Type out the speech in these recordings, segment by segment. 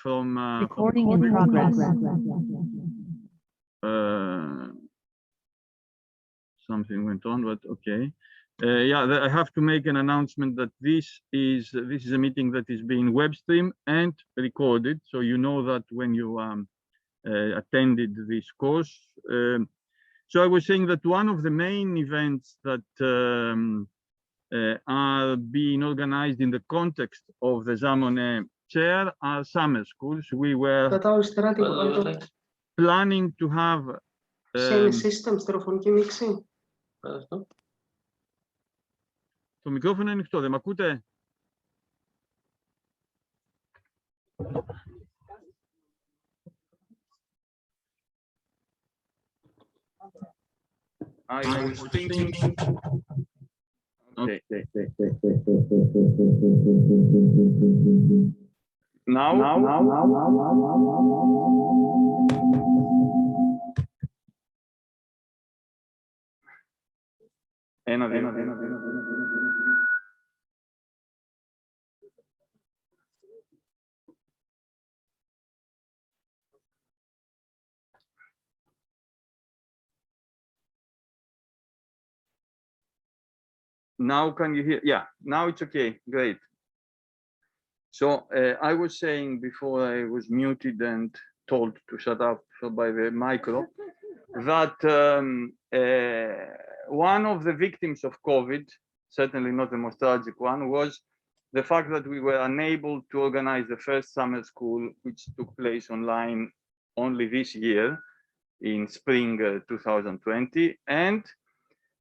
from recording in progress. Something went on, but okay. Yeah, I have to make an announcement that this is a meeting that is being web streamed and recorded, so you know that when you attended this course. So I was saying that one of the main events that are being organized in the context of the Monnet chair are summer schools. We were planning to have το μικρόφωνο είναι ανοιχτό, δεν μ' ακούτε? I was thinking. Okay. Now. Now can you hear? Yeah, now it's okay. Great. So I was saying before I was muted and told to shut up by the micro that one of the victims of COVID, certainly not the most tragic one, was the fact that we were unable to organize the first summer school, which took place online only this year in spring 2020, and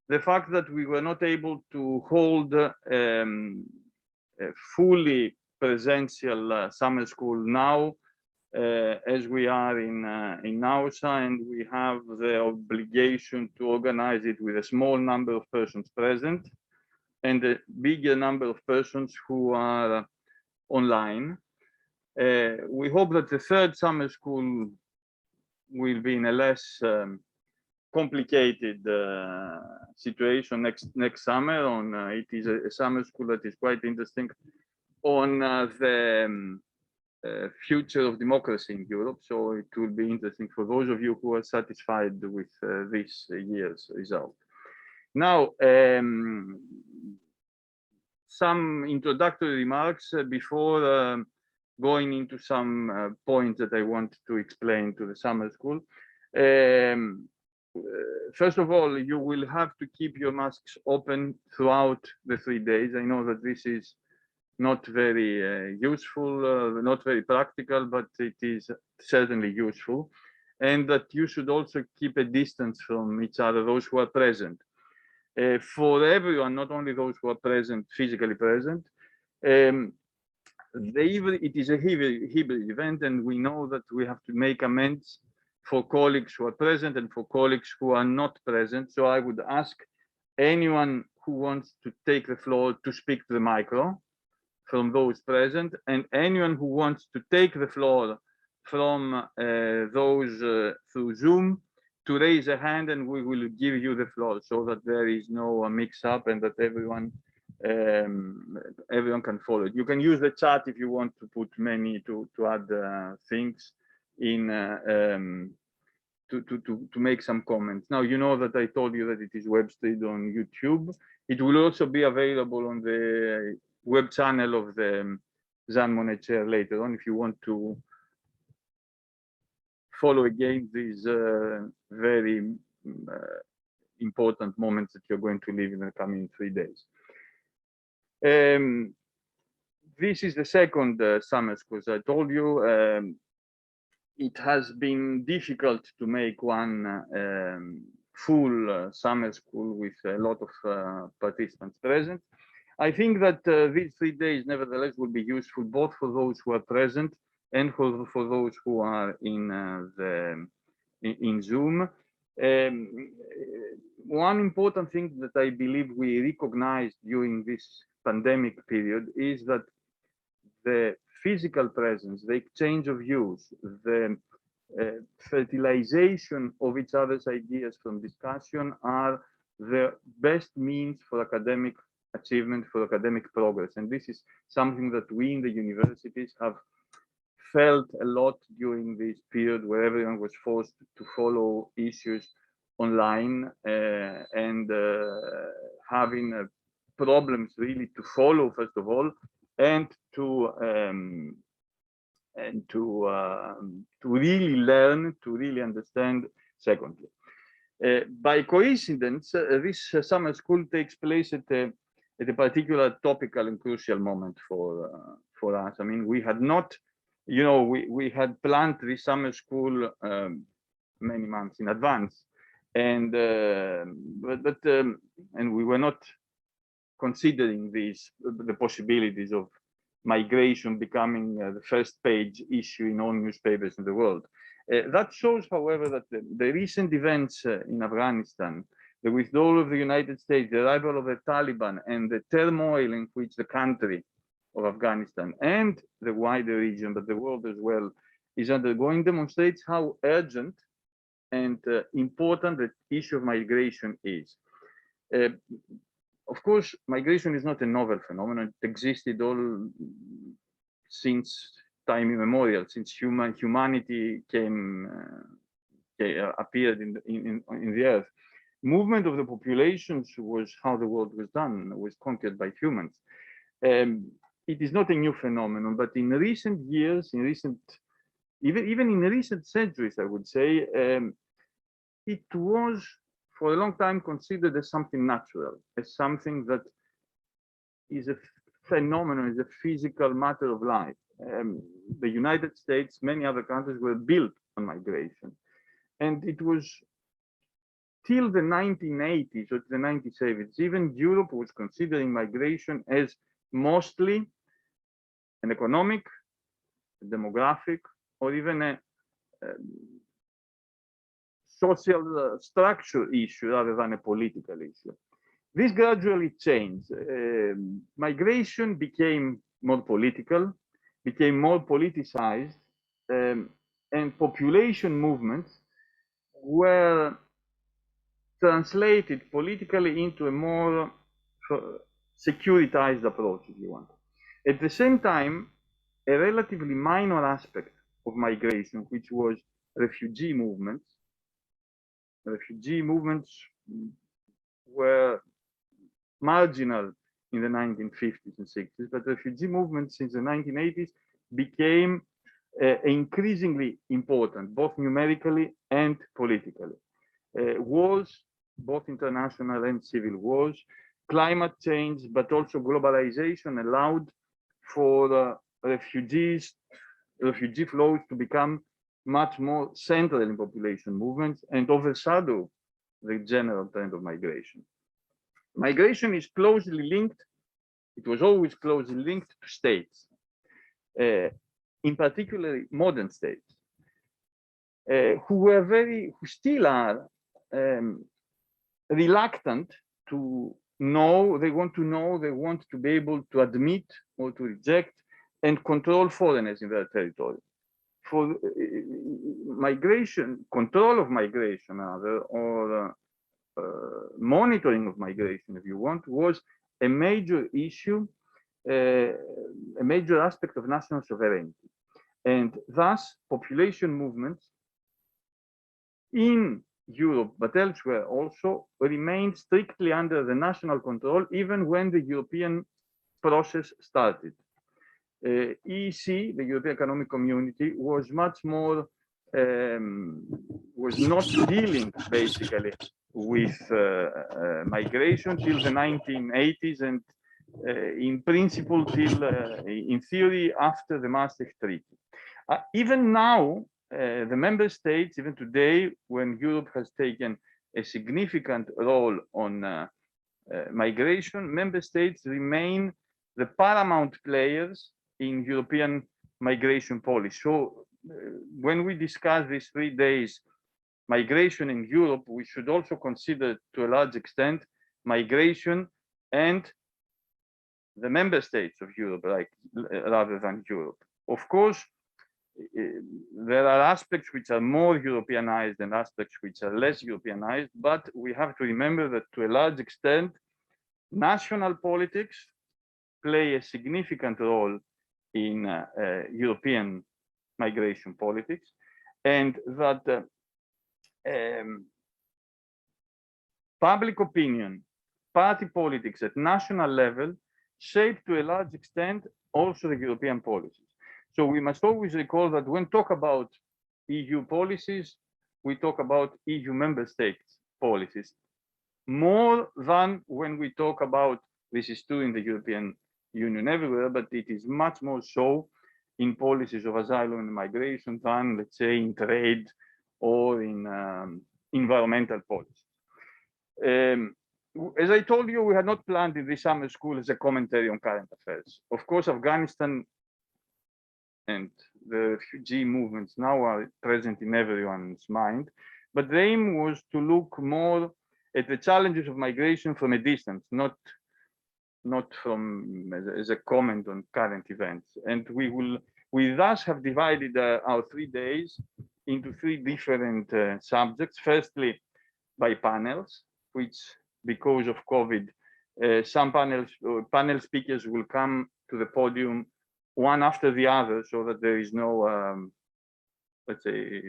the fact that we were not able to hold a fully presential summer school now, as we are in NAUSA, and we have the obligation to organize it with a small number of persons present and a bigger number of persons who are online. We hope that the third summer school will be in a less complicated situation next summer. It is a summer school that is quite interesting on the future of democracy in Europe. So it will be interesting for those of you who are satisfied with this year's result. Now, some introductory remarks before going into some points that I want to explain to the summer school. First of all, you will have to keep your masks open throughout the 3 days. I know that this is not very useful, not very practical, but it is certainly useful. And that you should also keep a distance from each other, those who are present. For everyone, not only those who are present, physically present, it is a hybrid event, and we know that we have to make amends for colleagues who are present and for colleagues who are not present. So I would ask anyone who wants to take the floor to speak to the micro from those present, and anyone who wants to take the floor from those through Zoom to raise a hand, and we will give you the floor so that there is no mix-up and that everyone can follow it. You can use the chat if you want to put to add things in to make some comments. Now, you know that I told you that it is web streamed on YouTube. It will also be available on the web channel of the Monnet chair later on if you want to follow again these very important moments that you're going to live in the coming 3 days. This is the second summer school. As I told you, it has been difficult to make one full summer school with a lot of participants present. I think that these 3 days, nevertheless, will be useful both for those who are present and for those who are in Zoom. One important thing that I believe we recognized during this pandemic period is that the physical presence, the exchange of views, the fertilization of each other's ideas from discussion are the best means for academic achievement, for academic progress. And this is something that we in the universities have felt a lot during this period where everyone was forced to follow issues online and having problems really to follow, first of all, and to really learn, to really understand, secondly. By coincidence, this summer school takes place at a particular topical and crucial moment for us. I mean, we had not, you know, we had planned this summer school many months in advance, and and we were not considering the possibilities of migration becoming the first page issue in all newspapers in the world. That shows, however, that the recent events in Afghanistan, the withdrawal of the United States, the arrival of the Taliban, and the turmoil in which the country of Afghanistan and the wider region, but the world as well, is undergoing, demonstrates how urgent and important the issue of migration is. Of course, migration is not a novel phenomenon. It existed all since time immemorial, since humanity appeared in the earth. Movement of the populations was how the world was done, was conquered by humans. It is not a new phenomenon, but in recent years, even in recent centuries, I would say, it was for a long time considered as something natural, as something that is a phenomenon, is a physical matter of life. The United States, many other countries were built on migration. And it was till the 1980s or the 1970s, even Europe was considering migration as mostly an economic, demographic, or even a social structure issue rather than a political issue. This gradually changed. Migration became more political, became more politicized, and population movements were translated politically into a more securitized approach, if you want. At the same time, a relatively minor aspect of migration, which was refugee movements were marginal in the 1950s and 60s, but refugee movements since the 1980s became increasingly important, both numerically and politically. Wars, both international and civil wars, climate change, but also globalization allowed for refugee flows to become much more central in population movements and overshadow the general trend of migration. Migration is closely linked, it was always closely linked to states, in particular modern states, who still are reluctant to know, they want to be able to admit or to reject and control foreigners in their territory. For migration, control of migration, rather, or monitoring of migration, if you want, was a major issue, a major aspect of national sovereignty. And thus, population movements in Europe, but elsewhere also, remained strictly under the national control, even when the European process started. EEC, the European Economic Community, was much more, was not dealing basically with migration till the 1980s and in principle till, in theory, after the Maastricht Treaty. Even now, the member states, even today, when Europe has taken a significant role on migration, member states remain the paramount players in European migration policy. So when we discuss these 3 days migration in Europe, we should also consider to a large extent migration and the member states of Europe, rather than Europe. Of course, there are aspects which are more Europeanized and aspects which are less Europeanized, but we have to remember that to a large extent, national politics play a significant role in European migration politics, and that public opinion, party politics at national level shape to a large extent also the European policies. So we must always recall that when talk about EU policies, we talk about EU member states policies, more than when we talk about, this is true in the European Union everywhere, but it is much more so in policies of asylum and migration than, let's say, in trade or in environmental policies. As I told you, we had not planned in this summer school as a commentary on current affairs. Of course, Afghanistan and the refugee movements now are present in everyone's mind, but the aim was to look more at the challenges of migration from a distance, not from as a comment on current events. And we thus have divided our 3 days into 3 different subjects. Firstly, by panels, which because of COVID, some panel speakers will come to the podium one after the other, so that there is no, let's say,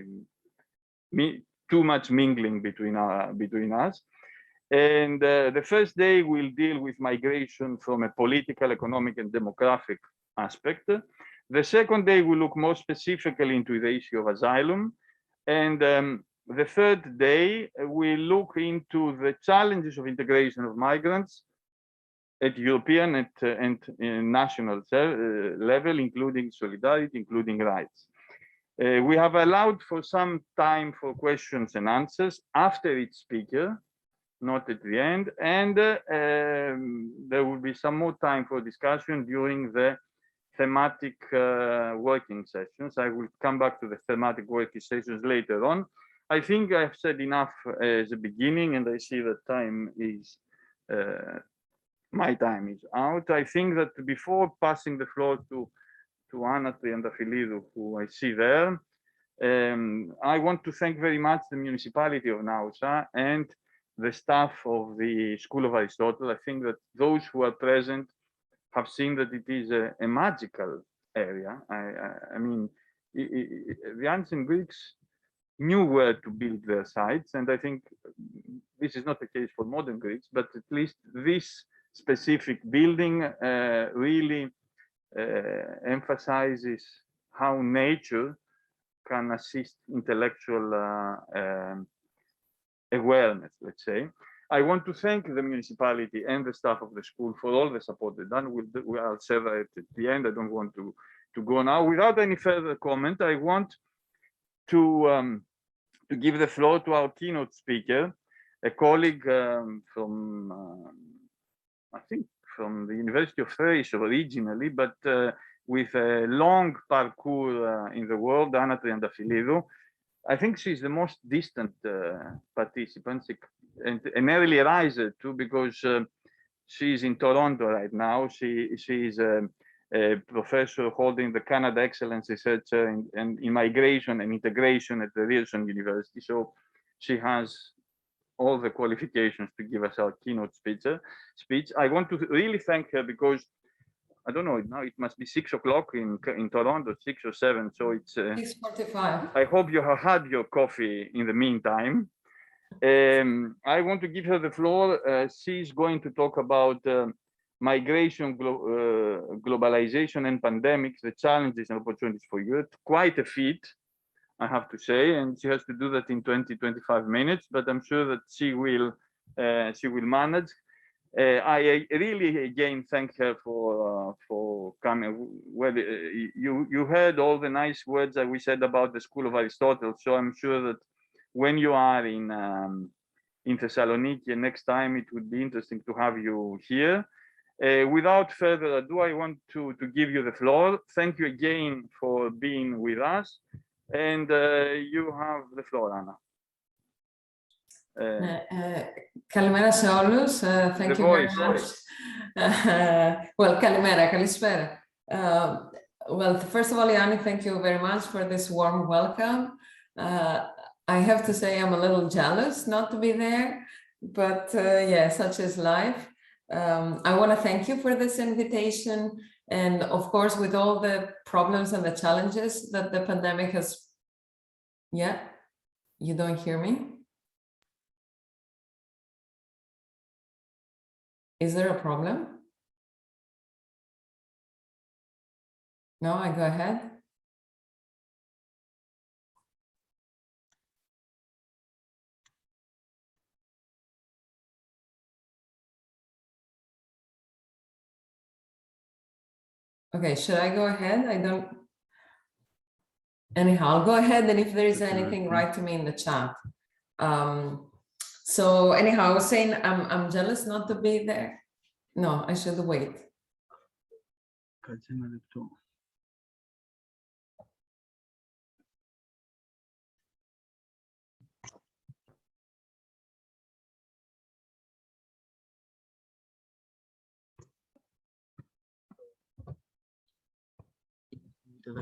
too much mingling between us. And the first day will deal with migration from a political, economic, and demographic aspect. The second day will look more specifically into the issue of asylum. And the third day will look into the challenges of integration of migrants at European and national level, including solidarity, including rights. We have allowed for some time for questions and answers after each speaker, not at the end, and there will be some more time for discussion during the thematic working sessions. I will come back to the thematic working sessions later on. I think I've said enough as a beginning, and I see that time is, my time is out. I think that before passing the floor to Anna Triandafyllidou, who I see there, I want to thank very much the municipality of Naousa and the staff of the School of Aristotle. I think that those who are present have seen that it is a magical area. I mean, the ancient Greeks knew where to build their sites, and I think this is not the case for modern Greeks, but at least this specific building really emphasizes how nature can assist intellectual awareness, let's say. I want to thank the municipality and the staff of the school for all the support they've done. I'll say that at the end. I don't want to go now. Without any further comment, I want to give the floor to our keynote speaker, a colleague from, I think, from the University of Thrace originally, but with a long parcours in the world, Anna Triandafyllidou. I think she's the most distant participant, and an early riser too, because she's in Toronto right now. She's a professor holding the Canada Excellence Research in Migration and Integration at the Ryerson University. So she has all the qualifications to give us our keynote speech. I want to really thank her because I don't know, now it must be 6 o'clock in Toronto, 6 or 7. So it's 6:45. I hope you have had your coffee in the meantime. I want to give her the floor. She's going to talk about migration, globalization, and pandemics, the challenges and opportunities for Europe. Quite a feat, I have to say, and she has to do that in 20-25 minutes. But I'm sure that she will manage. I really again thank her for coming. Well, you heard all the nice words that we said about the School of Aristotle. So I'm sure that when you are in Thessaloniki next time, it would be interesting to have you here. Without further ado, I want to give you the floor. Thank you again for being with us, and you have the floor, Anna. Καλημέρα σε όλους. Thank you very much. Well, καλημέρα, καλησπέρα. Well, first of all, Yanni, thank you very much for this warm welcome. I have to say I'm a little jealous not to be there, but yeah, such is life. I want to thank you for this invitation, And of course, with all the problems and the challenges that the pandemic has, yeah, you don't hear me? Is there a problem? No, I go ahead. Okay, should I go ahead? I don't. Anyhow, I'll go ahead, and if there is anything, write to me in the chat. So anyhow, I was saying I'm jealous not to be there. No, I should wait.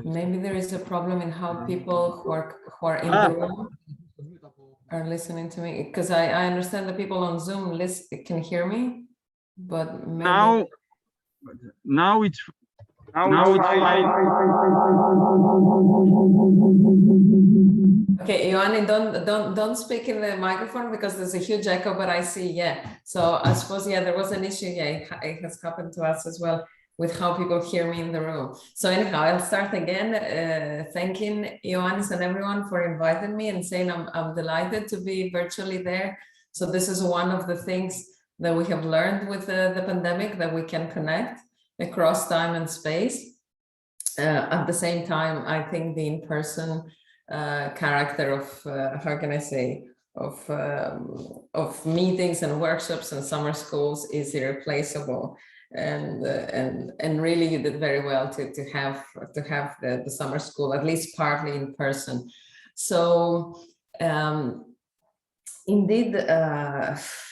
Maybe there is a problem in how people who are in the room are listening to me, because I understand the people on Zoom can hear me, but maybe... now it's fine. Okay, Ioannis, don't speak in the microphone because there's a huge echo, but I see, yeah. So I suppose, yeah, there was an issue, yeah, it has happened to us as well with how people hear me in the room. So anyhow, I'll start again, thanking Ioannis and everyone for inviting me and saying I'm delighted to be virtually there. So this is one of the things that we have learned with the pandemic, that we can connect across time and space. At the same time, I think the in-person character of, how can I say, of meetings and workshops and summer schools is irreplaceable. And really you did very well to have the summer school, at least partly in person. So indeed,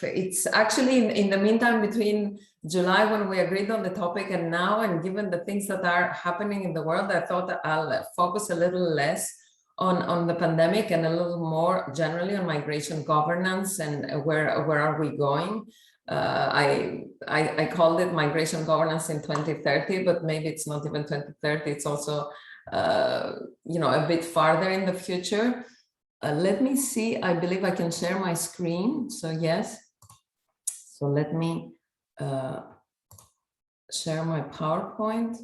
it's actually in the meantime between July, when we agreed on the topic, and now, and given the things that are happening in the world, I thought that I'll focus a little less on the pandemic and a little more generally on migration governance and where are we going. I called it migration governance in 2030, but maybe it's not even 2030. It's also, you know, a bit farther in the future. Let me see. I believe I can share my screen. So yes. So let me share my PowerPoint.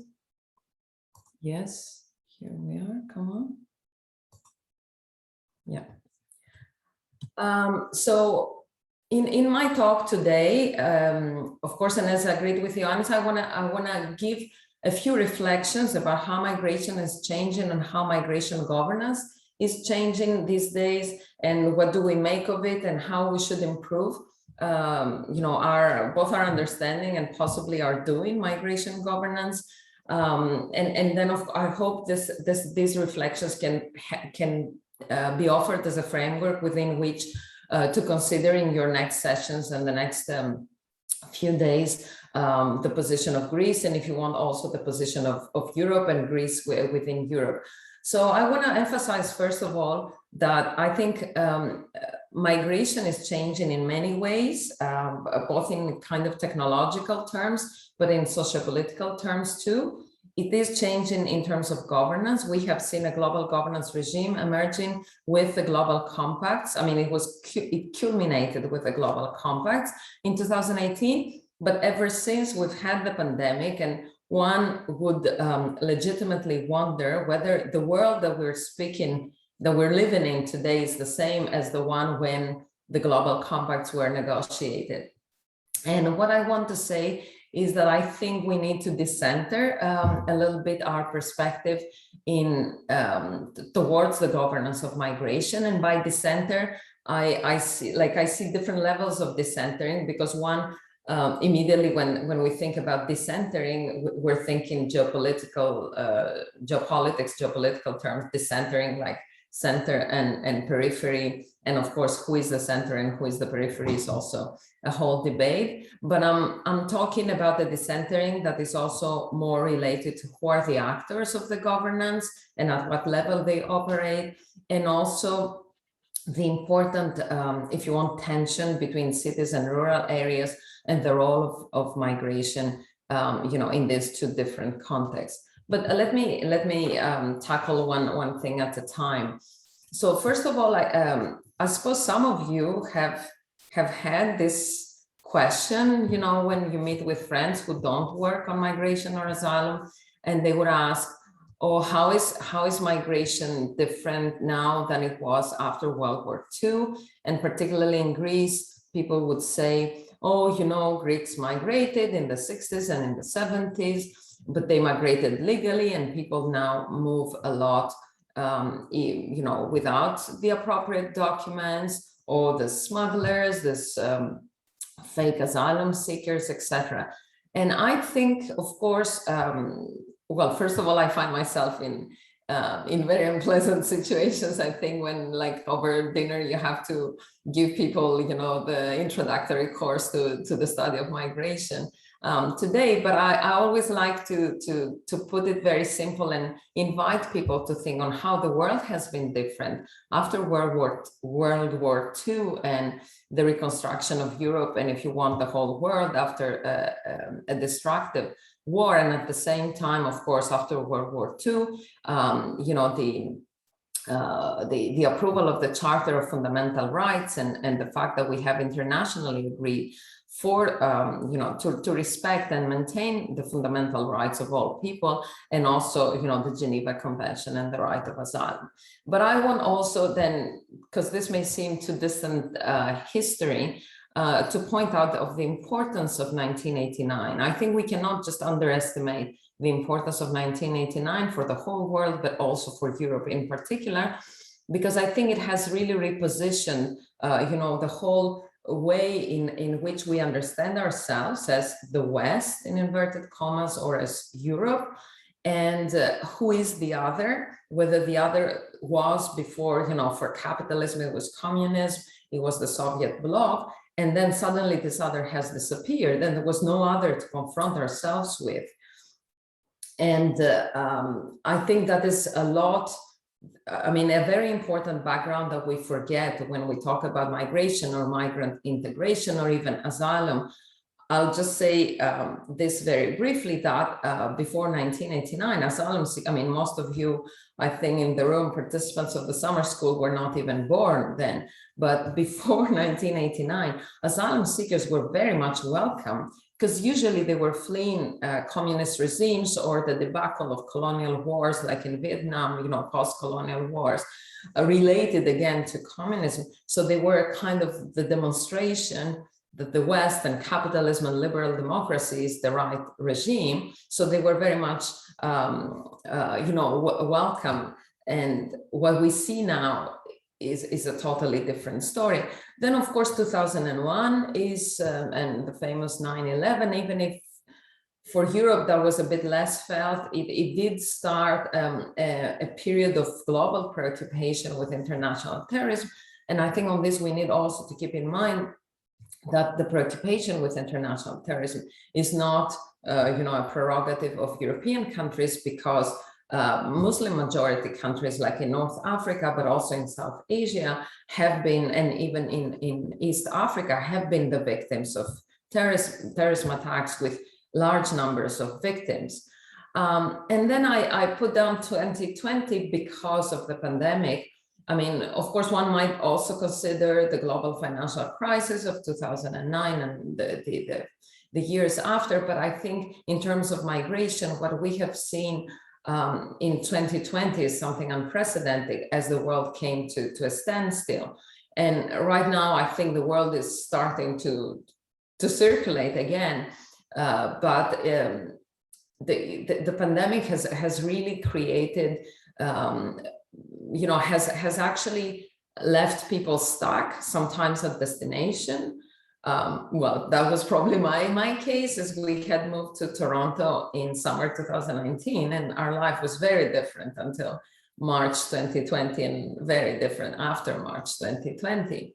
Yes, here we are. Come on. Yeah. So in my talk today, of course, and as I agreed with Ioannis, I wanna give a few reflections about how migration is changing and how migration governance is changing these days, and what do we make of it, and how we should improve, you know, both our understanding and possibly our doing migration governance. And then I hope these reflections can be offered as a framework within which to consider in your next sessions and the next few days the position of Greece, and if you want also the position of Europe and Greece within Europe. So I want to emphasize first of all that I think migration is changing in many ways, both in kind of technological terms, but in sociopolitical terms too. It is changing in terms of governance. We have seen a global governance regime emerging with the global compacts. I mean, it culminated with the global compacts in 2018, but ever since we've had the pandemic, and one would legitimately wonder whether the world that we're living in today is the same as the one when the global compacts were negotiated. And what I want to say is that I think we need to decenter a little bit our perspective towards the governance of migration. And by decenter, I see different levels of decentering, because one, immediately when we think about decentering, we're thinking geopolitical, geopolitical terms, decentering like center and periphery. And of course, who is the center and who is the periphery is also a whole debate. But I'm talking about the decentering that is also more related to who are the actors of the governance and at what level they operate, and also the important, if you want, tension between cities and rural areas and the role of migration in these two different contexts. But let me tackle one thing at a time. So first of all, I suppose some of you have had this question, when you meet with friends who don't work on migration or asylum, and they would ask, oh, how is migration different now than it was after World War II? And particularly in Greece, people would say, oh, Greeks migrated in the 60s and in the 70s, but they migrated legally, and people now move a lot, without the appropriate documents, or the smugglers, this fake asylum seekers, etc. And I think, of course, well, first of all, I find myself in very unpleasant situations. I think when, like, over dinner, you have to give people, the introductory course to the study of migration today. But I always like to put it very simple and invite people to think on how the world has been different after World War II and the reconstruction of Europe, and if you want, the whole world after a destructive war, and at the same time, of course, after World War II, the approval of the Charter of Fundamental Rights, and the fact that we have internationally agreed for to respect and maintain the fundamental rights of all people, and also the Geneva Convention and the right of asylum. But I want also then, because this may seem too distant history, to point out of the importance of 1989. I think we cannot just underestimate the importance of 1989 for the whole world, but also for Europe in particular, because I think it has really repositioned, the whole way in which we understand ourselves as the West, in inverted commas, or as Europe, and who is the other, whether the other was before, for capitalism, it was communism, it was the Soviet bloc, and then suddenly this other has disappeared, and there was no other to confront ourselves with. And I think that is a lot, a very important background that we forget when we talk about migration or migrant integration or even asylum. I'll just say this very briefly, that before 1989, asylum, most of you, I think, in the room, participants of the summer school, were not even born then. But before 1989, asylum seekers were very much welcome, because usually they were fleeing communist regimes or the debacle of colonial wars, like in Vietnam, post-colonial wars, related again to communism. So they were kind of the demonstration that the West and capitalism and liberal democracy is the right regime. So they were very much, welcome. And what we see now is a totally different story. Then, of course, 2001 is, and the famous 9/11, even if for Europe that was a bit less felt, it did start a period of global preoccupation with international terrorism. And I think on this, we need also to keep in mind that the preoccupation with international terrorism is not, a prerogative of European countries, because Muslim majority countries like in North Africa, but also in South Asia have been, and even in East Africa, have been the victims of terrorism attacks with large numbers of victims. And then I put down 2020 because of the pandemic. Of course, one might also consider the global financial crisis of 2009 and the years after, but I think in terms of migration, what we have seen in 2020 is something unprecedented, as the world came to a standstill. And right now, I think the world is starting to circulate again, but the pandemic has really created, has actually left people stuck, sometimes at destination. Well, that was probably my case, as we had moved to Toronto in summer 2019, and our life was very different until March 2020, and very different after March 2020.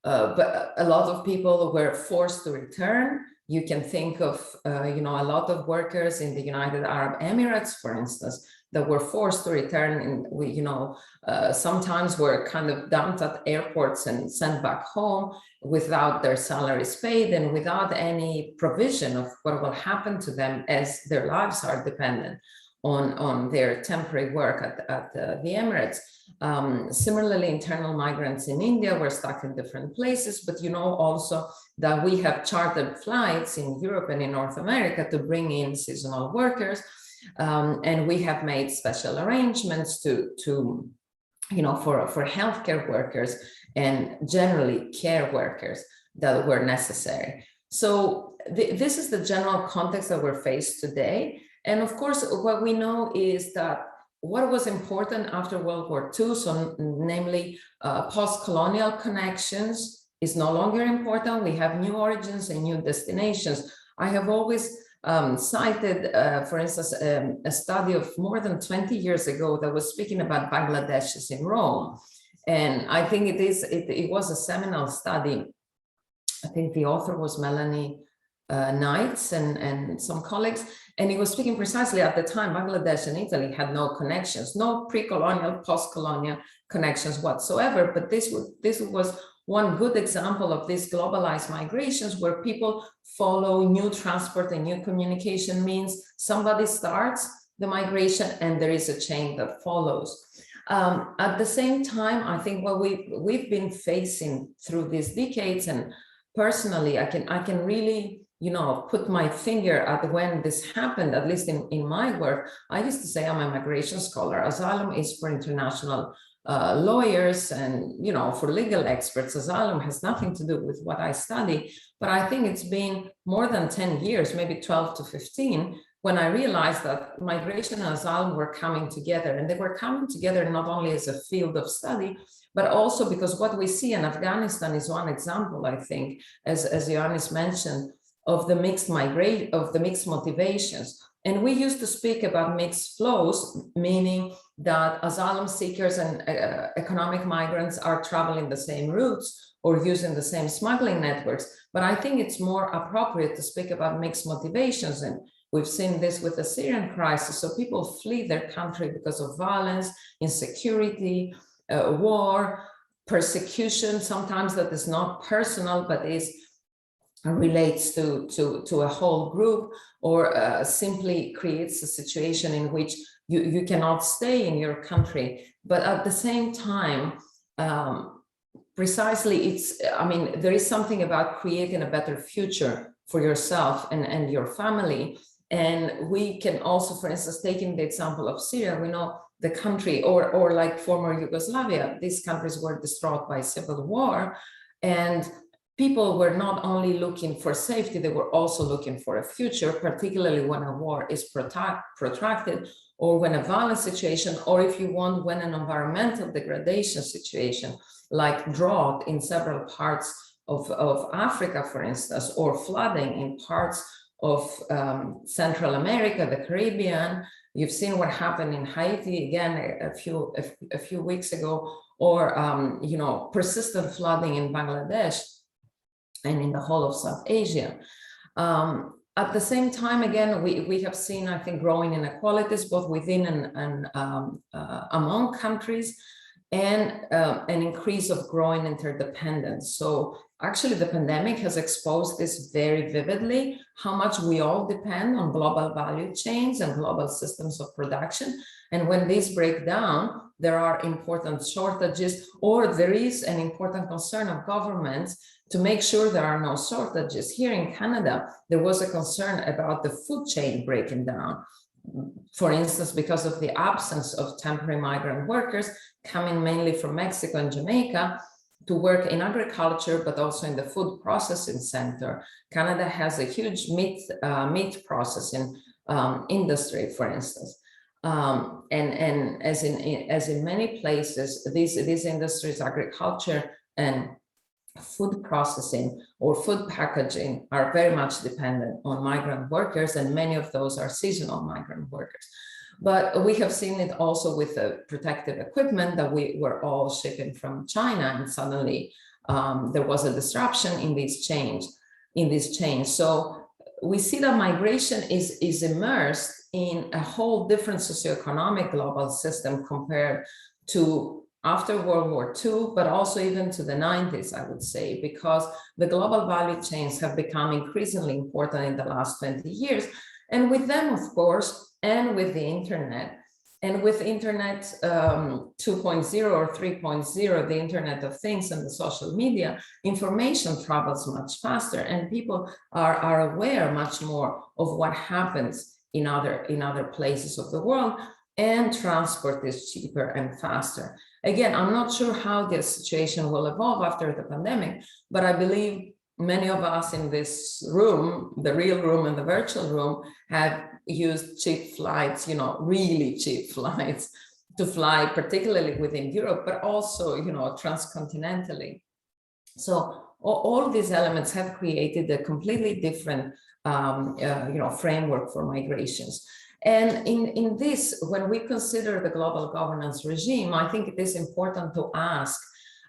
But a lot of people were forced to return. You can think of, a lot of workers in the United Arab Emirates, for instance, that were forced to return, and we, you know, sometimes were kind of dumped at airports and sent back home without their salaries paid and without any provision of what will happen to them, as their lives are dependent on their temporary work at the Emirates. Similarly, internal migrants in India were stuck in different places, but you know also that we have chartered flights in Europe and in North America to bring in seasonal workers. And we have made special arrangements to you know, for healthcare workers and generally care workers that were necessary. So this is the general context that we're faced today. And of course, what we know is that what was important after World War II, so namely post-colonial connections, is no longer important. We have new origins and new destinations. I have always cited, for instance, a study of more than 20 years ago that was speaking about Bangladeshis in Rome. And I think it was a seminal study. I think the author was Melanie Knights and some colleagues, and he was speaking precisely at the time. Bangladesh and Italy had no connections, no pre-colonial, post-colonial connections whatsoever. But this was one good example of these globalized migrations where people follow new transport and new communication means. Somebody starts the migration and there is a chain that follows. At the same time, I think what we've been facing through these decades, and personally, I can really, you know, put my finger at when this happened, at least in my work. I used to say I'm a migration scholar. Asylum is for international lawyers and, you know, for legal experts. Asylum has nothing to do with what I study, but I think it's been more than 10 years, maybe 12 to 15, when I realized that migration and asylum were coming together, and they were coming together not only as a field of study, but also because what we see in Afghanistan is one example, I think, as Ioannis mentioned, of the mixed motivations. And we used to speak about mixed flows, meaning that asylum seekers and economic migrants are traveling the same routes or using the same smuggling networks. But I think it's more appropriate to speak about mixed motivations. And we've seen this with the Syrian crisis. So people flee their country because of violence, insecurity, war, persecution, sometimes that is not personal, but relates to a whole group, or simply creates a situation in which you cannot stay in your country. But at the same time, precisely, there is something about creating a better future for yourself and your family. And we can also, for instance, taking the example of Syria, we know the country, or like former Yugoslavia, these countries were distraught by civil war, and people were not only looking for safety, they were also looking for a future, particularly when a war is protracted, or when a violent situation, or if you want, when an environmental degradation situation, like drought in several parts of Africa, for instance, or flooding in parts of Central America, the Caribbean. You've seen what happened in Haiti, again, a few weeks ago, or persistent flooding in Bangladesh and in the whole of South Asia. At the same time, again, we have seen, I think, growing inequalities both within and among countries, and an increase of growing interdependence. So actually, the pandemic has exposed this very vividly, how much we all depend on global value chains and global systems of production. And when these break down, there are important shortages, or there is an important concern of governments to make sure there are no shortages. Here in Canada, there was a concern about the food chain breaking down. For instance, because of the absence of temporary migrant workers coming mainly from Mexico and Jamaica to work in agriculture, but also in the food processing center. Canada has a huge meat processing industry, for instance. And as in many places, these industries, agriculture and food processing or food packaging, are very much dependent on migrant workers, and many of those are seasonal migrant workers. But we have seen it also with the protective equipment that we were all shipping from China, and suddenly there was a disruption in these chains. So we see that migration is immersed in a whole different socioeconomic global system compared to after World War II, but also even to the 90s, I would say, because the global value chains have become increasingly important in the last 20 years. And with them, of course, and with the internet, and with Internet 2.0 or 3.0, the Internet of Things and the social media, information travels much faster, and people are aware much more of what happens in other places of the world, and transport is cheaper and faster. Again, I'm not sure how this situation will evolve after the pandemic, but I believe many of us in this room, the real room and the virtual room, have used cheap flights, really cheap flights to fly, particularly within Europe, but also, transcontinentally. So all these elements have created a completely different, framework for migrations. And in this, when we consider the global governance regime, I think it is important to ask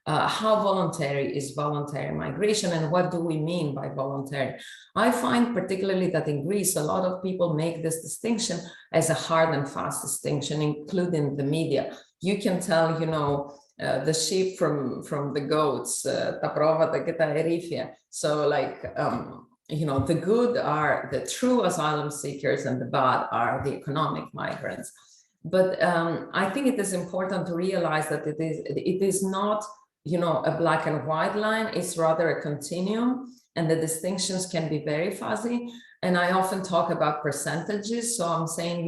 how voluntary is voluntary migration, and what do we mean by voluntary? I find particularly that in Greece, a lot of people make this distinction as a hard and fast distinction, including the media. You can tell, the sheep from the goats, ta provata και τα ερήφια. So like, the good are the true asylum seekers and the bad are the economic migrants. But I think it is important to realize that it is not, a black and white line. It's rather a continuum, and the distinctions can be very fuzzy. And I often talk about percentages. So I'm saying,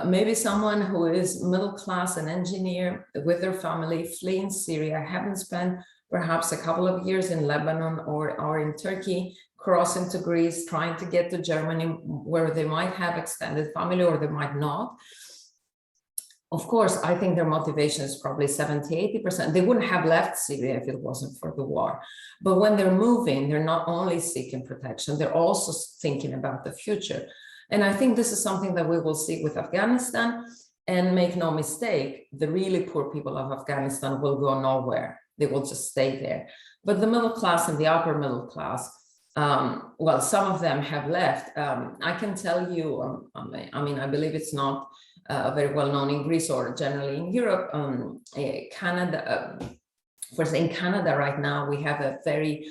maybe someone who is middle class, an engineer with their family, fleeing Syria, having spent perhaps a couple of years in Lebanon or in Turkey, crossing to Greece, trying to get to Germany, where they might have extended family or they might not. Of course, I think their motivation is probably 70–80%. They wouldn't have left Syria if it wasn't for the war. But when they're moving, they're not only seeking protection, they're also thinking about the future. And I think this is something that we will see with Afghanistan. And make no mistake, the really poor people of Afghanistan will go nowhere. They will just stay there. But the middle class and the upper middle class, well, some of them have left. I can tell you, I believe it's not very well known in Greece or generally in Europe. Canada, in Canada right now, we have a very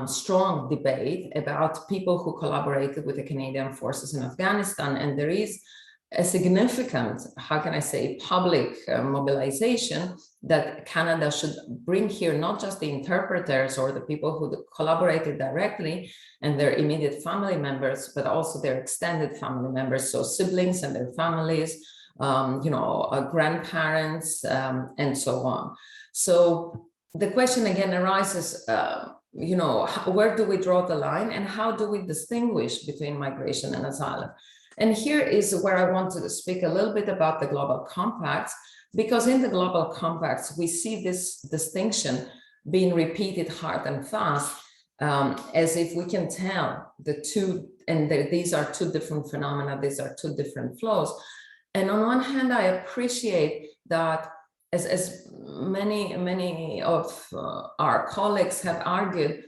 strong debate about people who collaborated with the Canadian forces in Afghanistan. And there is a significant, how can I say, public mobilization that Canada should bring here, not just the interpreters or the people who collaborated directly and their immediate family members, but also their extended family members, so siblings and their families, grandparents, and so on. So the question again arises, where do we draw the line, and how do we distinguish between migration and asylum? And here is where I want to speak a little bit about the global compacts, because in the global compacts, we see this distinction being repeated hard and fast, as if we can tell the two, and these are two different phenomena, these are two different flows. And on one hand, I appreciate that as many of our colleagues have argued,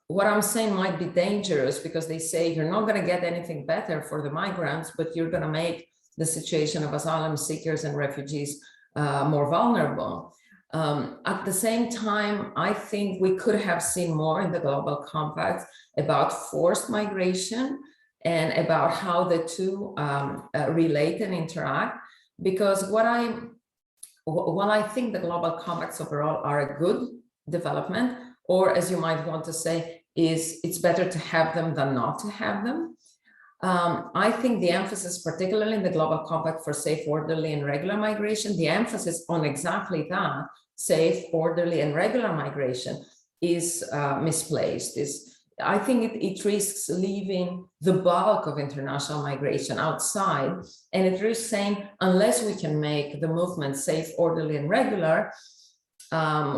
what I'm saying might be dangerous, because they say you're not going to get anything better for the migrants, but you're going to make the situation of asylum seekers and refugees more vulnerable. At the same time, I think we could have seen more in the global compacts about forced migration and about how the two relate and interact, because while I think the global compacts overall are a good development, or as you might want to say, it's better to have them than not to have them. I think the emphasis, particularly in the Global Compact for safe, orderly, and regular migration, the emphasis on exactly that, safe, orderly, and regular migration, is misplaced. I think it risks leaving the bulk of international migration outside, and it risks saying, unless we can make the movement safe, orderly, and regular,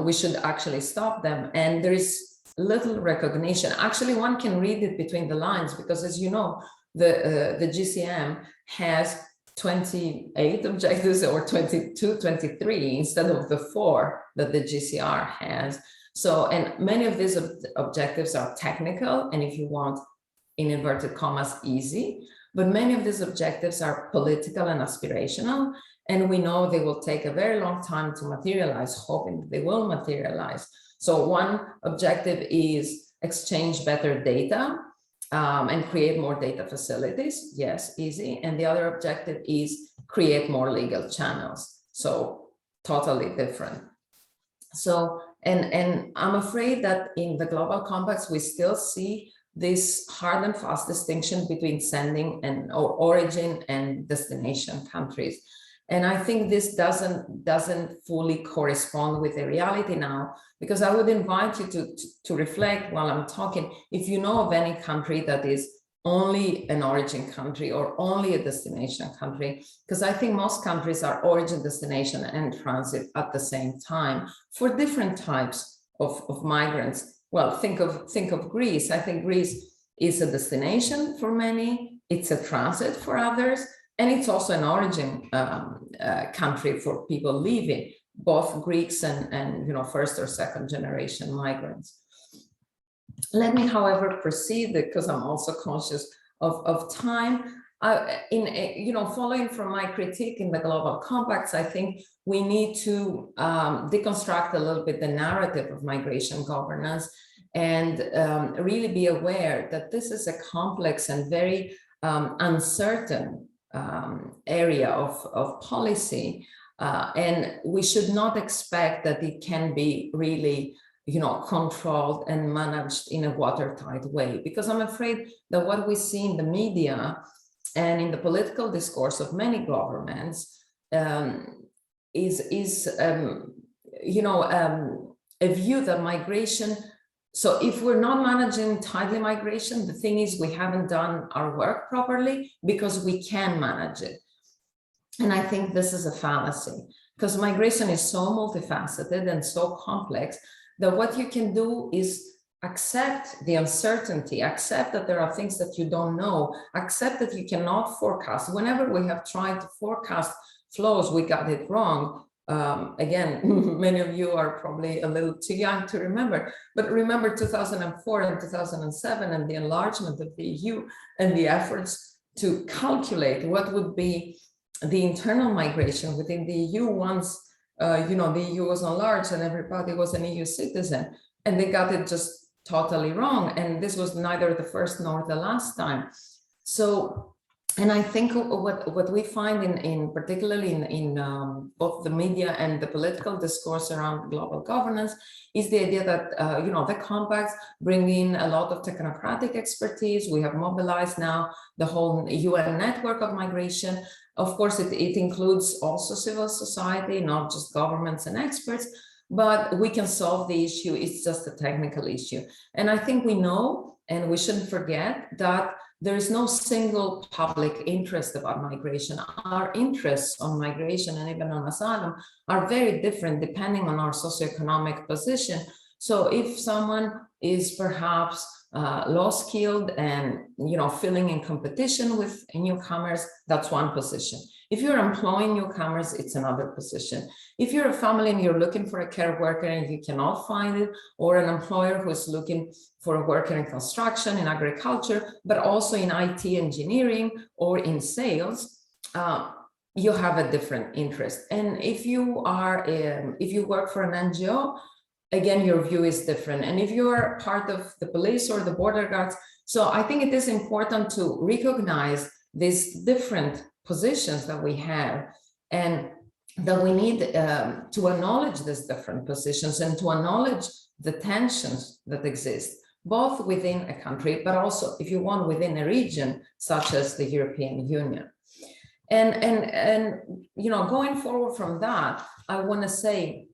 we should actually stop them. And there is little recognition. Actually, one can read it between the lines, because as you know, the GCM has 28 objectives, or 22, 23, instead of the 4 that the GCR has. So, and many of these objectives are technical, and if you want in inverted commas, easy, but many of these objectives are political and aspirational, and we know they will take a very long time to materialize, hoping they will materialize. So one objective is exchange better data and create more data facilities. Yes, easy. And the other objective is create more legal channels. So totally different. So, and I'm afraid that in the global compacts, we still see this hard and fast distinction between sending and or origin and destination countries. And I think this doesn't fully correspond with the reality now, because I would invite you to reflect while I'm talking, if you know of any country that is only an origin country or only a destination country, because I think most countries are origin, destination, and transit at the same time for different types of migrants. Well, think of Greece. I think Greece is a destination for many, it's a transit for others, and it's also an origin country for people leaving, both Greeks and first or second generation migrants. Let me, however, proceed, because I'm also conscious of time. Following from my critique in the global compacts, I think we need to deconstruct a little bit the narrative of migration governance and really be aware that this is a complex and very uncertain area of policy, and we should not expect that it can be really controlled and managed in a watertight way, because I'm afraid that what we see in the media and in the political discourse of many governments is a view that migration, so if we're not managing tightly migration, the thing is we haven't done our work properly because we can manage it. And I think this is a fallacy, because migration is so multifaceted and so complex that what you can do is accept the uncertainty, accept that there are things that you don't know, accept that you cannot forecast. Whenever we have tried to forecast flows, we got it wrong. Again, many of you are probably a little too young to remember, but remember 2004 and 2007 and the enlargement of the EU and the efforts to calculate what would be the internal migration within the EU once the EU was enlarged and everybody was an EU citizen, and they got it just totally wrong. And this was neither the first nor the last time. So, and I think what we find in particularly in both the media and the political discourse around global governance is the idea that the compacts bring in a lot of technocratic expertise. We have mobilized now the whole UN network of migration. Of course, it includes also civil society, not just governments and experts, but we can solve the issue. It's just a technical issue. And I think we know, and we shouldn't forget, that there is no single public interest about migration. Our interests on migration and even on asylum are very different depending on our socioeconomic position. So if someone is perhaps low-skilled and filling in competition with newcomers, that's one position. If you're employing newcomers, it's another position. If you're a family and you're looking for a care worker and you cannot find it, or an employer who's looking for a worker in construction, in agriculture, but also in IT engineering or in sales, you have a different interest. And if you work for an NGO, again, your view is different. And if you're part of the police or the border guards, so I think it is important to recognize these different positions that we have, and that we need to acknowledge these different positions and to acknowledge the tensions that exist, both within a country, but also, if you want, within a region, such as the European Union. And going forward from that, I want to say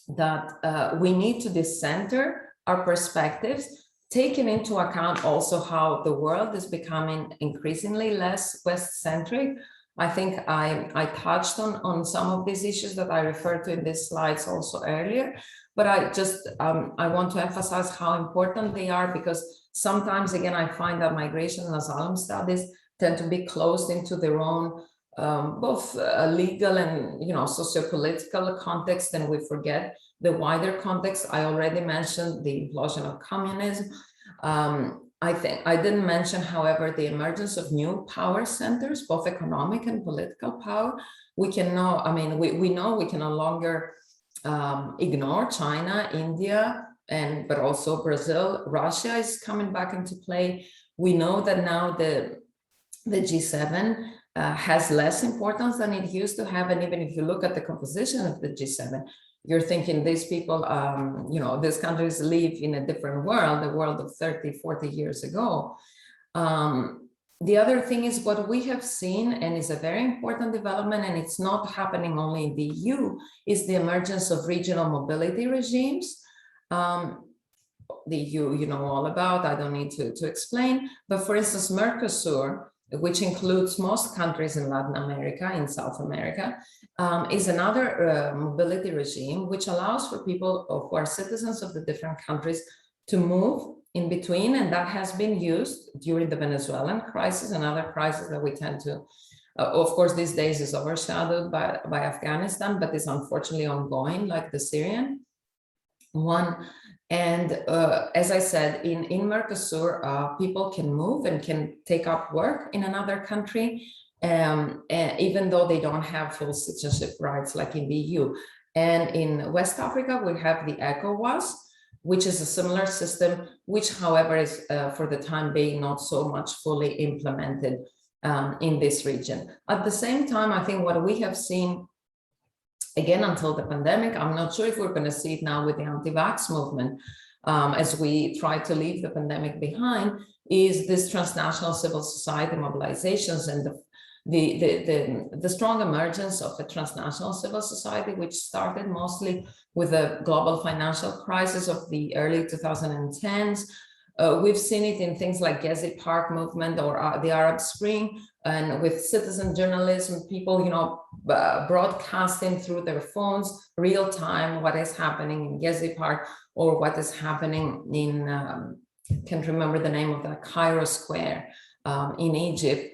that we need to decenter our perspectives, taking into account also how the world is becoming increasingly less West-centric. I think I touched on some of these issues that I referred to in these slides also earlier, but I want to emphasize how important they are, because sometimes, again, I find that migration and asylum studies tend to be closed into their own both legal and socio-political context, and we forget the wider context. I already mentioned the implosion of communism, I think I didn't mention, however, the emergence of new power centers, both economic and political power. We can know, I mean, we know we can no longer ignore China, India, but also Brazil. Russia is coming back into play. We know that now the G7 has less importance than it used to have. And even if you look at the composition of the G7, you're thinking these people, you know, these countries live in a different world, the world of 30, 40 years ago. The other thing is what we have seen, and is a very important development, and it's not happening only in the EU, is the emergence of regional mobility regimes. The EU, you know all about, I don't need to explain, but for instance, Mercosur, which includes most countries in Latin America, in South America, is another mobility regime which allows for people who are citizens of the different countries to move in between, and that has been used during the Venezuelan crisis, another crisis that we tend to, of course, these days is overshadowed by Afghanistan, but is unfortunately ongoing, like the Syrian one. And as I said, in Mercosur, people can move and can take up work in another country, even though they don't have full citizenship rights like in the EU. And in West Africa, we have the ECOWAS, which is a similar system, which, however, is for the time being not so much fully implemented in this region. At the same time, I think what we have seen, again, until the pandemic, I'm not sure if we're going to see it now with the anti-vax movement, as we try to leave the pandemic behind, is this transnational civil society mobilizations and the strong emergence of the transnational civil society, which started mostly with the global financial crisis of the early 2010s. We've seen it in things like Gezi Park movement or the Arab Spring, and with citizen journalism, people, you know, broadcasting through their phones, real time, what is happening in Gezi Park or what is happening in, can't remember the name of that, Cairo Square in Egypt.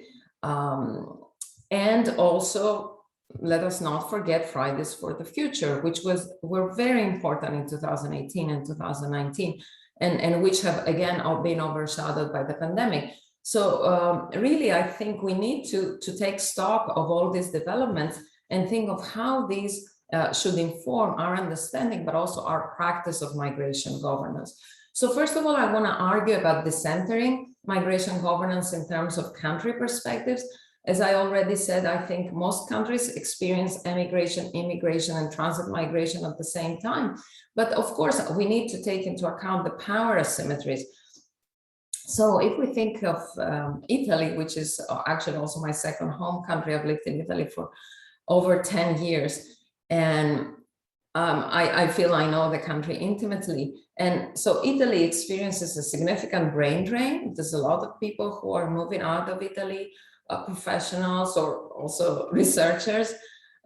And also, let us not forget Fridays for the Future, which were very important in 2018 and 2019, and which have again been overshadowed by the pandemic. So really, I think we need to take stock of all these developments and think of how these should inform our understanding, but also our practice of migration governance. So first of all, I want to argue about decentering migration governance in terms of country perspectives. As I already said, I think most countries experience emigration, immigration, and transit migration at the same time. But of course, we need to take into account the power asymmetries. So if we think of Italy, which is actually also my second home country, I've lived in Italy for over 10 years, and I feel I know the country intimately. And so Italy experiences a significant brain drain. There's a lot of people who are moving out of Italy, professionals or also researchers,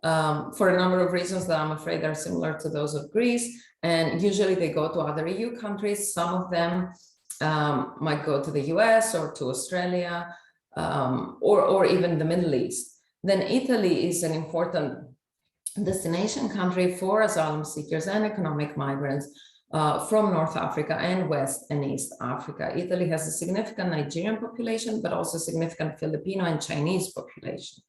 for a number of reasons that I'm afraid are similar to those of Greece. And usually they go to other EU countries. Some of them might go to the US or to Australia, or even the Middle East. Then Italy is an important destination country for asylum seekers and economic migrants from North Africa and West and East Africa. Italy has a significant Nigerian population, but also significant Filipino and Chinese population.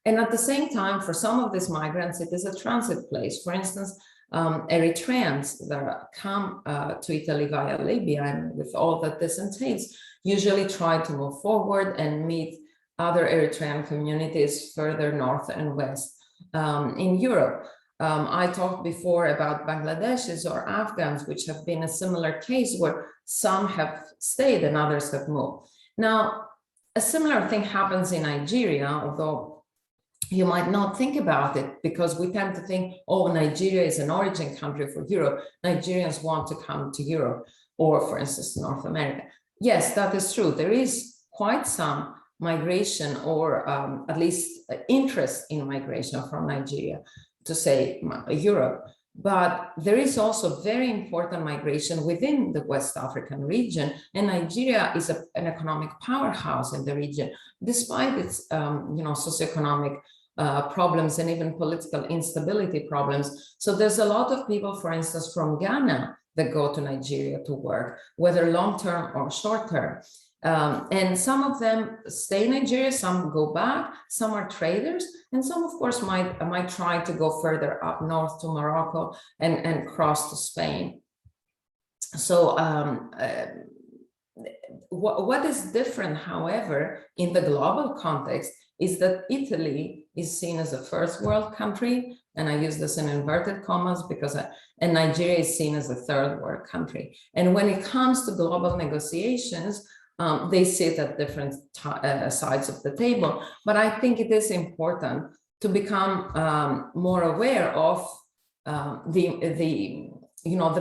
And at the same time, for some of these migrants, it is a transit place. For instance, Eritreans that come to Italy via Libya, and with all that this entails, usually try to move forward and meet other Eritrean communities further north and west in Europe. I talked before about Bangladeshis or Afghans, which have been a similar case where some have stayed and others have moved. Now, a similar thing happens in Nigeria, although you might not think about it because we tend to think, oh, Nigeria is an origin country for Europe. Nigerians want to come to Europe or, for instance, North America. Yes, that is true. There is quite some migration or at least interest in migration from Nigeria to, say, Europe. But there is also very important migration within the West African region, and Nigeria is an economic powerhouse in the region, despite its socioeconomic problems and even political instability problems. So there's a lot of people, for instance, from Ghana that go to Nigeria to work, whether long-term or short-term. And some of them stay in Nigeria, some go back, some are traders, and some, of course, might try to go further up north to Morocco and cross to Spain. So what is different, however, in the global context is that Italy is seen as a first world country, and I use this in inverted commas because and Nigeria is seen as a third world country. And when it comes to global negotiations, they sit at different sides of the table. But I think it is important to become more aware of the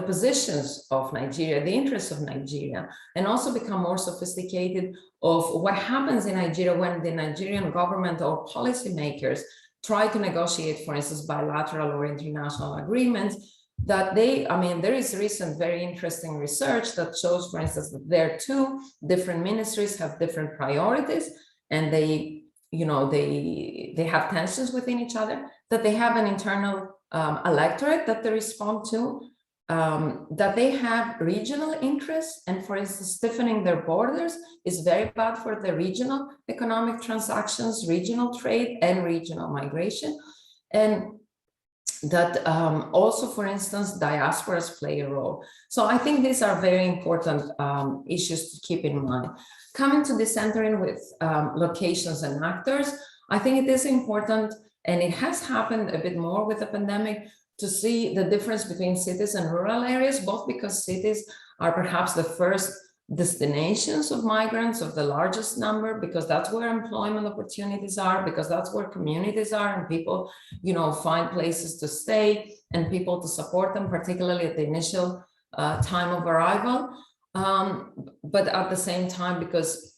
positions of Nigeria, the interests of Nigeria, and also become more sophisticated of what happens in Nigeria when the Nigerian government or policymakers try to negotiate, for instance, bilateral or international agreements. That there is recent very interesting research that shows, for instance, that there too, different ministries have different priorities, and they have tensions within each other, that they have an internal electorate that they respond to, that they have regional interests, and for instance, stiffening their borders is very bad for the regional economic transactions, regional trade, and regional migration. And that also, for instance, diasporas play a role. So I think these are very important issues to keep in mind. Coming to decentering with locations and actors, I think it is important, and it has happened a bit more with the pandemic, to see the difference between cities and rural areas, both because cities are perhaps the first destinations of migrants of the largest number, because that's where employment opportunities are, because that's where communities are, and people, find places to stay and people to support them, particularly at the initial time of arrival. But at the same time, because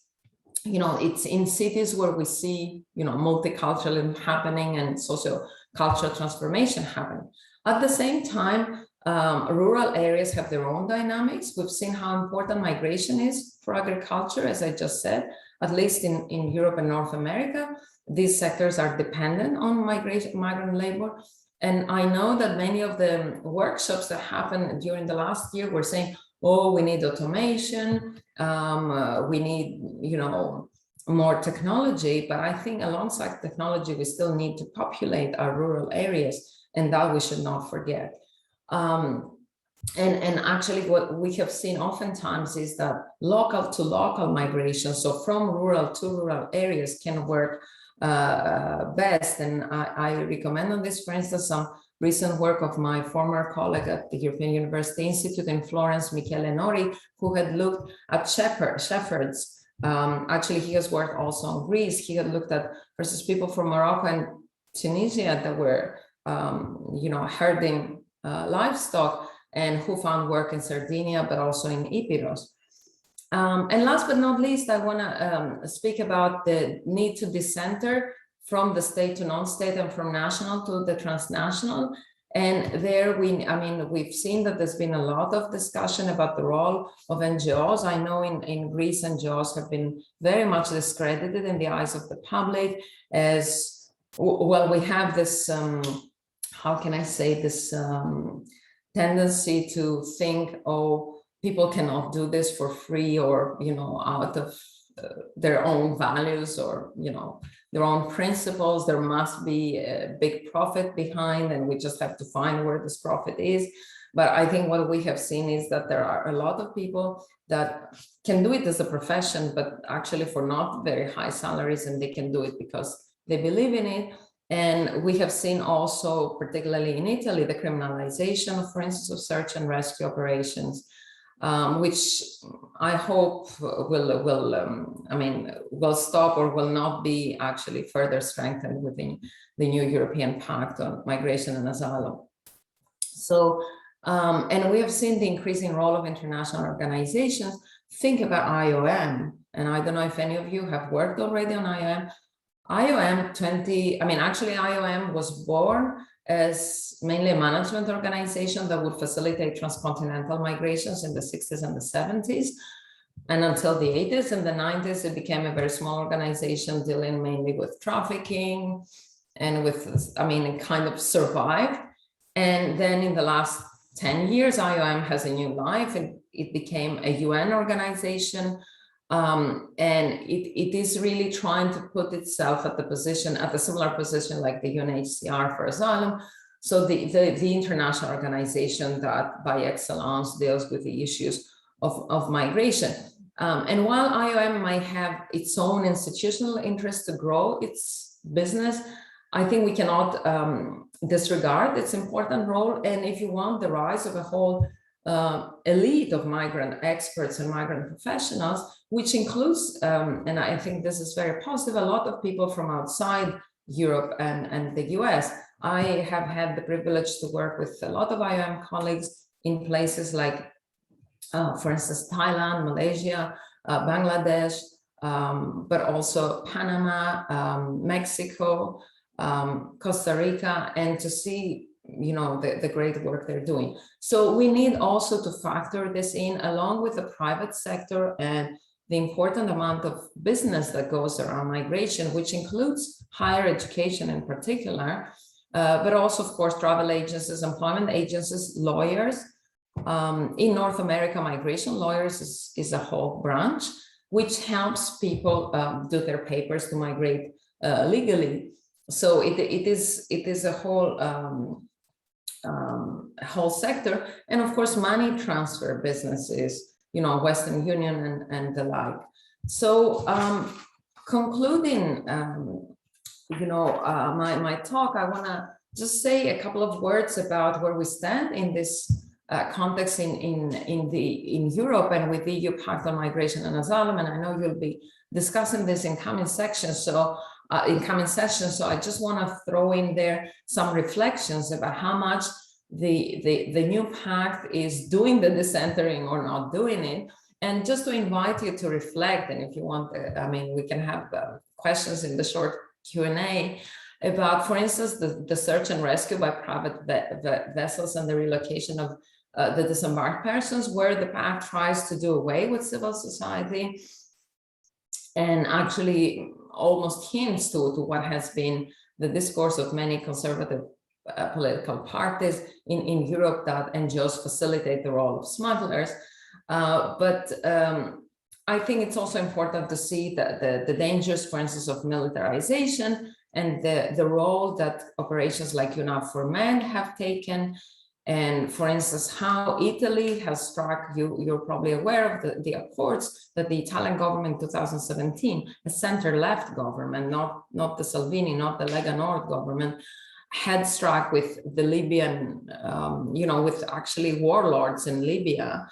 it's in cities where we see multiculturalism happening and socio-cultural transformation happening. At the same time, rural areas have their own dynamics. We've seen how important migration is for agriculture, as I just said, at least in Europe and North America. These sectors are dependent on migrant labor. And I know that many of the workshops that happened during the last year were saying, oh, we need automation, we need, more technology. But I think alongside technology, we still need to populate our rural areas, and that we should not forget. And actually what we have seen oftentimes is that local to local migration, so from rural to rural areas, can work best. And I recommend on this, for instance, some recent work of my former colleague at the European University Institute in Florence, Michele Nori, who had looked at shepherds. Actually, he has worked also on Greece. He had looked at versus people from Morocco and Tunisia that were herding livestock, and who found work in Sardinia, but also in Epirus. And last but not least, I want to speak about the need to decenter from the state to non-state and from national to the transnational. And there we've seen that there's been a lot of discussion about the role of NGOs. I know in Greece, NGOs have been very much discredited in the eyes of the public as, well, we have this, how can I say, this tendency to think, oh, people cannot do this for free, or, out of their own values, or, their own principles. There must be a big profit behind, and we just have to find where this profit is. But I think what we have seen is that there are a lot of people that can do it as a profession, but actually for not very high salaries, and they can do it because they believe in it. And we have seen also, particularly in Italy, the criminalization of, for instance, of search and rescue operations, which I hope will stop or will not be actually further strengthened within the new European Pact on Migration and Asylum. So, and we have seen the increasing role of international organizations. Think about IOM, and I don't know if any of you have worked already on IOM. IOM was born as mainly a management organization that would facilitate transcontinental migrations in the 60s and the 70s. And until the 80s and the 90s, it became a very small organization dealing mainly with trafficking, and with, I mean, it kind of survived. And then in the last 10 years, IOM has a new life, and it became a UN organization. And it is really trying to put itself at a similar position like the UNHCR for asylum. So the international organization that by excellence deals with the issues of migration. And while IOM might have its own institutional interest to grow its business, I think we cannot disregard its important role. And if you want, the rise of a whole elite of migrant experts and migrant professionals, which includes, and I think this is very positive, a lot of people from outside Europe and the US. I have had the privilege to work with a lot of IOM colleagues in places like, for instance, Thailand, Malaysia, Bangladesh, but also Panama, Mexico, Costa Rica, and to see, you know, the great work they're doing. So we need also to factor this in along with the private sector and the important amount of business that goes around migration, which includes higher education in particular, but also, of course, travel agencies, employment agencies, lawyers. In North America, migration lawyers is a whole branch, which helps people do their papers to migrate legally. So it is a whole sector, and of course, money transfer businesses, you know, Western Union and the like. So concluding, you know, my talk, I want to just say a couple of words about where we stand in this context in Europe and with the EU Pact on Migration and Asylum, and I know you'll be discussing this in coming sections. So so I just want to throw in there some reflections about how much the new pact is doing the decentering or not doing it, and just to invite you to reflect. And if you want, I mean, we can have questions in the short Q&A about, for instance, the search and rescue by private vessels and the relocation of the disembarked persons, where the pact tries to do away with civil society and actually almost hints to what has been the discourse of many conservative political parties in Europe, that NGOs facilitate the role of smugglers. But I think it's also important to see the dangers, for instance, of militarization and the role that operations like UNAV for Men have taken. And for instance, how Italy has struck, you're probably aware of the accords that the Italian government in 2017, a center-left government, not the Salvini, not the Lega Nord government, had struck with the Libyan, you know, with actually warlords in Libya,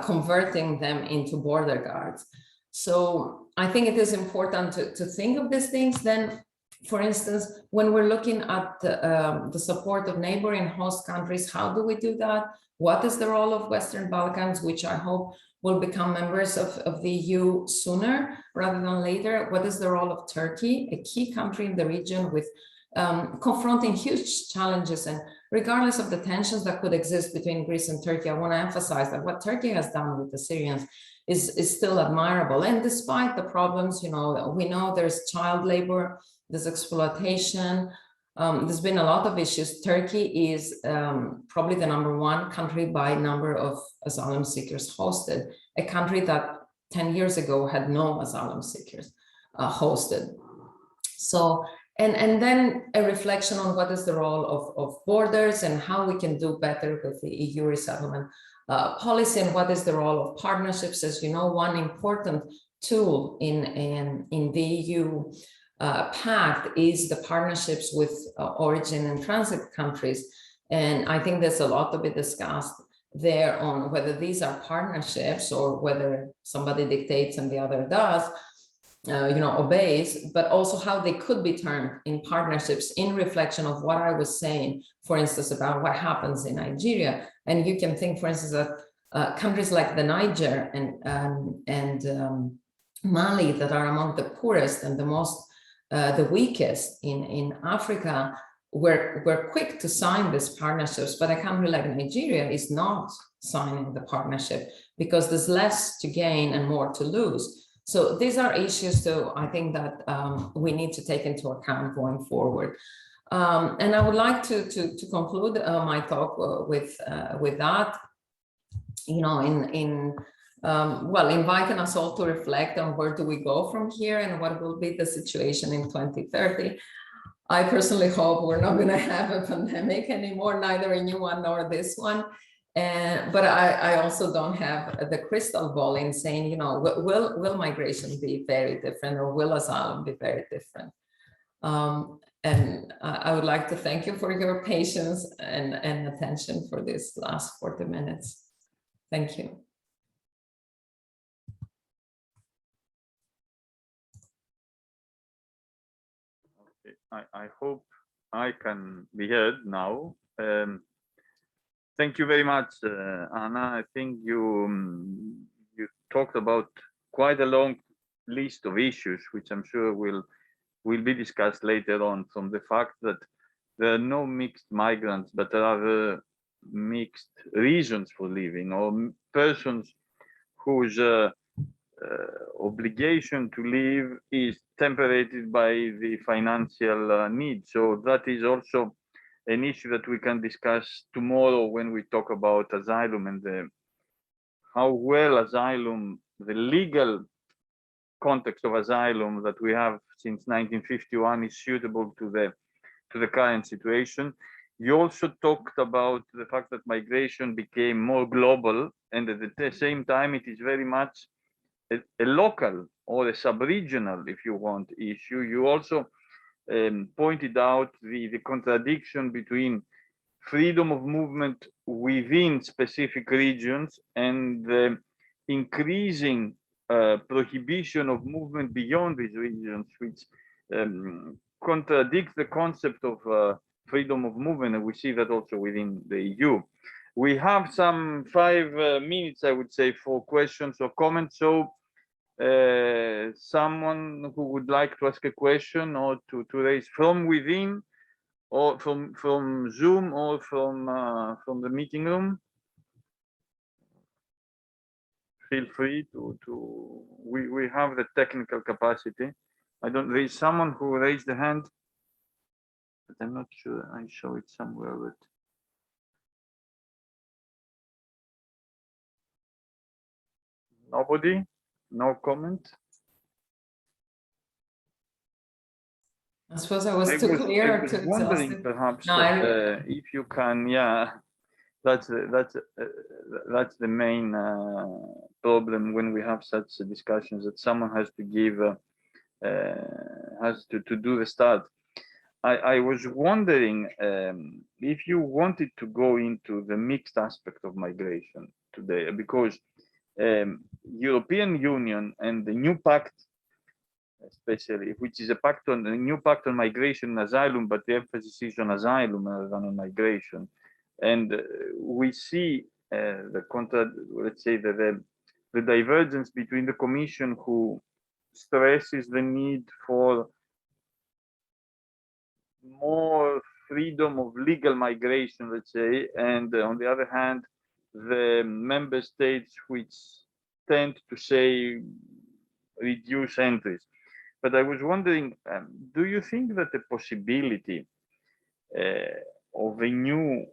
converting them into border guards. So I think it is important to think of these things. Then, for instance, when we're looking at the support of neighboring host countries, how do we do that? What is the role of Western Balkans, which I hope will become members of the EU sooner rather than later? What is the role of Turkey, a key country in the region with confronting huge challenges? And regardless of the tensions that could exist between Greece and Turkey, I want to emphasize that what Turkey has done with the Syrians is still admirable. And despite the problems, you know, we know there's child labor, there's exploitation, there's been a lot of issues. Turkey is probably the #1 country by number of asylum seekers hosted, a country that 10 years ago had no asylum seekers hosted. So, and then a reflection on what is the role of borders and how we can do better with the EU resettlement policy, and what is the role of partnerships. As you know, one important tool in the EU pact is the partnerships with origin and transit countries. And I think there's a lot to be discussed there on whether these are partnerships or whether somebody dictates and the other does, you know, obeys, but also how they could be turned in partnerships in reflection of what I was saying, for instance, about what happens in Nigeria. And you can think, for instance, that countries like the Niger and Mali, that are among the poorest and the weakest in Africa, were quick to sign these partnerships, but a country like Nigeria is not signing the partnership because there's less to gain and more to lose. So these are issues, though, I think that we need to take into account going forward. And I would like to conclude my talk with that, well, inviting us all to reflect on where do we go from here and what will be the situation in 2030. I personally hope we're not going to have a pandemic anymore, neither a new one nor this one. But I also don't have the crystal ball in saying, will migration be very different, or will asylum be very different? And I would like to thank you for your patience and attention for this last 40 minutes. Thank you. I hope I can be heard now. Thank you very much, Anna. I think you talked about quite a long list of issues, which I'm sure will be discussed later on, from the fact that there are no mixed migrants, but there are mixed reasons for living, or persons whose obligation to live is temperated by the financial need. So that is also an issue that we can discuss tomorrow when we talk about asylum and how well asylum, the legal context of asylum that we have since 1951, is suitable to the current situation. You also talked about the fact that migration became more global, and at the same time it is very much a local or a sub-regional, if you want, issue. You also pointed out the contradiction between freedom of movement within specific regions and the increasing prohibition of movement beyond these regions, which contradicts the concept of freedom of movement, and we see that also within the EU. We have some 5 minutes, I would say, for questions or comments. So someone who would like to ask a question or to raise from within, or from Zoom, or from the meeting room, feel free to we have the technical capacity. There is someone who raised the hand, but I'm not sure I show it somewhere. But nobody, no comment. I suppose I was too clear. I was wondering, perhaps, if you can, that's the main problem when we have such discussions, that someone has to give, has to do the start. I was wondering if you wanted to go into the mixed aspect of migration today, because European Union and the new pact, especially, which is a new pact on migration and asylum, but the emphasis is on asylum rather than on migration. And we see let's say the divergence between the Commission, who stresses the need for more freedom of legal migration, let's say, and on the other hand, the member states which tend to say reduce entries. But I was wondering, do you think that the possibility of a new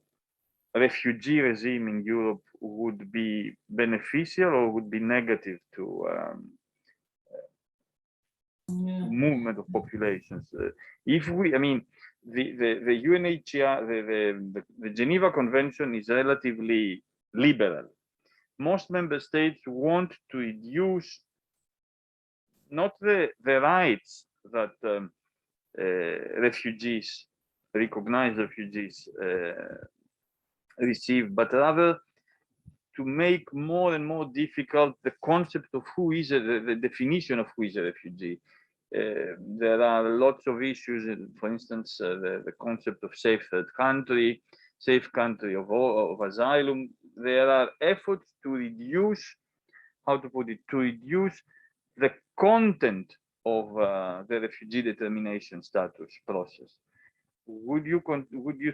refugee regime in Europe would be beneficial or would be negative to movement of populations? If we, I mean, the UNHCR, the Geneva Convention is relatively liberal. Most member states want to reduce not the rights that refugees, recognized refugees receive, but rather to make more and more difficult the concept of who is the definition of who is a refugee. There are lots of issues, for instance, the concept of safe third country, safe country of asylum. There are efforts to reduce, how to put it, to reduce the content of the refugee determination status process. Would you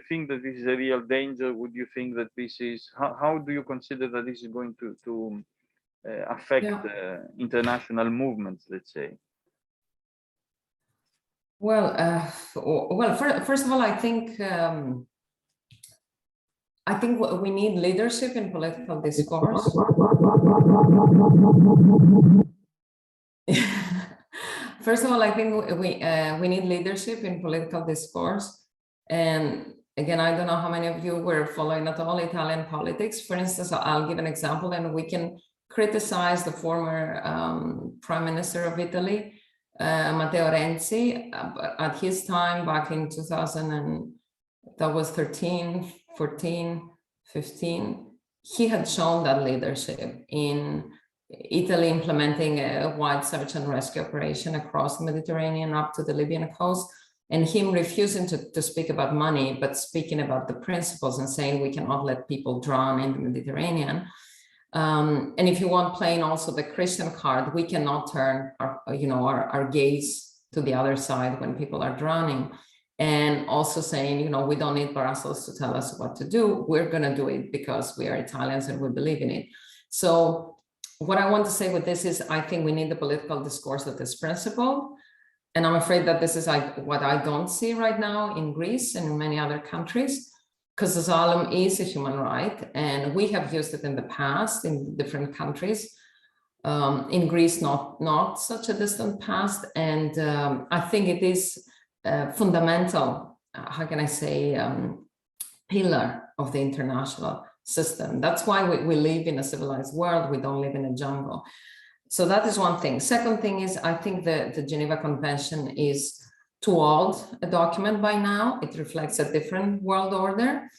think that this is a real danger? Would you think that this is, how do you consider that this is going to affect international movements, let's say? Well, first of all, I think we need leadership in political discourse. First of all, I think we need leadership in political discourse. And again, I don't know how many of you were following at all Italian politics. For instance, I'll give an example, and we can criticize the former Prime Minister of Italy, Matteo Renzi. At his time, back in 2013, 14, 15, he had shown that leadership in Italy implementing a wide search and rescue operation across the Mediterranean up to the Libyan coast, and him refusing to speak about money, but speaking about the principles and saying we cannot let people drown in the Mediterranean. And if you want, playing also the Christian card, we cannot turn our gaze to the other side when people are drowning. And also saying, we don't need Brussels to tell us what to do. We're going to do it because we are Italians and we believe in it. So what I want to say with this is, I think we need the political discourse that is principled. And I'm afraid that this is what I don't see right now in Greece and in many other countries, because asylum is a human right, and we have used it in the past in different countries. In Greece, not such a distant past. And I think it is fundamental, how can I say, pillar of the international system. That's why we live in a civilized world. We don't live in a jungle. So that is one thing. Second thing is, I think the Geneva Convention is too old a document by now. It reflects a different world order.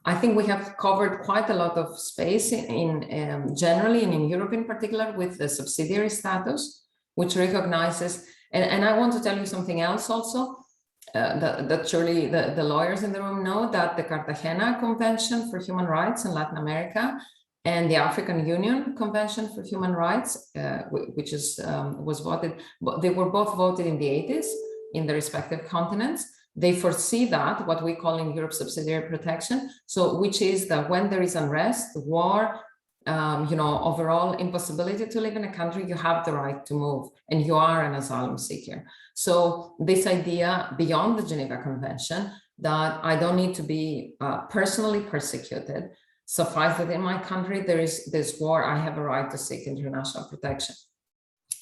I think we have covered quite a lot of space in generally, and in Europe in particular, with the subsidiary status, which recognizes, and I want to tell you something else also, that surely the lawyers in the room know, that the Cartagena Convention for Human Rights in Latin America and the African Union Convention for Human Rights, which was voted, they were both voted in the 80s in the respective continents. They foresee that, what we call in Europe subsidiary protection, so which is that when there is unrest, war, overall impossibility to live in a country, you have the right to move, and you are an asylum seeker. So this idea beyond the Geneva Convention that I don't need to be personally persecuted, suffice that in my country there is this war, I have a right to seek international protection.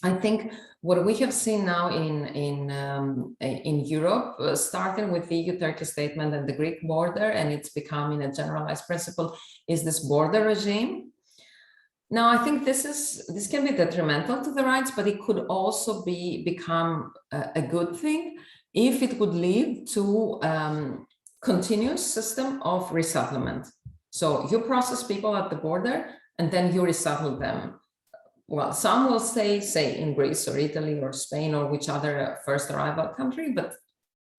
I think what we have seen now in Europe, starting with the EU-Turkey statement and the Greek border, and it's becoming a generalized principle, is this border regime. Now, I think this can be detrimental to the rights, but it could also become a good thing if it would lead to continuous system of resettlement. So you process people at the border and then you resettle them. Well, some will say in Greece or Italy or Spain or which other first arrival country, but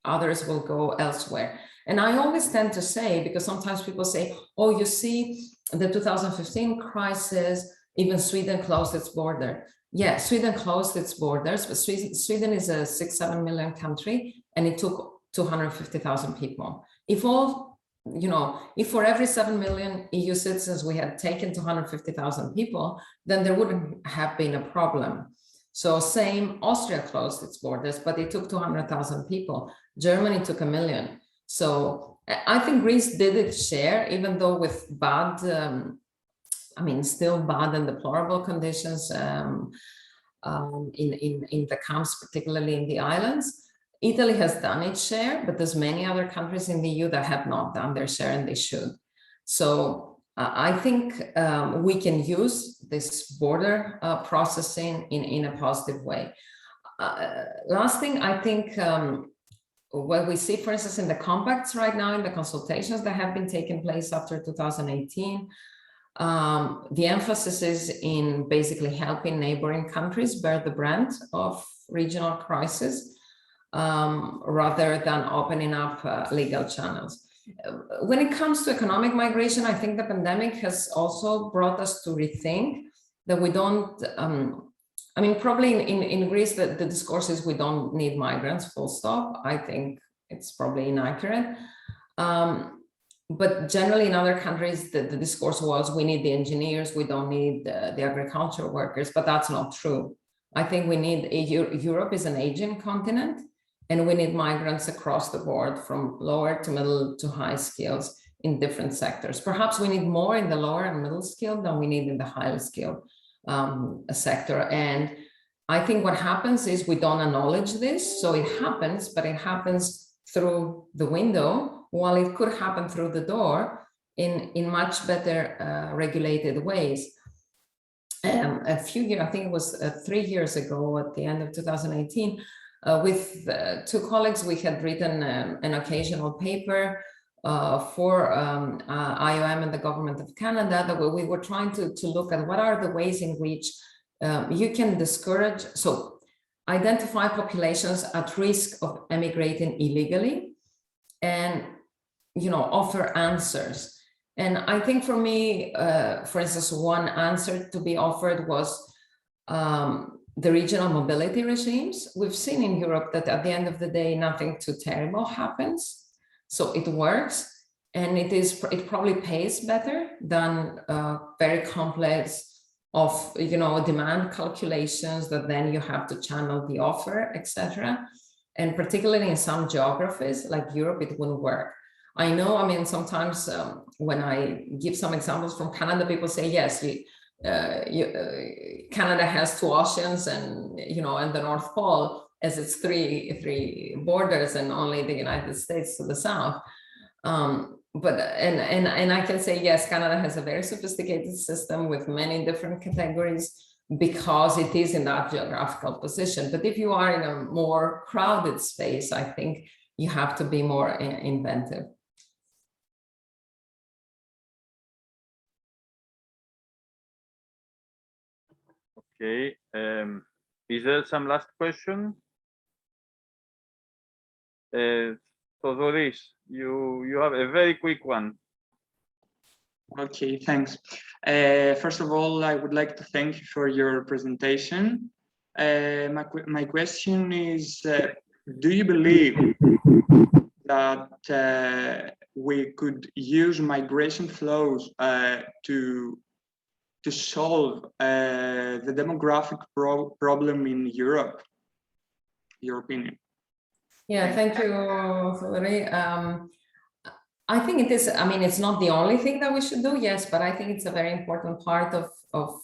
others will go elsewhere. And I always tend to say, because sometimes people say, oh, you see, the 2015 crisis, even Sweden closed its border. Yeah, Sweden closed its borders, but Sweden is a 6-7 million country, and it took 250,000 people. If for every 7 million EU citizens we had taken 250,000 people, then there wouldn't have been a problem. So same, Austria closed its borders, but it took 200,000 people. Germany took 1 million. So I think Greece did its share, even though with bad, still bad and deplorable conditions in the camps, particularly in the islands. Italy has done its share, but there's many other countries in the EU that have not done their share, and they should. So I think we can use this border processing in a positive way. Last thing, I think what we see, for instance, in the compacts right now, in the consultations that have been taking place after 2018, the emphasis is in basically helping neighboring countries bear the brunt of regional crisis, rather than opening up legal channels. When it comes to economic migration, I think the pandemic has also brought us to rethink that we don't, probably in Greece, the discourse is we don't need migrants, full stop. I think it's probably inaccurate. But generally in other countries, the discourse was, we need the engineers, we don't need the agricultural workers, but that's not true. I think we need, Europe is an aging continent, and we need migrants across the board from lower to middle to high skills in different sectors. Perhaps we need more in the lower and middle skill than we need in the highly skilled sector. And I think what happens is we don't acknowledge this. So it happens, but it happens through the window, while it could happen through the door in much better regulated ways. A few years, I think it was 3 years ago, at the end of 2018, with two colleagues, we had written an occasional paper for IOM and the government of Canada, that we were trying to look at what are the ways in which you can discourage, so identify populations at risk of emigrating illegally, and offer answers. And I think for me, for instance, one answer to be offered was the regional mobility regimes. We've seen in Europe that at the end of the day, nothing too terrible happens. So it works, and it probably pays better than very complex of demand calculations that then you have to channel the offer, etc. And particularly in some geographies like Europe, it wouldn't work. I know, I mean, sometimes when I give some examples from Canada, people say, yes, Canada has two oceans, and and the North Pole as its three borders, and only the United States to the south. But I can say, yes, Canada has a very sophisticated system with many different categories because it is in that geographical position. But if you are in a more crowded space, I think you have to be more inventive. Okay. Is there some last question? Thodoris, you have a very quick one. Okay, thanks. First of all, I would like to thank you for your presentation. My question is, do you believe that we could use migration flows to solve the demographic problem in Europe? Your opinion? Yeah, thank you, Valeria. I think it is, I mean, it's not the only thing that we should do, yes, but I think it's a very important part of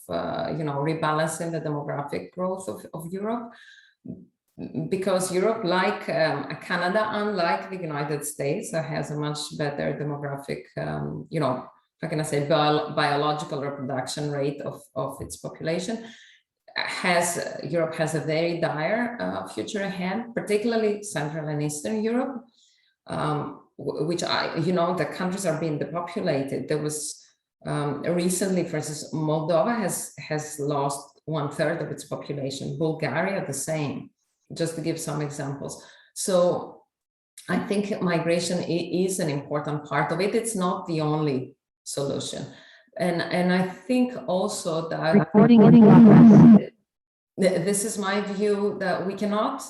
rebalancing the demographic growth of Europe, because Europe, like Canada, unlike the United States, that has a much better demographic, how can I say, biological reproduction rate of its population, Europe has a very dire future ahead, particularly Central and Eastern Europe, which the countries are being depopulated. There was recently, for instance, Moldova has lost 1/3 of its population. Bulgaria, the same, just to give some examples. So I think migration is an important part of it. It's not the only solution. And I think also that this is my view, that we cannot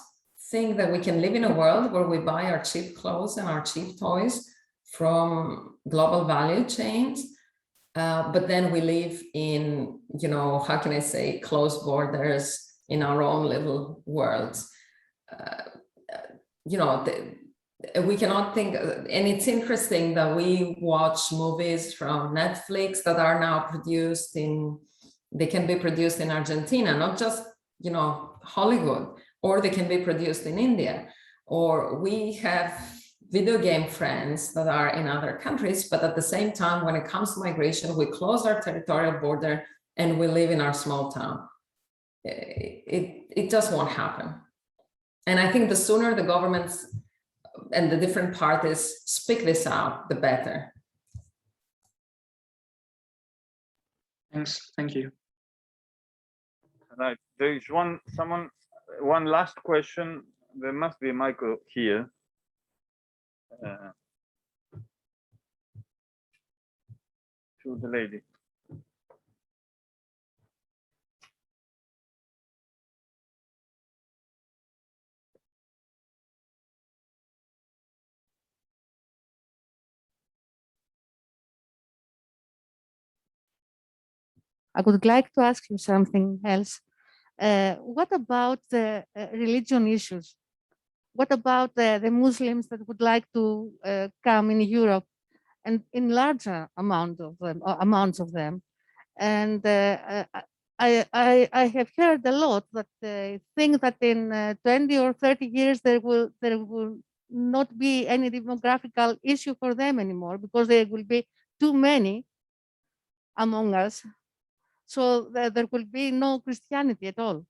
think that we can live in a world where we buy our cheap clothes and our cheap toys from global value chains, but then we live in, how can I say, closed borders in our own little worlds. We cannot think, and it's interesting that we watch movies from Netflix that are now produced they can be produced in Argentina, not just, Hollywood, or they can be produced in India, or we have video game friends that are in other countries, but at the same time, when it comes to migration, we close our territorial border and we live in our small town. It just won't happen. And I think the sooner the governments and the different parties speak this out, the better. Thanks. Thank you. Right. There is one last question. There must be a micro here. To the lady. I would like to ask you something else. What about the religion issues? What about the Muslims that would like to come in Europe, and in larger amounts of them? And I have heard a lot that they think that in 20 or 30 years there will not be any demographical issue for them anymore, because there will be too many among us. So there will be no Christianity at all.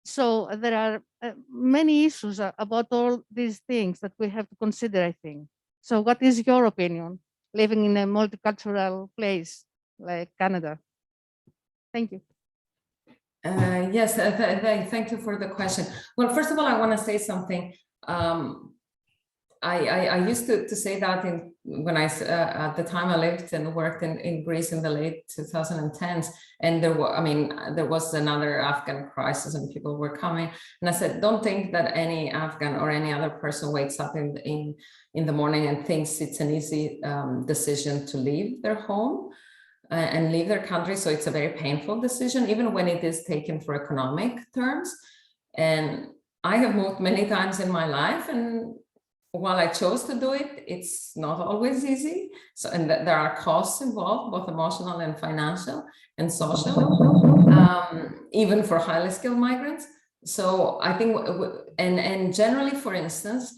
So there are many issues about all these things that we have to consider, I think. So what is your opinion, living in a multicultural place like Canada? Thank you. Yes, thank you for the question. Well, first of all, I want to say something. I used to say that when at the time I lived and worked in Greece in the late 2010s, and there was another Afghan crisis and people were coming, and I said, don't think that any Afghan or any other person wakes up in the morning and thinks it's an easy decision to leave their home and leave their country. So it's a very painful decision, even when it is taken for economic terms. And I have moved many times in my life, and while I chose to do it, it's not always easy. So, and there are costs involved, both emotional and financial and social, even for highly skilled migrants. So I think, and generally, for instance,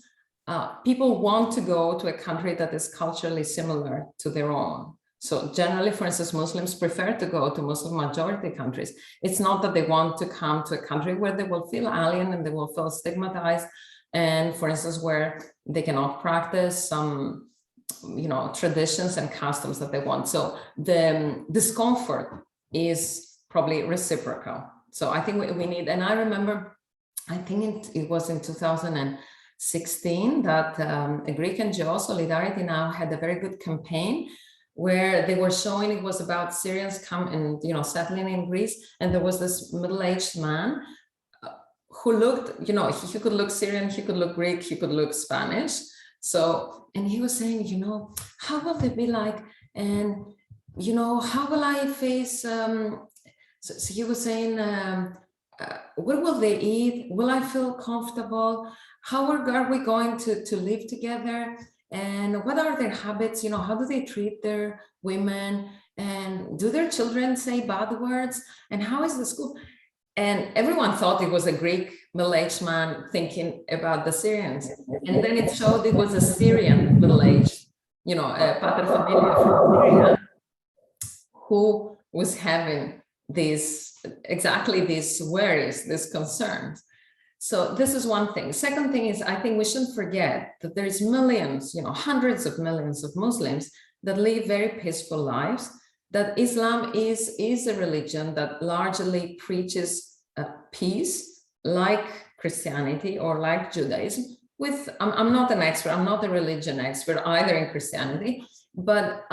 people want to go to a country that is culturally similar to their own. So generally, for instance, Muslims prefer to go to Muslim majority countries. It's not that they want to come to a country where they will feel alien and they will feel stigmatized, and for instance, where they cannot practice some, traditions and customs that they want. So the discomfort is probably reciprocal. So I think we need, and I remember, I think it was in 2016 that a Greek NGO, Solidarity Now, had a very good campaign where they were showing it was about Syrians settling in Greece, and there was this middle-aged man who looked, he could look Syrian, he could look Greek, he could look Spanish. So, and he was saying, how will they be like? And, how will I face, so he was saying, what will they eat? Will I feel comfortable? How are we going to live together? And what are their habits? How do they treat their women? And do their children say bad words? And how is the school? And everyone thought it was a Greek middle-aged man thinking about the Syrians. And then it showed it was a Syrian middle-aged, a pater familia from Syria, who was having exactly these worries, these concerns. So this is one thing. Second thing is, I think we shouldn't forget that there's millions, hundreds of millions of Muslims that live very peaceful lives, that Islam is a religion that largely preaches peace, like Christianity or like Judaism. I'm not an expert, I'm not a religion expert either in Christianity, but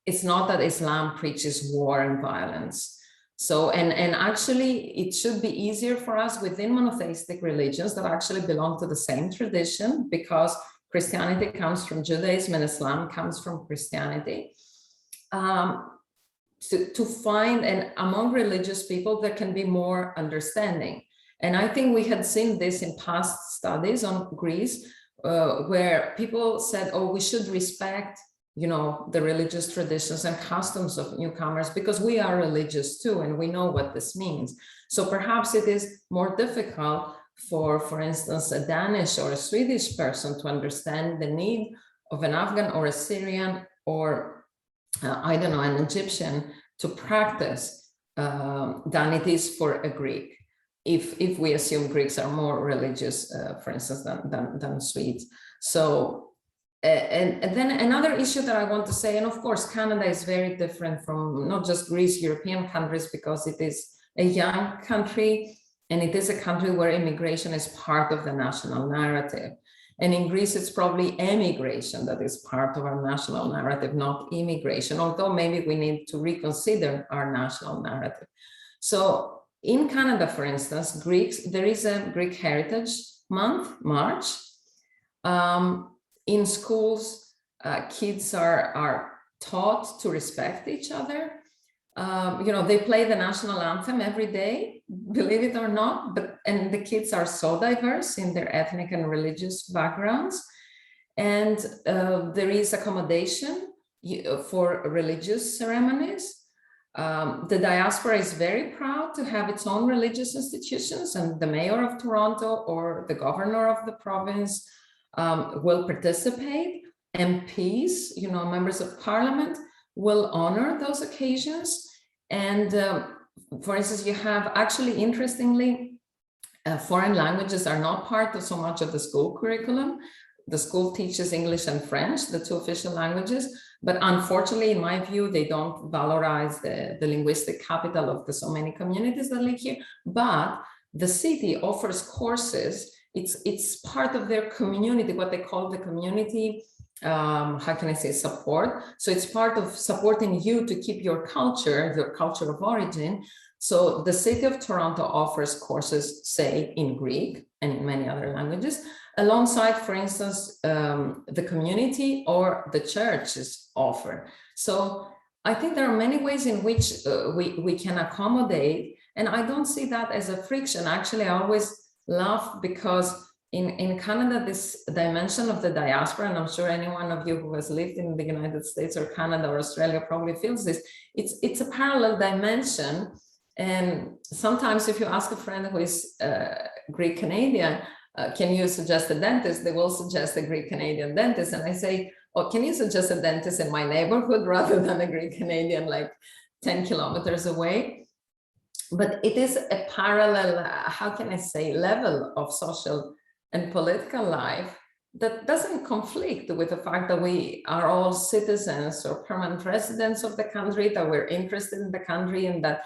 it's not that Islam preaches war and violence. So, and actually it should be easier for us within monotheistic religions that actually belong to the same tradition, because Christianity comes from Judaism and Islam comes from Christianity. To find, and among religious people, there can be more understanding. And I think we had seen this in past studies on Greece, where people said, oh, we should respect, the religious traditions and customs of newcomers, because we are religious too, and we know what this means. So perhaps it is more difficult for instance, a Danish or a Swedish person to understand the need of an Afghan or a Syrian or I don't know, an Egyptian to practice than it is for a Greek, if we assume Greeks are more religious, for instance, than Swedes. So, and then another issue that I want to say, and of course, Canada is very different from not just Greece, European countries, because it is a young country, and it is a country where immigration is part of the national narrative. And in Greece, it's probably emigration that is part of our national narrative, not immigration, although maybe we need to reconsider our national narrative. So in Canada, for instance, there is a Greek Heritage Month, March. In schools, kids are taught to respect each other. You know, they play the national anthem every day, believe it or not, and the kids are so diverse in their ethnic and religious backgrounds. And there is accommodation for religious ceremonies. The diaspora is very proud to have its own religious institutions, and the mayor of Toronto or the governor of the province will participate. MPs, you know, members of parliament, will honor those occasions. And for instance, you have actually, interestingly, foreign languages are not part of so much of the school curriculum. The school teaches English and French, the two official languages, but unfortunately, in my view, they don't valorize the linguistic capital of the so many communities that live here. But the city offers courses. It's part of their community, what they call the community, how can I say, support. So it's part of supporting you to keep your culture of origin. So the city of Toronto offers courses, say, in Greek and in many other languages, alongside, for instance, the community or the churches offer. So I think there are many ways in which we can accommodate, and I don't see that as a friction. Actually, I always laugh because in Canada, this dimension of the diaspora, and I'm sure any one of you who has lived in the United States or Canada or Australia probably feels this, it's a parallel dimension. And sometimes if you ask a friend who is Greek Canadian, can you suggest a dentist? They will suggest a Greek Canadian dentist. And I say, oh, can you suggest a dentist in my neighborhood rather than a Greek Canadian like 10 kilometers away? But it is a parallel, how can I say, level of social and political life that doesn't conflict with the fact that we are all citizens or permanent residents of the country, that we're interested in the country, and that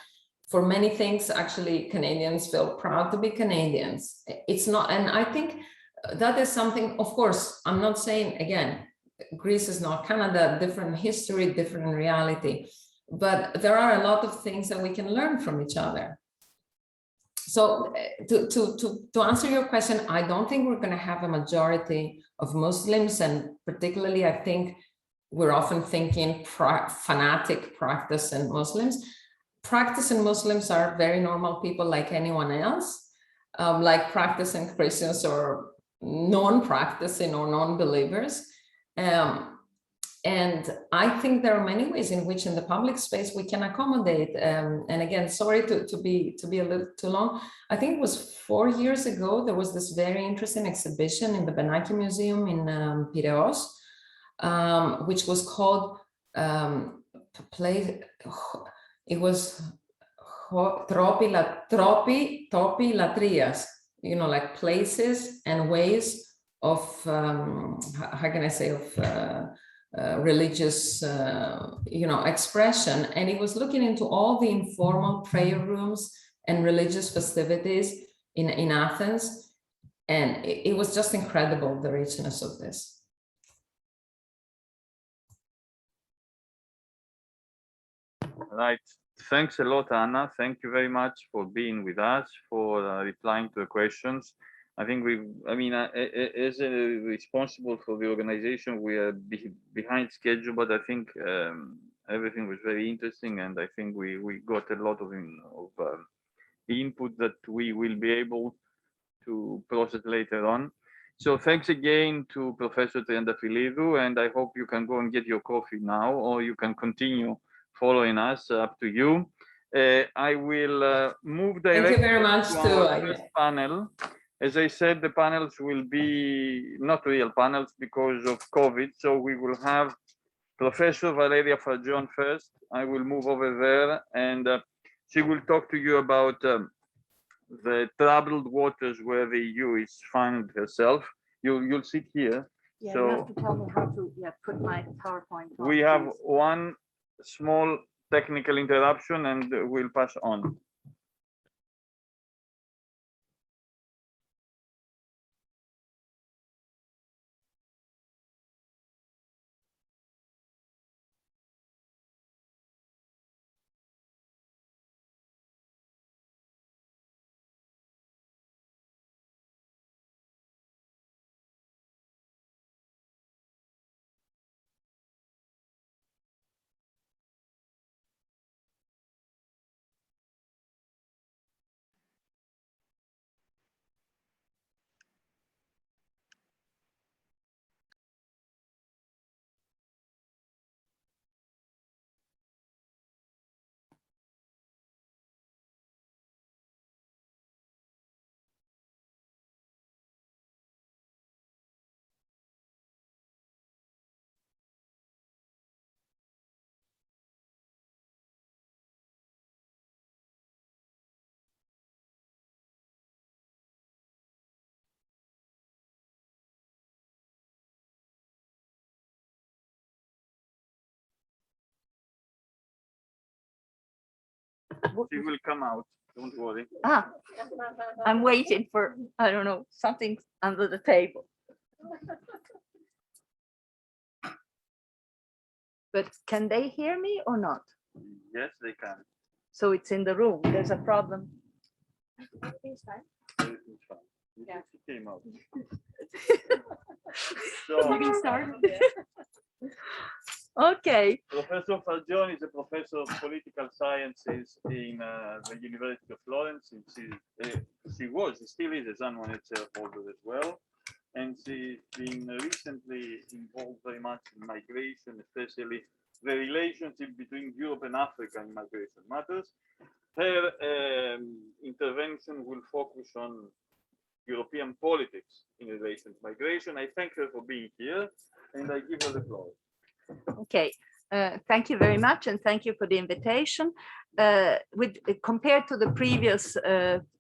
for many things, actually, Canadians feel proud to be Canadians. It's not, and I think that is something, of course, I'm not saying, again, Greece is not Canada, different history, different reality, but there are a lot of things that we can learn from each other. So to answer your question, I don't think we're going to have a majority of Muslims, and particularly, I think we're often thinking fanatic practicing Muslims. Practicing Muslims are very normal people like anyone else, like practicing Christians or non-practicing or non-believers. And I think there are many ways in which in the public space we can accommodate. And again, sorry to be a little too long. I think it was 4 years ago, there was this very interesting exhibition in the Benaki Museum in Piraeus, which was called, it was Topi Latrias, you know, like places and ways of, how can I say, of religious, you know, expression. And it was looking into all the informal prayer rooms and religious festivities in Athens. And it was just incredible, the richness of this. Right. Thanks a lot, Anna. Thank you very much for being with us, for replying to the questions. I think as responsible for the organization, we are behind schedule, but I think everything was very interesting, and I think we got a lot of input that we will be able to process later on. So thanks again to Professor Triandafyllidou, and I hope you can go and get your coffee now, or you can continue following us, up to you. I will move directly Thank you very much to our first panel. As I said, the panels will be not real panels because of COVID. So we will have Professor Valeria Fargion first. I will move over there, and she will talk to you about the troubled waters where the EU is finding herself. You'll sit here. Yeah, so you have to tell me how to put my PowerPoint on. We have please. one small technical interruption, and we'll pass on. She will come out, don't worry. Ah, I'm waiting for, I don't know, something under the table. But can they hear me or not? Yes, they can. So it's in the room. There's a problem. Everything's fine. Yeah. She came out. So, Okay. Professor Fargion is a professor of political sciences in the University of Florence. And she still is a San Monnet holder as well. And she's been recently involved very much in migration, especially the relationship between Europe and Africa in migration matters. Her intervention will focus on European politics in relation to migration. I thank her for being here, and I give her the floor. Okay. Thank you very much, and thank you for the invitation. Compared to the previous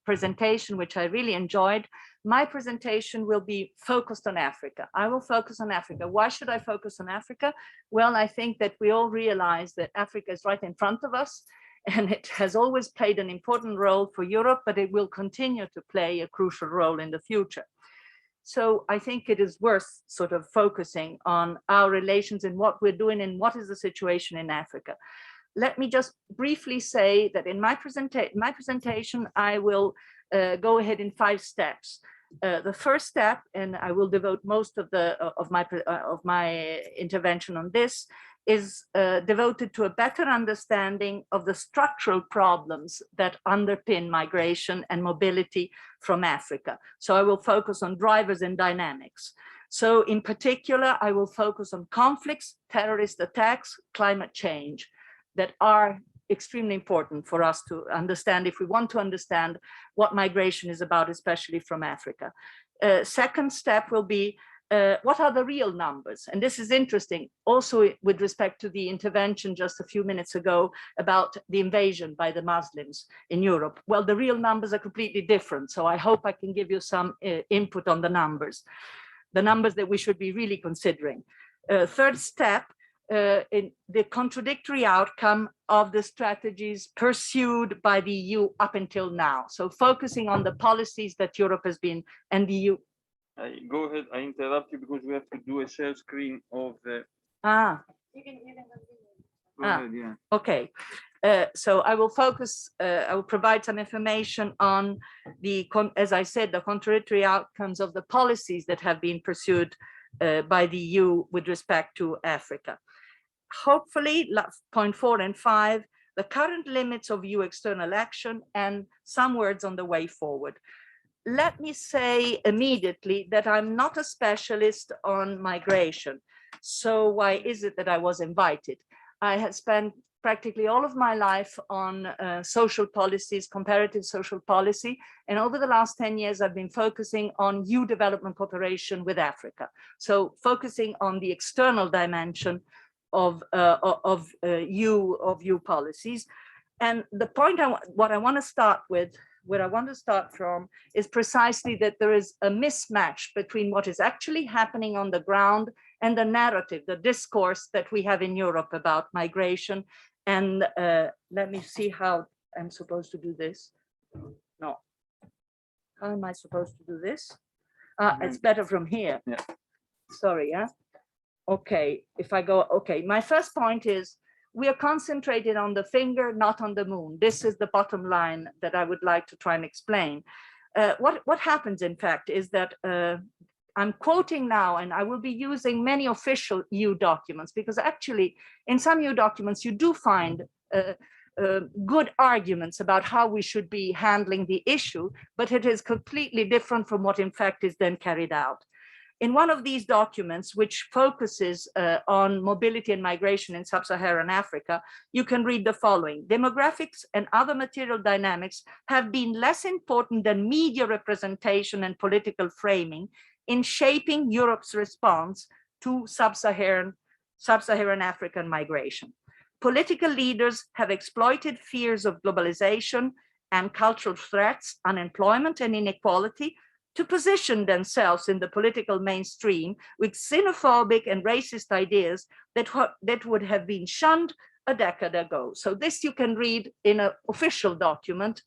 presentation, which I really enjoyed, my presentation will be focused on Africa. I will focus on Africa. Why should I focus on Africa? Well, I think that we all realize that Africa is right in front of us, and it has always played an important role for Europe, but it will continue to play a crucial role in the future. So I think it is worth sort of focusing on our relations and what we're doing and what is the situation in Africa. Let me just briefly say that in my presentation, I will go ahead in 5 steps. The first step, and I will devote most of my intervention on this, is devoted to a better understanding of the structural problems that underpin migration and mobility from Africa. So I will focus on drivers and dynamics. So in particular, I will focus on conflicts, terrorist attacks, climate change that are extremely important for us to understand if we want to understand what migration is about, especially from Africa. Second step will be what are the real numbers? And this is interesting also with respect to the intervention just a few minutes ago about the invasion by the Muslims in Europe. Well, the real numbers are completely different. So I hope I can give you some input on the numbers that we should be really considering. Third step, in the contradictory outcome of the strategies pursued by the EU up until now. So focusing on the policies that Europe has been and the EU. Go ahead, I interrupt you because we have to do a share screen of the. Go ahead, yeah. Okay, so I will focus, I will provide some information on as I said, the contradictory outcomes of the policies that have been pursued by the EU with respect to Africa. Hopefully, point 4 and 5, the current limits of EU external action and some words on the way forward. Let me say immediately that I'm not a specialist on migration. So why is it that I was invited? I have spent practically all of my life on social policies, comparative social policy. And over the last 10 years, I've been focusing on EU development cooperation with Africa. So focusing on the external dimension of EU policies. And the point what I want to start with, where I want to start from, is precisely that there is a mismatch between what is actually happening on the ground and the narrative, the discourse that we have in Europe about migration. And let me see how I'm supposed to do this. No. How am I supposed to do this? It's better from here. Yeah. Sorry, yeah. Okay, if I go, okay, my first point is we are concentrated on the finger, not on the moon. This is the bottom line that I would like to try and explain. What happens, in fact, is that I'm quoting now, and I will be using many official EU documents, because actually in some EU documents, you do find good arguments about how we should be handling the issue, but it is completely different from what in fact is then carried out. In one of these documents, which focuses on mobility and migration in Sub-Saharan Africa, you can read the following: demographics and other material dynamics have been less important than media representation and political framing in shaping Europe's response to Sub-Saharan African migration. Political leaders have exploited fears of globalization and cultural threats, unemployment and inequality, to position themselves in the political mainstream with xenophobic and racist ideas that would have been shunned a decade ago. So this you can read in an official document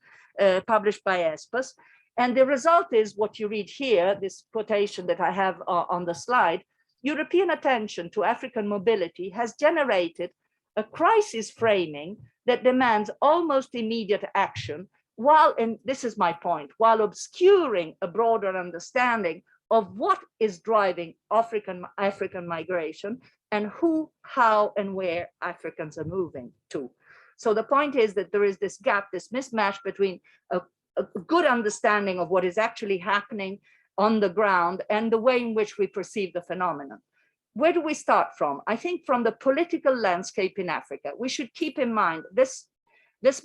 published by ESPAS. And the result is what you read here, this quotation that I have on the slide. European attention to African mobility has generated a crisis framing that demands almost immediate action, while, and this is my point, while obscuring a broader understanding of what is driving African migration and who, how, and where Africans are moving to. So the point is that there is this gap, this mismatch between a good understanding of what is actually happening on the ground and the way in which we perceive the phenomenon. Where do we start from? I think from the political landscape in Africa. We should keep in mind this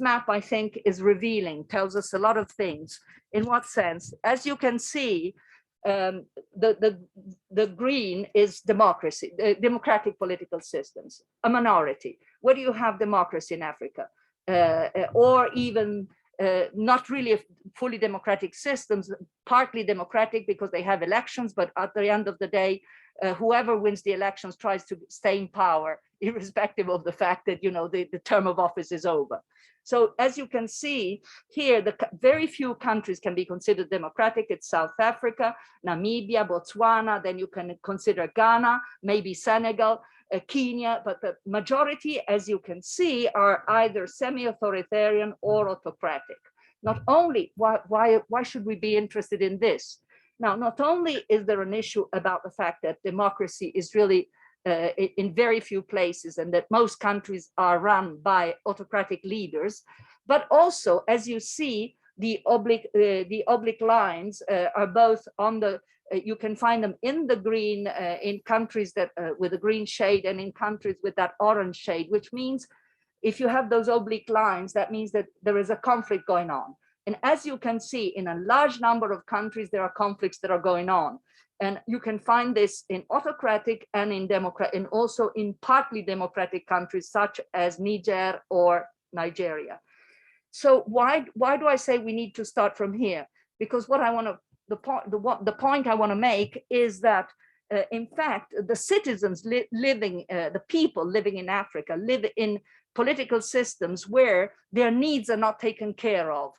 map, I think, is revealing, tells us a lot of things. In what sense? As you can see, the green is democracy, democratic political systems, a minority. Where do you have democracy in Africa? Or even not really fully democratic systems, partly democratic because they have elections, but at the end of the day, whoever wins the elections tries to stay in power, irrespective of the fact that, you know, the term of office is over. So as you can see here, very few countries can be considered democratic. It's South Africa, Namibia, Botswana, then you can consider Ghana, maybe Senegal, Kenya, but the majority, as you can see, are either semi-authoritarian or autocratic. Not only, why should we be interested in this? Now, not only is there an issue about the fact that democracy is really in very few places and that most countries are run by autocratic leaders, but also, as you see, the oblique lines are both on the, you can find them in the green, in countries that with a green shade and in countries with that orange shade, which means if you have those oblique lines, that means that there is a conflict going on. And as you can see, in a large number of countries, there are conflicts that are going on. And you can find this in autocratic and in democratic, and also in partly democratic countries such as Niger or Nigeria. So why do I say we need to start from here? Because what I want to, the point I want to make is that in fact, the citizens the people living in Africa live in political systems where their needs are not taken care of.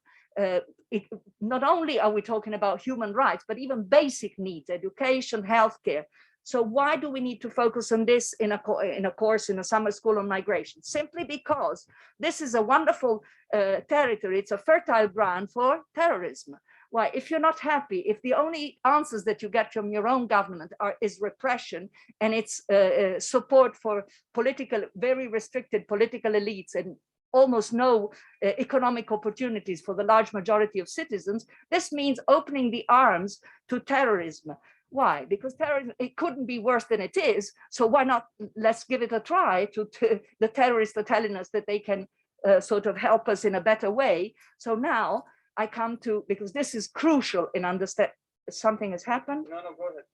Not only are we talking about human rights, but even basic needs, education, healthcare. So why do we need to focus on this in a course in a summer school on migration? Simply because this is a wonderful territory. It's a fertile ground for terrorism. Why? If you're not happy, if the only answers that you get from your own government is repression and it's support for very restricted political elites and almost no economic opportunities for the large majority of citizens, this means opening the arms to terrorism. Why? Because terrorism, it couldn't be worse than it is. So why not, let's give it a try to the terrorists are telling us that they can sort of help us in a better way. So now I come to, because this is crucial in understanding, something has happened. No, go ahead,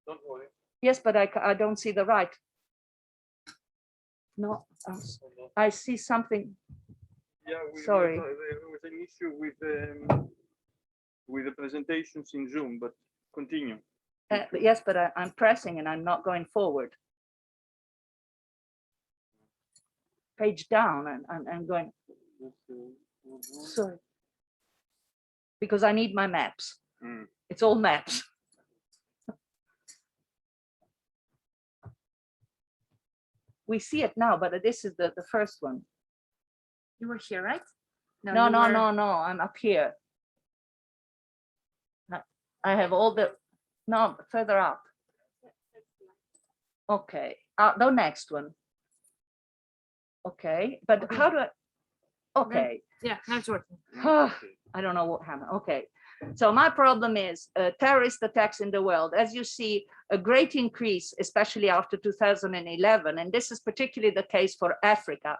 don't worry. Yes, but I don't see the right. No, I see something. Yeah, Sorry. There was an issue with the presentations in Zoom, but continue. Yes, but I'm pressing and I'm not going forward. Page down, and I'm going. Sorry. Because I need my maps. It's all maps. We see it now, but this is the first one. You were here, right? No, I'm up here. I have all the, no, further up. Okay, the next one. Okay, but how do I, okay. Yeah, now it's working. I don't know what happened. Okay. So my problem is terrorist attacks in the world. As you see, a great increase, especially after 2011, and this is particularly the case for Africa.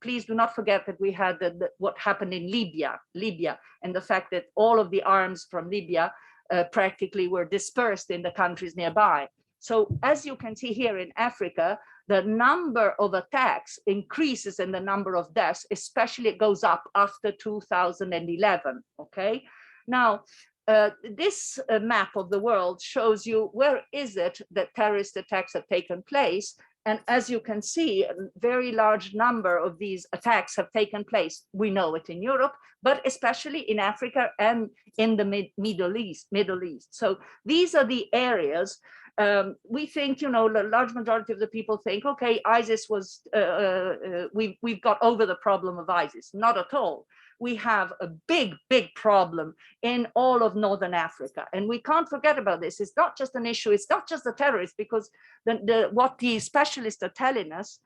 Please do not forget that we had what happened in Libya, and the fact that all of the arms from Libya practically were dispersed in the countries nearby. So as you can see here in Africa, the number of attacks increases and the number of deaths, especially it goes up after 2011, okay? Now, this map of the world shows you where is it that terrorist attacks have taken place And as you can see, a very large number of these attacks have taken place. We know it in Europe, but especially in Africa and in the Middle East. So these are the areas. We think, you know, the large majority of the people think, okay, ISIS was, we've got over the problem of ISIS. Not at all. We have a big problem in all of Northern Africa. And we can't forget about this. It's not just an issue. It's not just the terrorists, because what the specialists are telling us,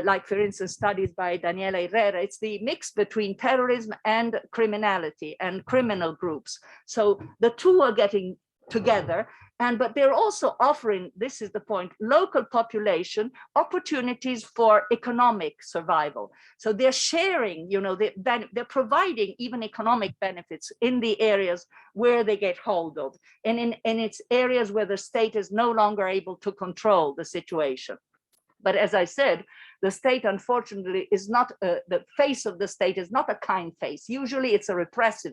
like for instance, studies by Daniela Herrera, it's the mix between terrorism and criminality and criminal groups. So the two are getting together. But they're also offering, this is the point, local population opportunities for economic survival. So they're sharing, you know, they're providing even economic benefits in the areas where they get hold of, and in its areas where the state is no longer able to control the situation. But as I said, the state, unfortunately, is not, the face of the state is not a kind face. Usually it's a repressive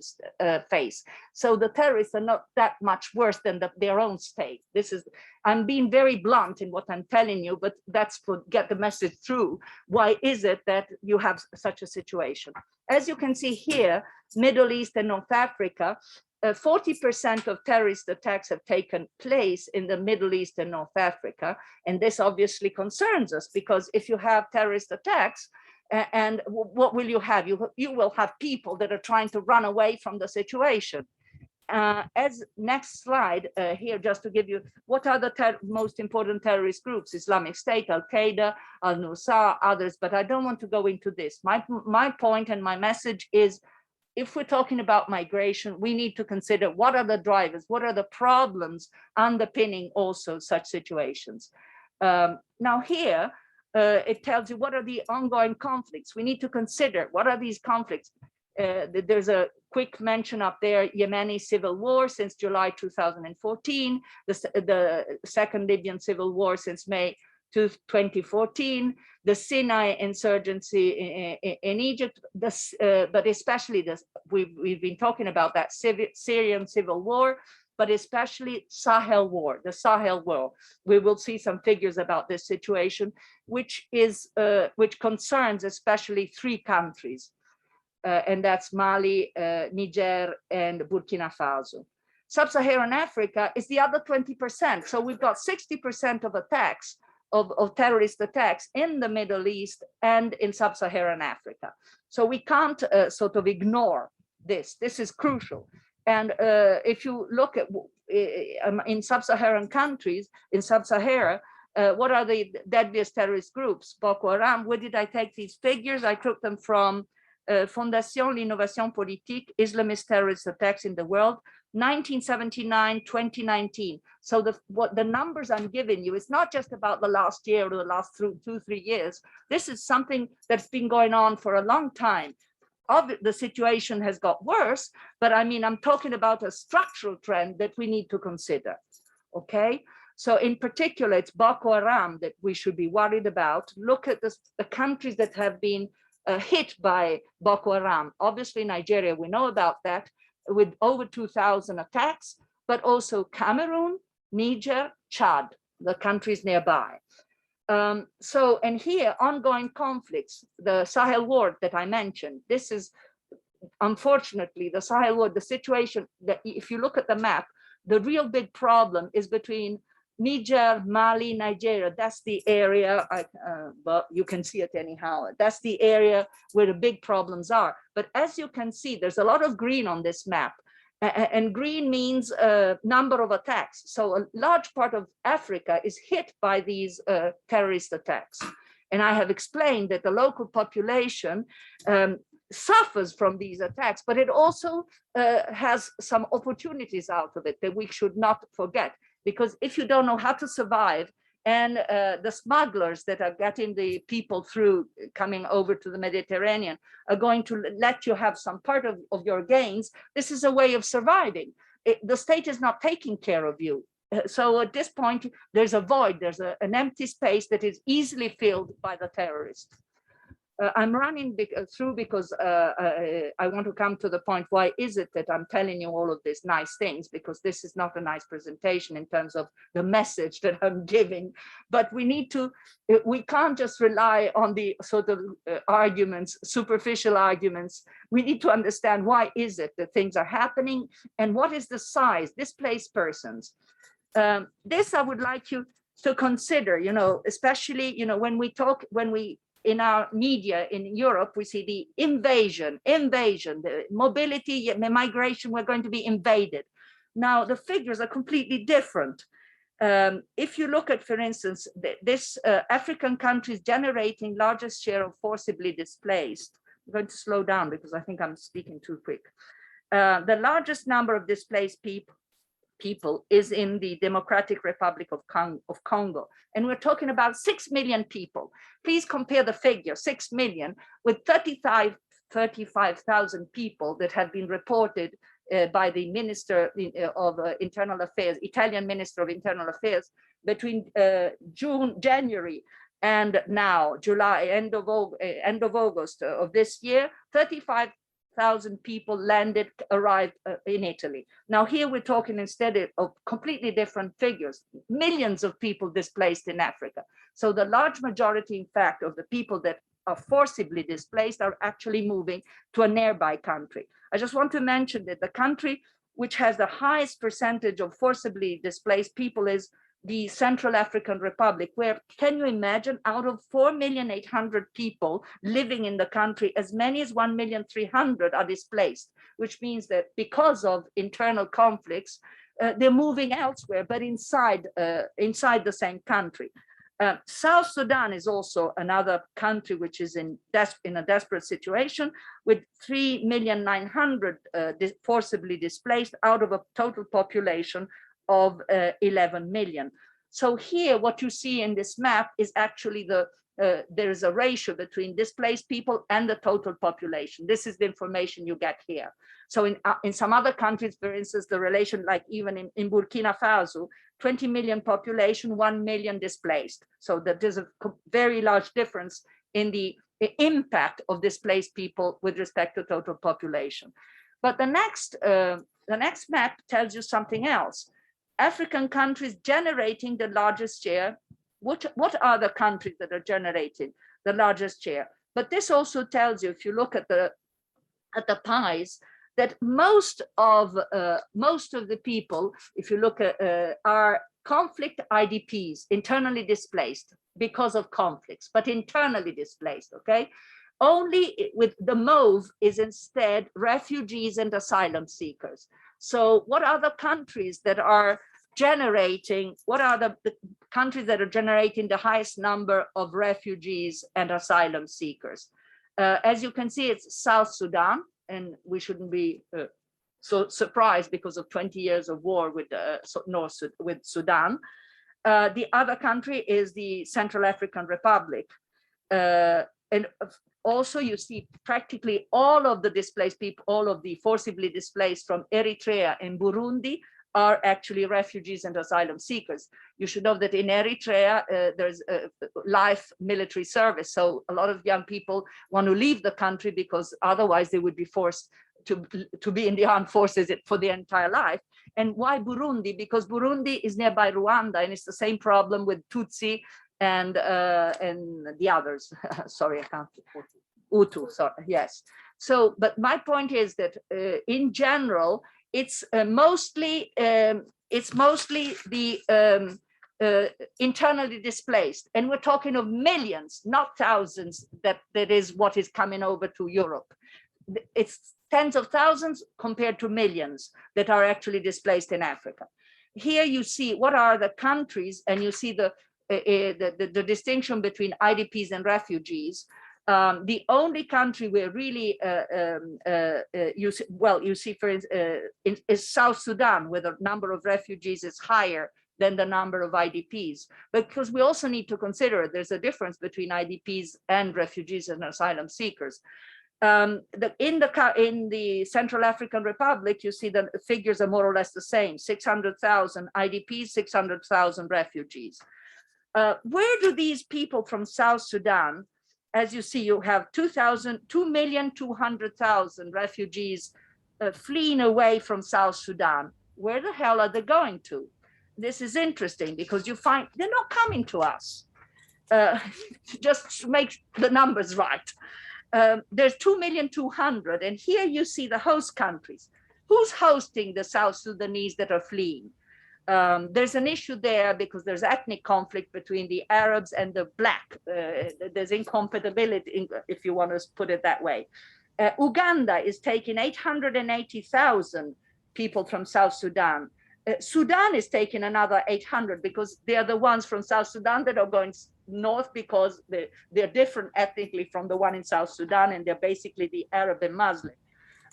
face. So the terrorists are not that much worse than their own state. This is, I'm being very blunt in what I'm telling you, but that's to get the message through. Why is it that you have such a situation? As you can see here, Middle East and North Africa, 40% of terrorist attacks have taken place in the Middle East and North Africa. And this obviously concerns us, because if you have terrorist attacks, and what will you have? You will have people that are trying to run away from the situation. As next slide here, just to give you, what are the most important terrorist groups? Islamic State, Al-Qaeda, Al-Nusra, others, but I don't want to go into this. My point and my message is, if we're talking about migration, we need to consider what are the drivers, what are the problems underpinning also such situations. Now here, it tells you what are the ongoing conflicts. We need to consider what are these conflicts. There's a quick mention up there, Yemeni civil war since July 2014, the second Libyan civil war since May 2014, the Sinai insurgency in Egypt, but especially this, we've been talking about that Syrian civil war, but especially Sahel war, the Sahel war. We will see some figures about this situation, which concerns especially three countries, and that's Mali, Niger, and Burkina Faso. Sub-Saharan Africa is the other 20%. So we've got 60% of attacks, of terrorist attacks in the Middle East and in Sub-Saharan Africa. So we can't sort of ignore this. This is crucial. And if you look at in Sub-Saharan countries, in Sub-Sahara, what are the deadliest terrorist groups? Boko Haram. Where did I take these figures? I took them from Fondation l'Innovation Politique, Islamist terrorist attacks in the world, 1979, 2019. So the numbers I'm giving you, it's not just about the last year or the last 2-3 years. This is something that's been going on for a long time. The situation has got worse, but I mean, I'm talking about a structural trend that we need to consider, okay? So in particular, it's Boko Haram that we should be worried about. Look at the countries that have been hit by Boko Haram. Obviously, Nigeria, we know about that, with over 2,000 attacks, but also Cameroon, Niger, Chad, the countries nearby. And here, ongoing conflicts, the Sahel war that I mentioned, this is, unfortunately, the Sahel war, the situation that if you look at the map, the real big problem is between Niger, Mali, Nigeria. That's the area, but you can see it anyhow. That's the area where the big problems are. But as you can see, there's a lot of green on this map. And green means number of attacks. So a large part of Africa is hit by these terrorist attacks. And I have explained that the local population suffers from these attacks, but it also has some opportunities out of it that we should not forget. Because if you don't know how to survive, and the smugglers that are getting the people through coming over to the Mediterranean are going to let you have some part of your gains, this is a way of surviving. The state is not taking care of you. So at this point, there's a void, there's an empty space that is easily filled by the terrorists. I'm running through because I want to come to the point, why is it that I'm telling you all of these nice things? Because this is not a nice presentation in terms of the message that I'm giving, but we can't just rely on the sort of arguments, superficial arguments. We need to understand why is it that things are happening and what is the size, displaced persons. This I would like you to consider, especially, when we in our media in Europe, we see the invasion, the mobility, the migration, we're going to be invaded. Now, the figures are completely different. If you look at, for instance, this African countries generating largest share of forcibly displaced. I'm going to slow down because I think I'm speaking too quick. The largest number of displaced people is in the Democratic Republic of Congo. And we're talking about 6 million people. Please compare the figure, 6 million, with 35,000 people that have been reported by the Minister of Internal Affairs, Italian Minister of Internal Affairs, between January and now, July, end of August of this year, 35,000 people arrived in Italy. Now here we're talking instead of completely different figures, millions of people displaced in Africa. So the large majority, in fact, of the people that are forcibly displaced are actually moving to a nearby country. I just want to mention that the country which has the highest percentage of forcibly displaced people is the Central African Republic, where, can you imagine, out of 4,800,000 people living in the country, as many as 1,300,000 are displaced, which means that because of internal conflicts, they're moving elsewhere, but inside the same country. South Sudan is also another country which is in a desperate situation, with 3,900,000 forcibly displaced out of a total population of 11 million. So here, what you see in this map is actually there is a ratio between displaced people and the total population. This is the information you get here. So in some other countries, for instance, the relation, like even in Burkina Faso, 20 million population, 1 million displaced. So that there's a very large difference in the impact of displaced people with respect to total population. But the next map tells you something else. African countries generating the largest share. What are the countries that are generating the largest share? But this also tells you, if you look at the pies, that most of the people, if you look at, are conflict IDPs, internally displaced because of conflicts, but internally displaced, okay? Only with the mauve is instead refugees and asylum seekers. So what are the countries that are generating, what are the countries that are generating the highest number of refugees and asylum seekers? As you can see, it's South Sudan, and we shouldn't be so surprised because of 20 years of war with Sudan. The other country is the Central African Republic. And also you see practically all of the displaced people, all of the forcibly displaced from Eritrea and Burundi are actually refugees and asylum seekers. You should know that in Eritrea, there's life military service. So a lot of young people want to leave the country because otherwise they would be forced to be in the armed forces for their entire life. And why Burundi? Because Burundi is nearby Rwanda, and it's the same problem with Tutsi and the others. Sorry, I can't. Hutu, sorry, yes. So, but my point is that in general, it's mostly the internally displaced, and we're talking of millions, not thousands. That is what is coming over to Europe. It's tens of thousands compared to millions that are actually displaced in Africa. Here you see what are the countries, and you see the distinction between IDPs and refugees. The only country where really you see for instance, is South Sudan, where the number of refugees is higher than the number of IDPs. Because we also need to consider there's a difference between IDPs and refugees and asylum seekers. In the Central African Republic, you see the figures are more or less the same: 600,000 IDPs, 600,000 refugees. Where do these people from South Sudan as you see, you have 2,200,000 refugees fleeing away from South Sudan. Where the hell are they going to? This is interesting because you find they're not coming to us. Just to make the numbers right. There's 2,200,000, and here you see the host countries. Who's hosting the South Sudanese that are fleeing? There's an issue there because there's ethnic conflict between the Arabs and the Black. There's incompatibility, if you want to put it that way. Uganda is taking 880,000 people from South Sudan. Sudan is taking another 800 because they are the ones from South Sudan that are going north because they're different ethnically from the one in South Sudan, and they're basically the Arab and Muslim.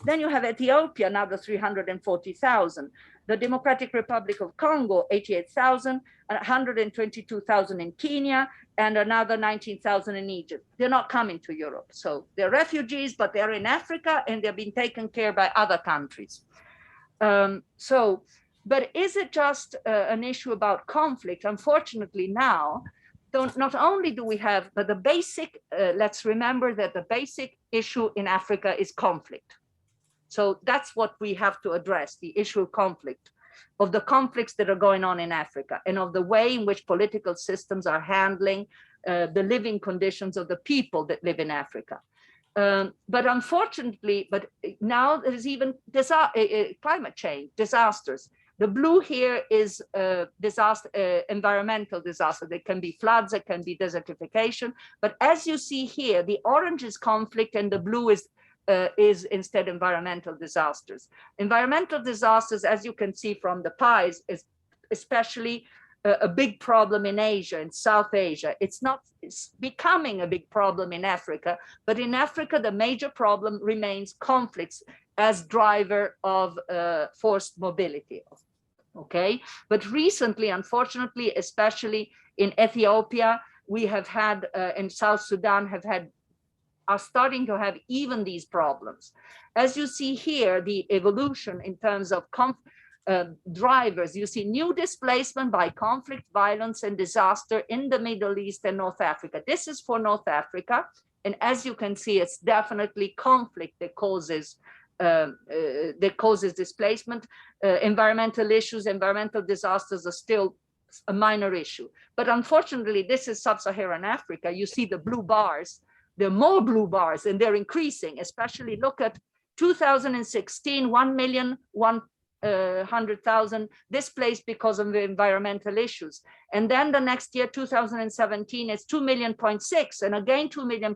Then you have Ethiopia, another 340,000. The Democratic Republic of Congo, 88,000, 122,000 in Kenya, and another 19,000 in Egypt. They're not coming to Europe. So they're refugees, but they're in Africa and they're being taken care by other countries. But is it just an issue about conflict? Unfortunately now, not only do we have, but the basic, let's remember that the basic issue in Africa is conflict. So that's what we have to address, the issue of conflict, of the conflicts that are going on in Africa, and of the way in which political systems are handling the living conditions of the people that live in Africa. But unfortunately, now there's even climate change, disasters. The blue here is environmental disaster. There can be floods, there can be desertification. But as you see here, the orange is conflict and the blue is instead environmental disasters. Environmental disasters, as you can see from the pies, is especially a big problem in Asia, in South Asia. It's becoming a big problem in Africa, but in Africa, the major problem remains conflicts as driver of forced mobility. Okay, but recently, unfortunately, especially in Ethiopia, we have had, in South Sudan are starting to have even these problems. As you see here, the evolution in terms of drivers, you see new displacement by conflict, violence, and disaster in the Middle East and North Africa. This is for North Africa. And as you can see, it's definitely conflict that causes displacement. Environmental issues, environmental disasters are still a minor issue. But unfortunately, this is Sub-Saharan Africa. You see the blue bars. There are more blue bars and they're increasing, especially look at 2016, 1,100,000 displaced because of the environmental issues. And then the next year, 2017, it's 2.6 million, and again 2.6 million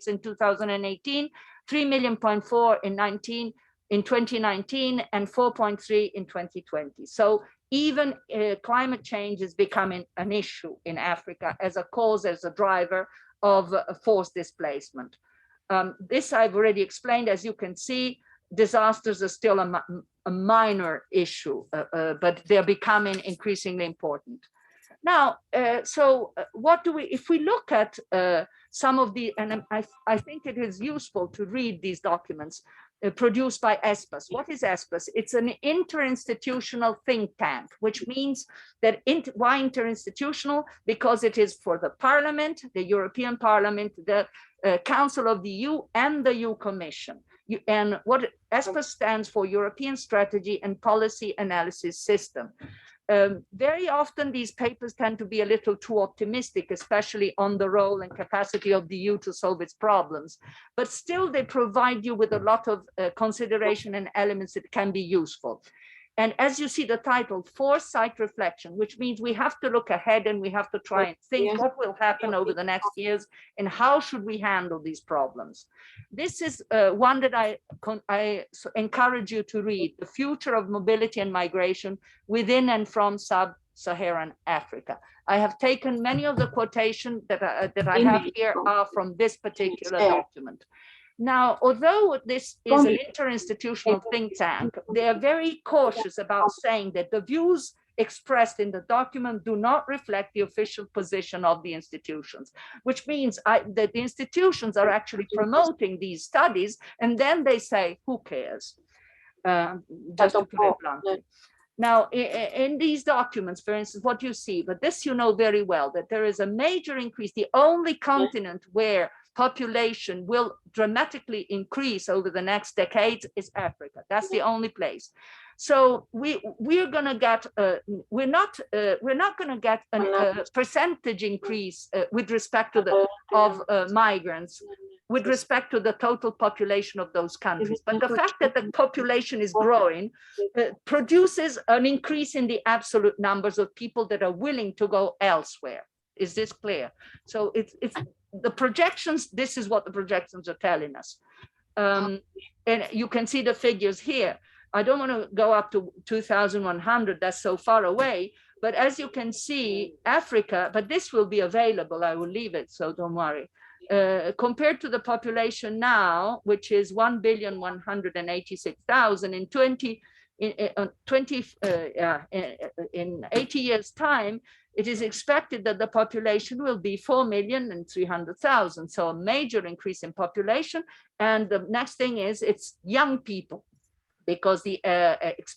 in 2018, 3.4 million in 2019, and 4.3 in 2020. So even climate change is becoming an issue in Africa as a cause, as a driver of forced displacement. This I've already explained. As you can see, disasters are still a minor issue, but they're becoming increasingly important. Now, what do we, if we look at some of the, and I think it is useful to read these documents produced by ESPAS. What is ESPAS? It's an interinstitutional think tank, which means that, why interinstitutional? Because it is for the Parliament, the European Parliament, the Council of the EU, and the EU Commission. And what ESPAS stands for, European Strategy and Policy Analysis System. Very often these papers tend to be a little too optimistic, especially on the role and capacity of the EU to solve its problems, but still they provide you with a lot of consideration and elements that can be useful. And as you see the title, Foresight Reflection, which means we have to look ahead and we have to try and think what will happen over the next years and how should we handle these problems. This is one that I encourage you to read, The Future of Mobility and Migration Within and from Sub-Saharan Africa. I have taken many of the quotations that I have here are from this particular document. Now, although this is an interinstitutional think tank, they are very cautious about saying that the views expressed in the document do not reflect the official position of the institutions, which means that the institutions are actually promoting these studies, and then they say, who cares? Just to put it bluntly. Now, in these documents, for instance, what you see, but this you know very well, that there is a major increase. The only continent where population will dramatically increase over the next decades is Africa. That's the only place. So we're going to get we're not going to get a percentage increase with respect to the migrants with respect to the total population of those countries. But the fact that the population is growing produces an increase in the absolute numbers of people that are willing to go elsewhere. Is this clear? So it's the projections, this is what the projections are telling us. And you can see the figures here. I don't want to go up to 2,100, that's so far away. But as you can see, Africa, but this will be available, I will leave it, so don't worry. Compared to the population now, which is 1,186,000 in 80 years' time, it is expected that the population will be 4,300,000. So a major increase in population. And the next thing is it's young people, because the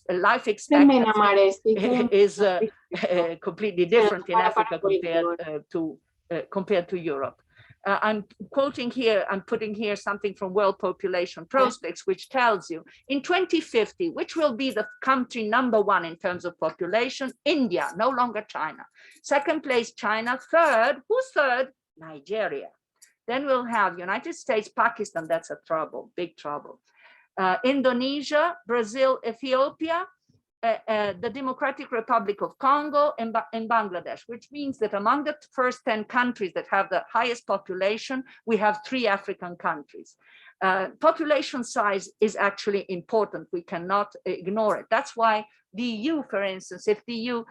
life expectancy is completely different in Africa compared to Europe. I'm quoting here, I'm putting here something from World Population Prospects, which tells you in 2050, which will be the country #1 in terms of population? India, no longer China. Second place, China. Third, who's third? Nigeria. Then we'll have United States, Pakistan, that's a trouble, big trouble. Indonesia, Brazil, Ethiopia, the Democratic Republic of Congo, and Bangladesh, which means that among the first 10 countries that have the highest population, we have 3 African countries. Population size is actually important. We cannot ignore it. That's why the EU, for instance, if you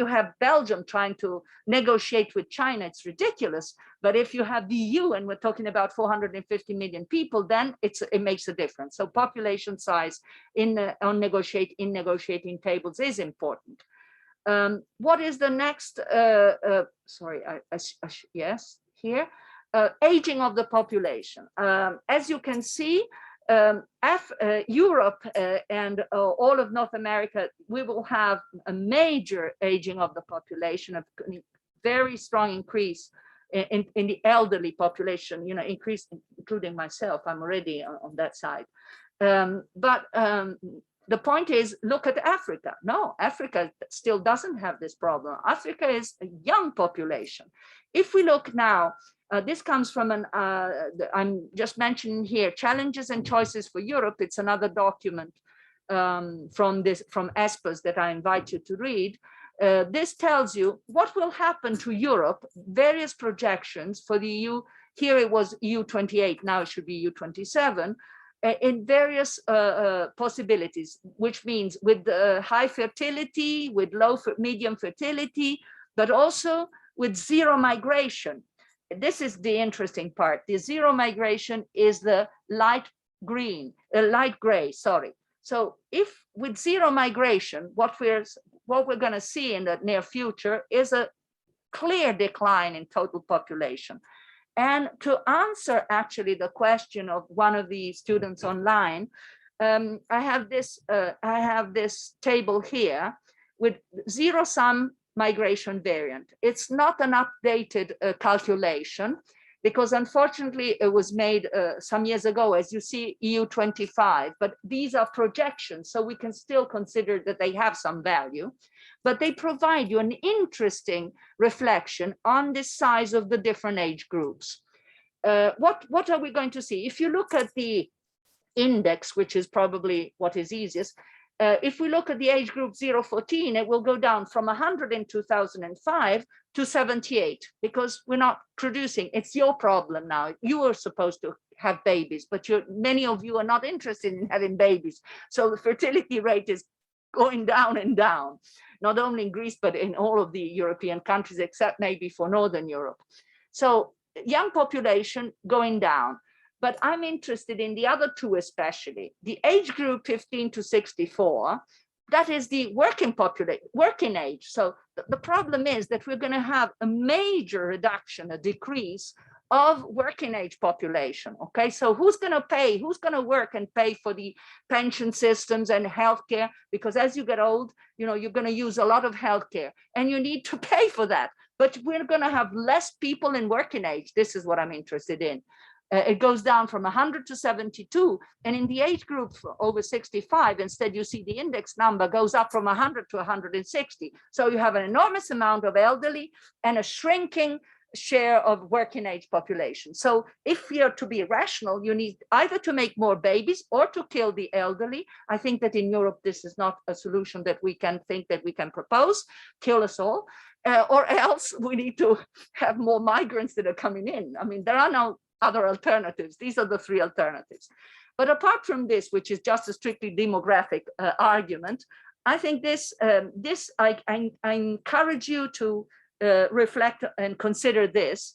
have Belgium trying to negotiate with China, it's ridiculous. But if you have the EU and we're talking about 450 million people, then it makes a difference. So population size in negotiating tables is important. What is the next? Yes, here. Aging of the population. As you can see, Europe and all of North America, we will have a major aging of the population, a very strong increase in the elderly population, increase, including myself. I'm already on that side. The point is, look at Africa. No, Africa still doesn't have this problem. Africa is a young population. If we look now, this comes from I'm just mentioning here, Challenges and Choices for Europe. It's another document from ESPAS that I invite you to read. This tells you what will happen to Europe, various projections for the EU. Here it was EU 28, now it should be EU 27, in various possibilities, which means with high fertility, with medium fertility, but also with zero migration. This is the interesting part. The zero migration is the light gray, sorry. So if with zero migration, what we're going to see in the near future is a clear decline in total population. And to answer actually the question of one of the students online, I have this table here with zero-sum migration variant. It's not an updated calculation, because unfortunately it was made some years ago, as you see, EU 25, but these are projections, so we can still consider that they have some value, but they provide you an interesting reflection on the size of the different age groups. What are we going to see? If you look at the index, which is probably what is easiest, if we look at the age group 0-14, it will go down from 100 in 2005 to 78, because we're not producing. It's your problem now. You are supposed to have babies, but many of you are not interested in having babies. So the fertility rate is going down and down, not only in Greece, but in all of the European countries, except maybe for Northern Europe. So young population going down. But I'm interested in the other two, especially the age group 15 to 64. That is the working age. So the problem is that we're going to have a major reduction, a decrease of working age population. Okay, so who's going to pay? Who's going to work and pay for the pension systems and healthcare? Because as you get old, you're going to use a lot of healthcare, and you need to pay for that. but we're going to have less people in working age. This is what I'm interested in. It goes down from 100 to 72, and in the age group over 65, instead you see the index number goes up from 100 to 160. So you have an enormous amount of elderly and a shrinking share of working age population. So if you're to be rational, you need either to make more babies or to kill the elderly. I think that in Europe, this is not a solution that we can think that we can propose, kill us all, or else we need to have more migrants that are coming in. I mean, there are no other alternatives. These are the three alternatives. But apart from this, which is just a strictly demographic argument, I think I encourage you to reflect and consider this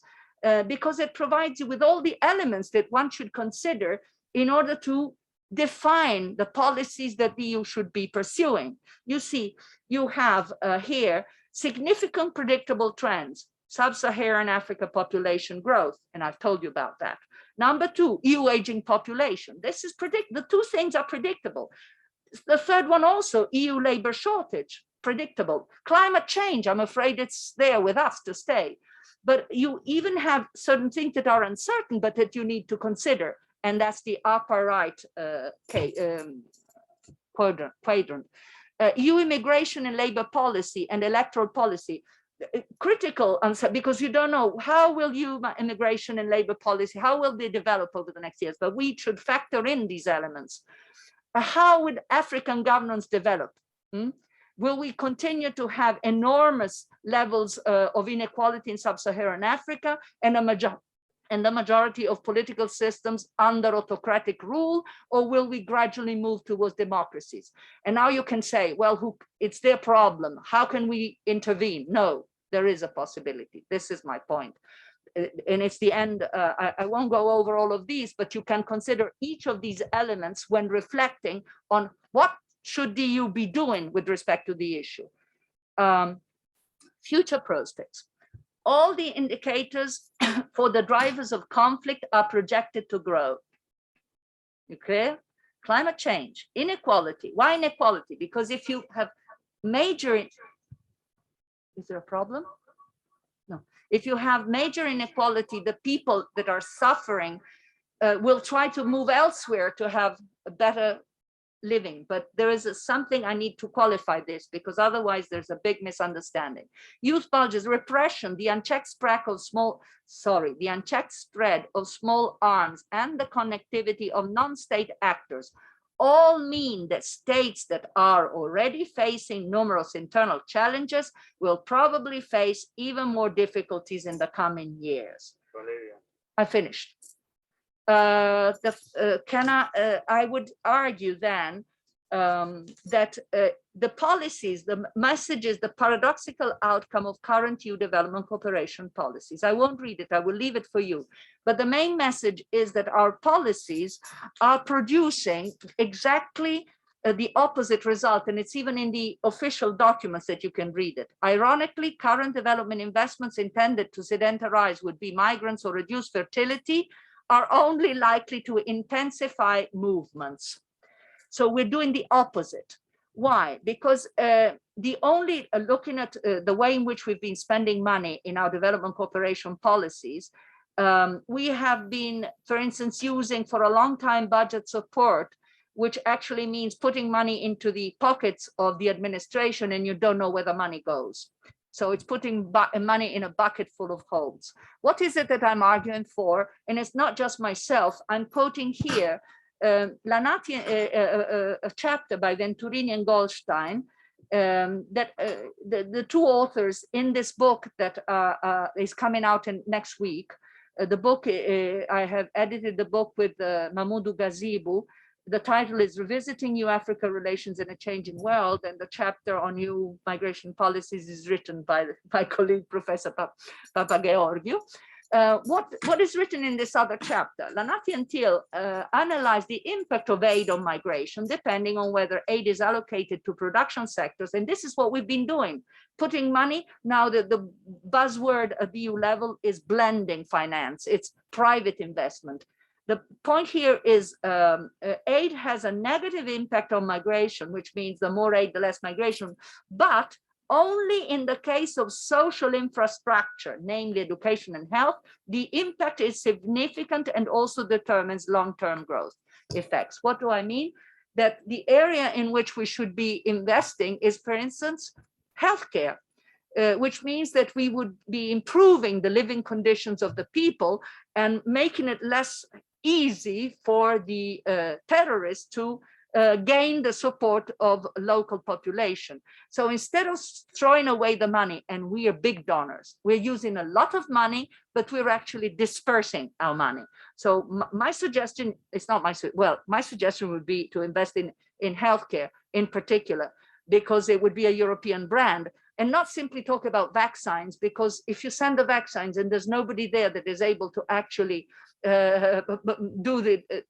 because it provides you with all the elements that one should consider in order to define the policies that the EU should be pursuing. You see, you have here significant predictable trends. Sub-Saharan Africa population growth, and I've told you about that. Number two, EU aging population. This is the two things are predictable. The third one also, EU labor shortage, predictable. Climate change, I'm afraid it's there with us to stay. But you even have certain things that are uncertain, but that you need to consider, and that's the upper right quadrant. EU immigration and labor policy and electoral policy. Critical answer, because you don't know how will immigration and labor policy, how will they develop over the next years, but we should factor in these elements. How would African governance develop? Will we continue to have enormous levels of inequality in Sub-Saharan Africa and the majority of political systems under autocratic rule, or will we gradually move towards democracies? And now you can say, well, it's their problem. How can we intervene? No, there is a possibility. This is my point. And it's the end. I won't go over all of these, but you can consider each of these elements when reflecting on what should the EU be doing with respect to the issue. Future prospects. All the indicators for the drivers of conflict are projected to grow. You clear? Climate change, inequality. Why inequality? Because if you have major, is there a problem? No. If you have major inequality, the people that are suffering will try to move elsewhere to have a better living. But there is something I need to qualify this, because otherwise there's a big misunderstanding. Youth bulges, repression, the unchecked spread of small arms and the connectivity of non-state actors all mean that states that are already facing numerous internal challenges will probably face even more difficulties in the coming years. Valeria. I finished. I would argue then that the policies, the messages, the paradoxical outcome of current EU development cooperation policies. I won't read it, I will leave it for you. But the main message is that our policies are producing exactly the opposite result, and it's even in the official documents that you can read it. Ironically, current development investments intended to sedentarize would-be migrants or reduce fertility are only likely to intensify movements. So we're doing the opposite. Why? Because looking at the way in which we've been spending money in our development cooperation policies, we have been, for instance, using for a long time budget support, which actually means putting money into the pockets of the administration and you don't know where the money goes. So it's putting money in a bucket full of holes. What is it that I'm arguing for? And it's not just myself. I'm quoting here a chapter by Venturini and Goldstein, that the two authors in this book that is coming out next week. The book, I have edited the book with Mamoudou Gazibu. The title is Revisiting EU-Africa Relations in a Changing World, and the chapter on EU migration policies is written by my colleague, Professor Papageorgiou. What is written in this other chapter? Lanati and Thiel analyze the impact of aid on migration, depending on whether aid is allocated to production sectors. And this is what we've been doing, putting money. Now the buzzword at the EU level is blending finance. It's private investment. The point here is aid has a negative impact on migration, which means the more aid, the less migration, but Only in the case of social infrastructure, namely education and health, the impact is significant and also determines long-term growth effects. What do I mean? That the area in which we should be investing is, for instance, healthcare, which means that we would be improving the living conditions of the people and making it less easy for the terrorists to gain the support of local population. So instead of throwing away the money, and we are big donors, we're using a lot of money, but we're actually dispersing our money. So my suggestion, it's not my, well, my suggestion would be to invest in healthcare in particular, because it would be a European brand, and not simply talk about vaccines, because if you send the vaccines and there's nobody there that is able to actually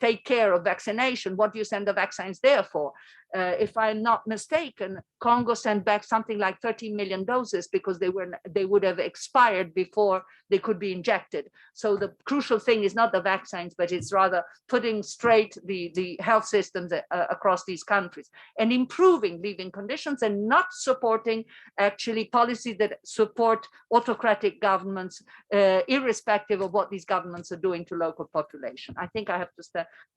take care of vaccination, what do you send the vaccines there for? If I'm not mistaken, Congo sent back something like 13 million doses because they would have expired before they could be injected. So the crucial thing is not the vaccines, but it's rather putting straight the health systems across these countries and improving living conditions, and not supporting actually policies that support autocratic governments, irrespective of what these governments are doing to local population. I think I have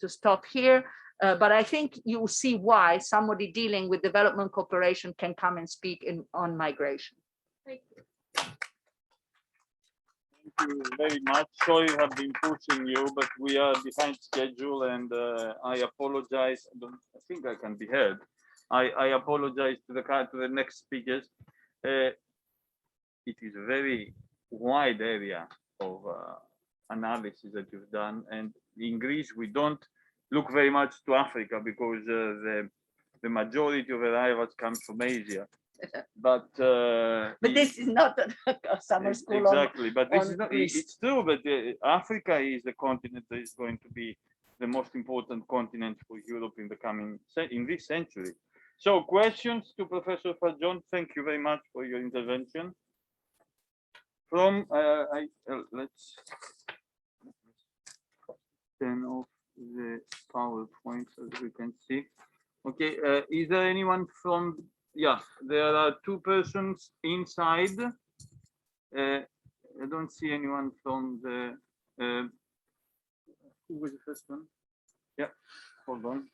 to stop here. But I think you will see why somebody dealing with development cooperation can come and speak on migration. Thank you. Thank you very much. Sorry I have been pushing you, but we are behind schedule, and I apologize. I think I can be heard. I apologize to the next speakers. It is a very wide area of analysis that you've done, and in Greece we don't look very much to Africa because the majority of arrivals comes from Asia. But this is not a summer school. Exactly, but this is not. It's true, but Africa is the continent that is going to be the most important continent for Europe in this century. So, questions to Professor Fargion. Thank you very much for your intervention. From let's turn off the PowerPoint so that we can see. Okay, is there anyone from? Yeah, there are two persons inside. I don't see anyone from the. Who was the first one? Yeah, hold on.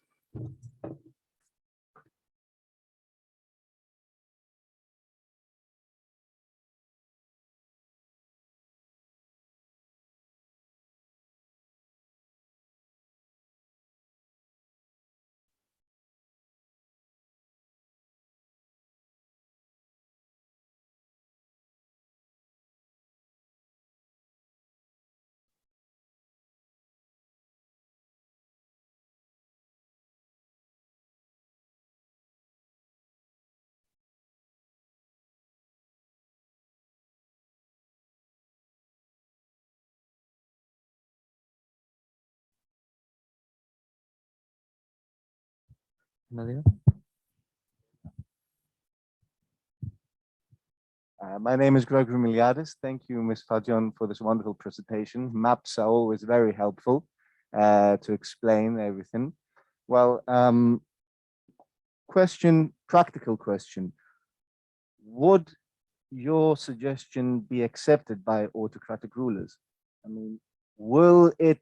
My name is Gregory Miliadis. Thank you, Ms. Fargion, for this wonderful presentation. Maps are always very helpful to explain everything. Well, practical question. Would your suggestion be accepted by autocratic rulers? I mean, will it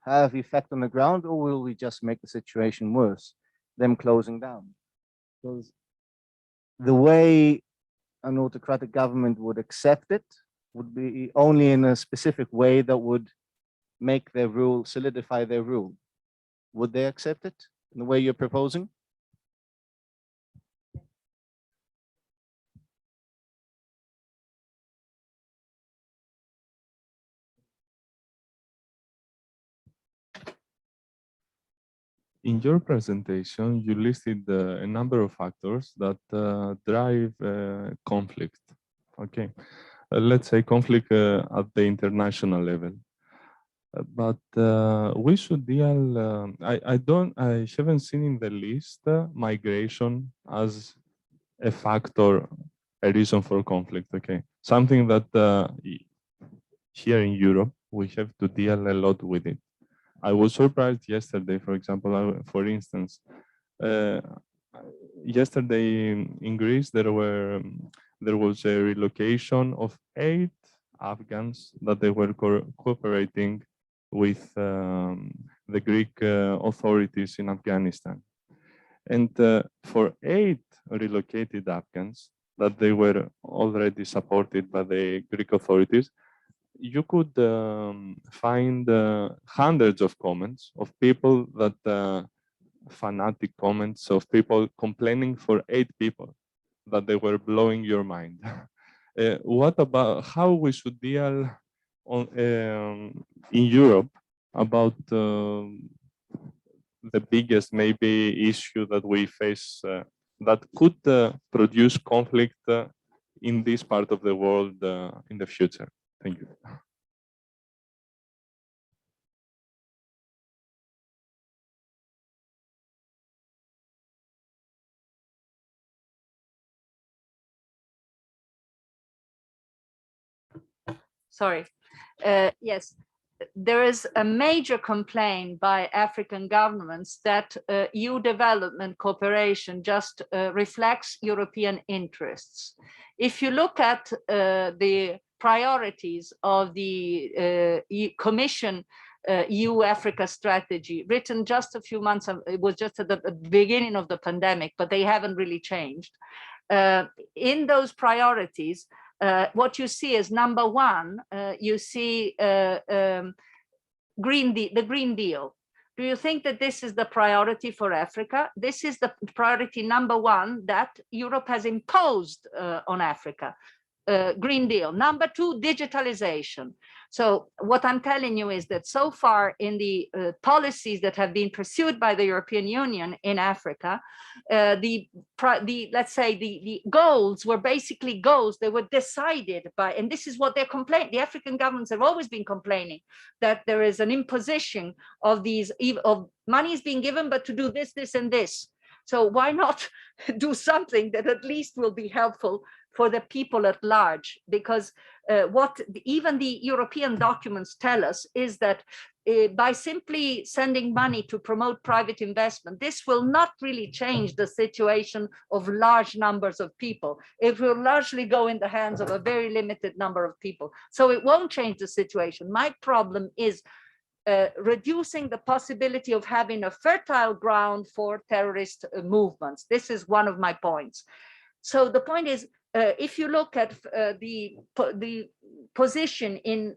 have effect on the ground, or will we just make the situation worse, them closing down? Because the way an autocratic government would accept it would be only in a specific way that would make their rule, solidify their rule. Would they accept it in the way you're proposing? In your presentation, you listed a number of factors that drive conflict. Okay, let's say conflict at the international level. But we should deal. I haven't seen in the list migration as a factor, a reason for conflict. Okay, something that here in Europe we have to deal a lot with it. I was surprised yesterday, for example, for instance, yesterday in Greece, there was a relocation of 8 Afghans that they were cooperating with the Greek authorities in Afghanistan. And for 8 relocated Afghans that they were already supported by the Greek authorities, you could find hundreds of comments of people that fanatic comments of people complaining for 8 people that they were blowing your mind. What about how we should deal on, in Europe about the biggest maybe issue that we face that could produce conflict in this part of the world in the future? Thank you. Sorry. Yes, there is a major complaint by African governments that EU development cooperation just reflects European interests. If you look at the priorities of the Commission EU-Africa strategy, written just a few months, it was just at the beginning of the pandemic, but they haven't really changed. In those priorities, what you see is number 1, you see the Green Deal. Do you think that this is the priority for Africa? This is the priority number 1 that Europe has imposed on Africa. Green Deal. Number 2, digitalization. So what I'm telling you is that so far in the policies that have been pursued by the European Union in Africa, let's say the goals were basically goals that were decided by, and this is what they're complaining. The African governments have always been complaining that there is an imposition of these, of money is being given, but to do this, this, and this. So why not do something that at least will be helpful for the people at large? Because what even the European documents tell us is that by simply sending money to promote private investment, this will not really change the situation of large numbers of people. It will largely go in the hands of a very limited number of people. So it won't change the situation. My problem is reducing the possibility of having a fertile ground for terrorist movements. This is one of my points. So the point is, if you look at the position in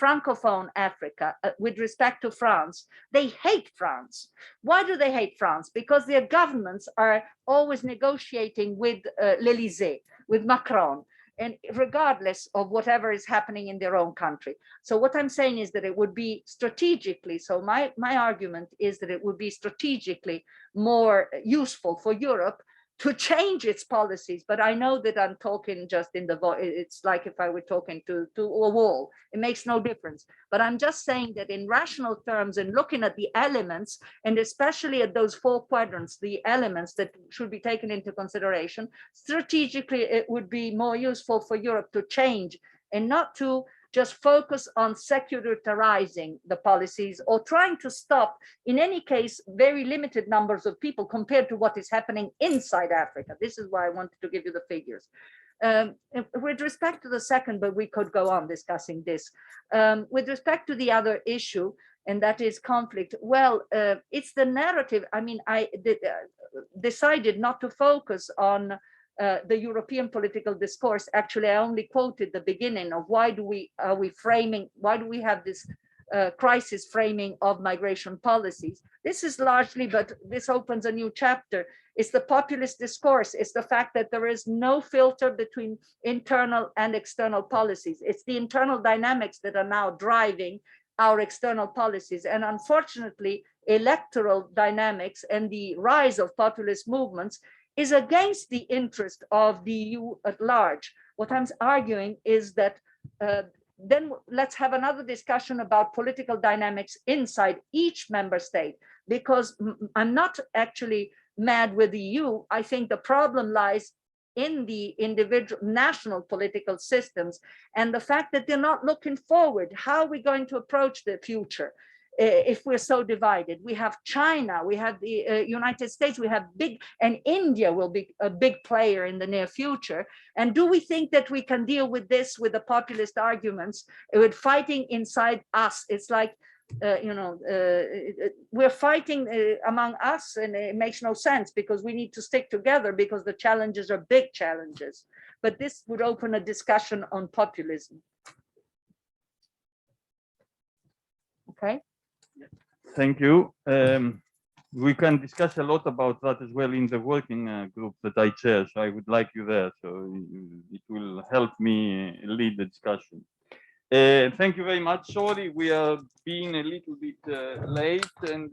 Francophone Africa with respect to France, they hate France. Why do they hate France? Because their governments are always negotiating with l'Élysée, with Macron, and regardless of whatever is happening in their own country. So what I'm saying is that it would be strategically, so my argument is that it would be strategically more useful for Europe to change its policies. But I know that I'm talking just in the voice. It's like if I were talking to a wall. It makes no difference. But I'm just saying that in rational terms and looking at the elements, and especially at those 4 quadrants, the elements that should be taken into consideration, strategically, it would be more useful for Europe to change and not to just focus on secularizing the policies or trying to stop, in any case, very limited numbers of people compared to what is happening inside Africa. This is why I wanted to give you the figures. With respect to the second, but we could go on discussing this. With respect to the other issue, and that is conflict, well, it's the narrative. I mean, I decided not to focus on the European political discourse. Actually, I only quoted the beginning of why do we have this crisis framing of migration policies. This is largely, but this opens a new chapter. It's the populist discourse. It's the fact that there is no filter between internal and external policies. It's the internal dynamics that are now driving our external policies. And unfortunately, electoral dynamics and the rise of populist movements is against the interest of the EU at large. What I'm arguing is that then let's have another discussion about political dynamics inside each member state, because I'm not actually mad with the EU. I think the problem lies in the individual national political systems and the fact that they're not looking forward. How are we going to approach the future? if we're so divided. We have China, we have the United States, we have and India will be a big player in the near future. And do we think that we can deal with this with the populist arguments, with fighting inside us? It's like, we're fighting among us, and it makes no sense because we need to stick together because the challenges are big challenges. But this would open a discussion on populism. Okay. Thank you. We can discuss a lot about that as well in the working group that I chair. So I would like you there. So it will help me lead the discussion. Thank you very much. Sorry, we are being a little bit late, and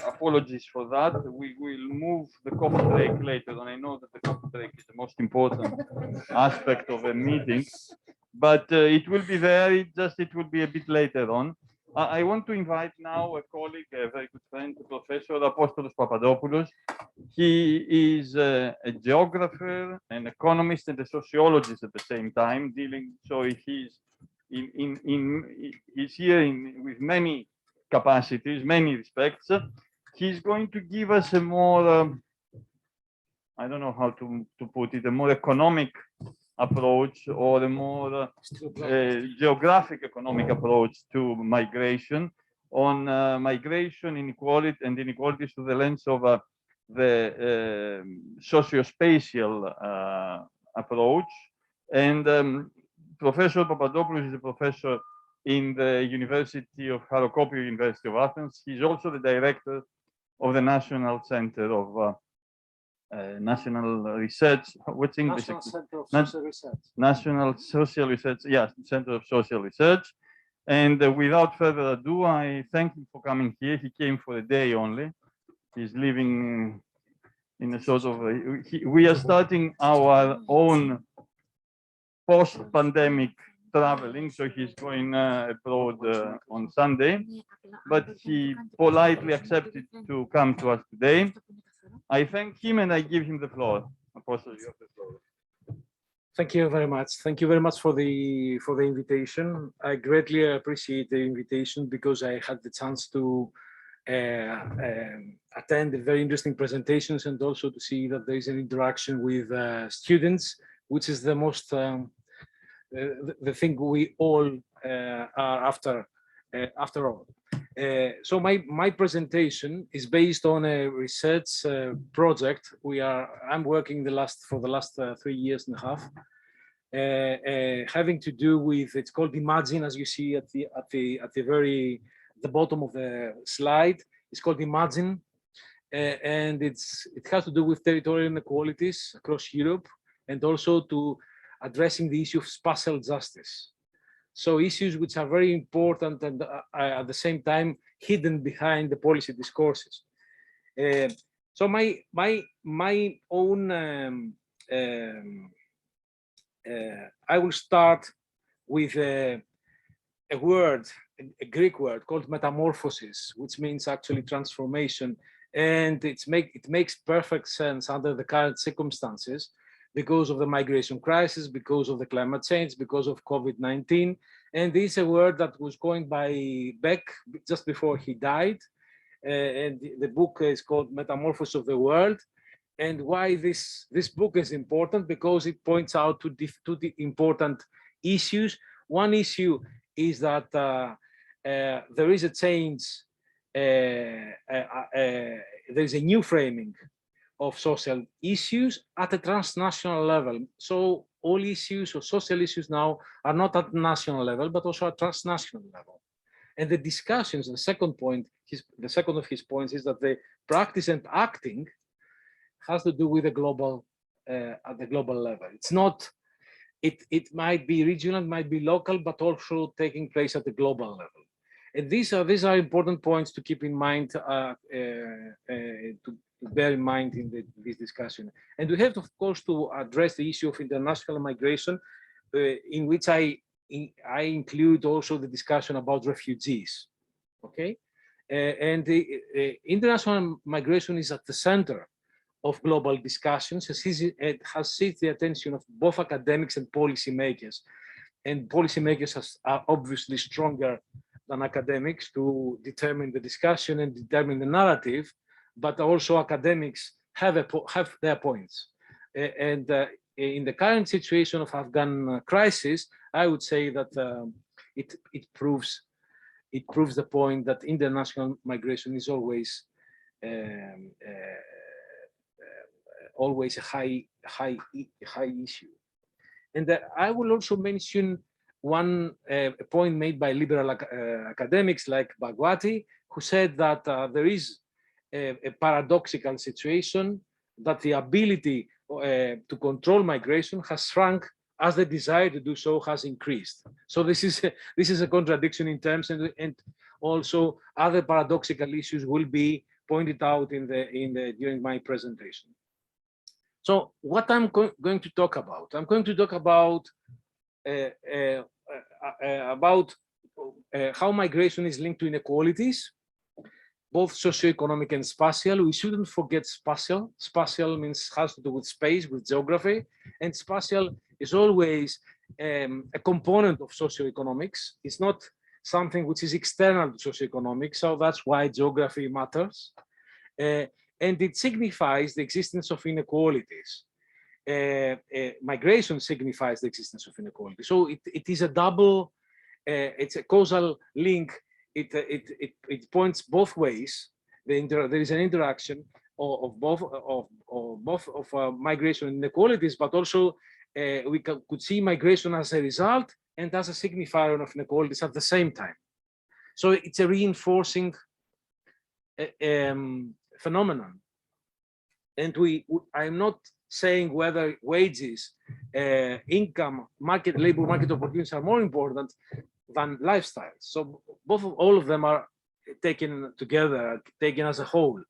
apologies for that. We will move the coffee break later on. I know that the coffee break is the most important aspect of a meeting, but it will be there. It will be a bit later on. I want to invite now a colleague, a very good friend, Professor Apostolos Papadopoulos. He is a geographer, an economist, and a sociologist at the same time, so he's he's here with many capacities, many respects. He's going to give us a more, I don't know how to put it, a more economic approach, or a more geographic economic approach to migration, on migration inequality and inequalities through the lens of the socio-spatial approach. And Professor Papadopoulos is a professor in the University of Harokopio, University of Athens. He's also the director of the National Center of National Research. What's English? National Center of Social Research. National Social Research, yes, Center of Social Research. And without further ado, I thank him for coming here. He came for a day only. He's living in a sort of, we are starting our own post-pandemic traveling, so he's going abroad on Sunday, but he politely accepted to come to us today. I thank him and I give him the floor. Apostle, you have the floor. Thank you very much. Thank you very much for the invitation. I greatly appreciate the invitation because I had the chance to attend the very interesting presentations, and also to see that there is an interaction with students, which is the most the thing we all are after all. So my presentation is based on a research project I'm working for the last 3 years and a half, having to do with, it's called Imagine, as you see at the bottom of the slide. It's called Imagine, and it has to do with territorial inequalities across Europe, and also to addressing the issue of spatial justice. So issues which are very important and at the same time hidden behind the policy discourses. So my own, I will start with a word, a Greek word called metamorphosis, which means actually transformation. And it makes perfect sense under the current circumstances, because of the migration crisis, because of the climate change, because of COVID-19. And this is a word that was coined by Beck just before he died. And the book is called Metamorphosis of the World. And why this book is important, because it points out to the important issues. One issue is that there is a change, there is a new framing of social issues at a transnational level. So all issues or social issues now are not at national level, but also at transnational level. And the discussions, the second of his points is that the practice and acting has to do with the global, at the global level. It's not, it might be regional, it might be local, but also taking place at the global level. And these are important points to keep in mind, to bear in mind in this discussion. And we have, of course, to address the issue of international migration, in which I include also the discussion about refugees. Okay, and the international migration is at the center of global discussions. It has seized the attention of both academics and policymakers. And policymakers are obviously stronger than academics to determine the discussion and determine the narrative, but also academics have their points. And in the current situation of Afghan crisis, I would say that it proves the point that international migration is always always a high issue. And I will also mention one point made by liberal academics like Bhagwati, who said that there is a paradoxical situation, that the ability to control migration has shrunk as the desire to do so has increased. So this is a contradiction in terms, and also other paradoxical issues will be pointed out during my presentation. So what I'm going to talk about, I'm going to talk about how migration is linked to inequalities, both socioeconomic and spatial. We shouldn't forget spatial. Spatial has to do with space, with geography, and spatial is always a component of socioeconomics. It's not something which is external to socioeconomics, so that's why geography matters. And it signifies the existence of inequalities. Migration signifies the existence of inequality. So it is a double, it's a causal link. It points both ways. There is an interaction of both migration and inequalities, but also we could see migration as a result and as a signifier of inequalities at the same time. So it's a reinforcing phenomenon. And I'm not saying whether wages, income, labor market opportunities are more important than lifestyles. So all of them are taken together, taken as a whole.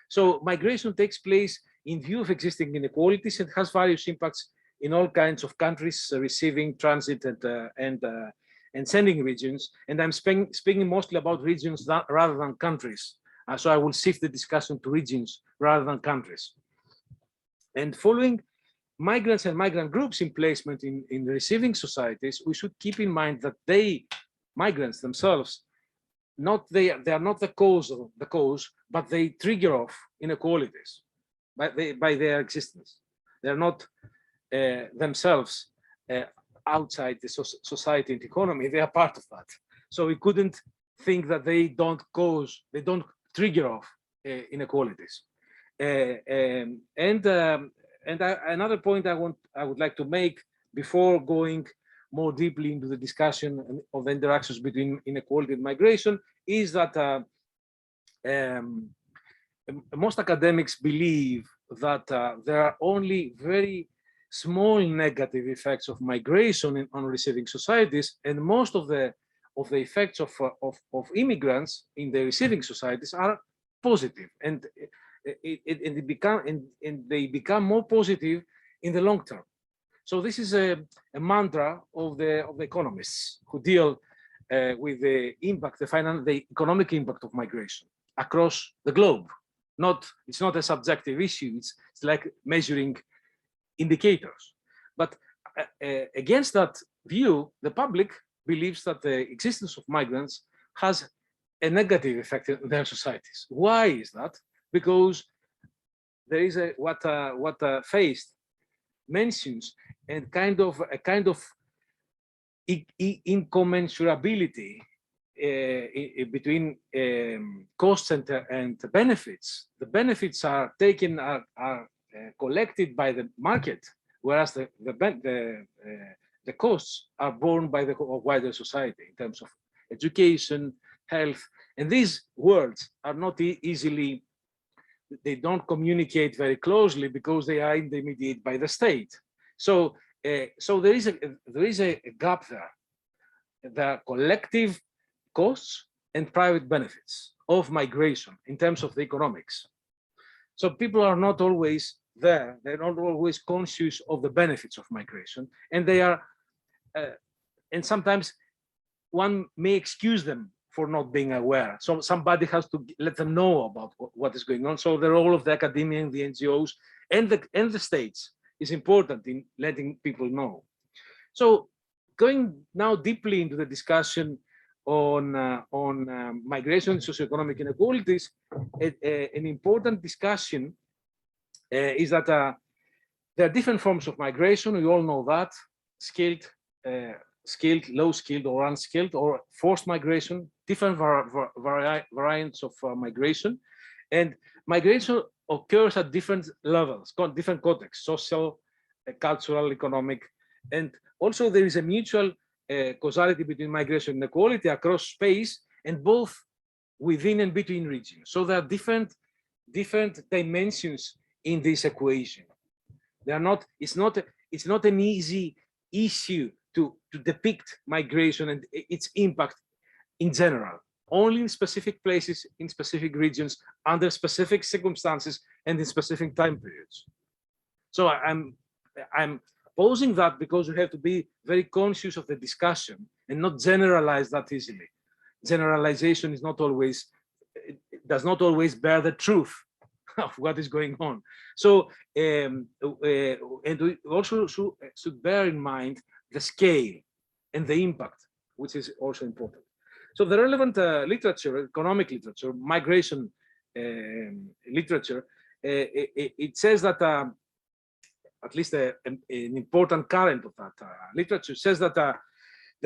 So migration takes place in view of existing inequalities and has various impacts in all kinds of countries, receiving, transit, and sending regions. And I'm speaking mostly about regions rather than countries. So I will shift the discussion to regions rather than countries. And following migrants and migrant groups in placement in receiving societies, we should keep in mind that migrants themselves, they are not the cause, but they trigger off inequalities by their existence. They're not themselves outside the society and economy. They are part of that. So we couldn't think that they don't trigger off inequalities. Another point I would like to make before going more deeply into the discussion of the interactions between inequality and migration is that most academics believe that there are only very small negative effects of migration on receiving societies, and most of the effects of immigrants in the receiving societies are positive, and they become more positive in the long term. So this is a mantra of the economists who deal with the impact, the economic impact of migration across the globe. It's not a subjective issue. It's like measuring indicators. But against that view, the public believes that the existence of migrants has a negative effect on their societies. Why is that? Because there is what Feist mentions, a kind of incommensurability between costs and benefits. The benefits are collected by the market, whereas the costs are borne by the wider society in terms of education, health, and these worlds are not easily. They don't communicate very closely because they are intermediated by the state. So there is a gap there. There are collective costs and private benefits of migration in terms of the economics. So people are not always there. They're not always conscious of the benefits of migration, and they are, and sometimes one may excuse them for not being aware. So somebody has to let them know about what is going on. So the role of the academia and the NGOs and the states is important in letting people know. So going now deeply into the discussion on migration and socioeconomic inequalities, an important discussion is that there are different forms of migration. We all know that: skilled, low skilled, or unskilled, or forced migration, different variants of migration. And migration occurs at different levels, different contexts: social, cultural, economic. And also there is a mutual causality between migration and inequality across space, and both within and between regions. So there are different dimensions in this equation. They are not, it's not an easy issue to depict migration and its impact in general, only in specific places, in specific regions, under specific circumstances, and in specific time periods. So I'm posing that because we have to be very conscious of the discussion and not generalize that easily. Generalization is not always, it does not always bear the truth of what is going on. So, and we also should bear in mind the scale and the impact, which is also important. So the relevant literature, economic literature, migration literature, it says that, at least an important current of that literature says that the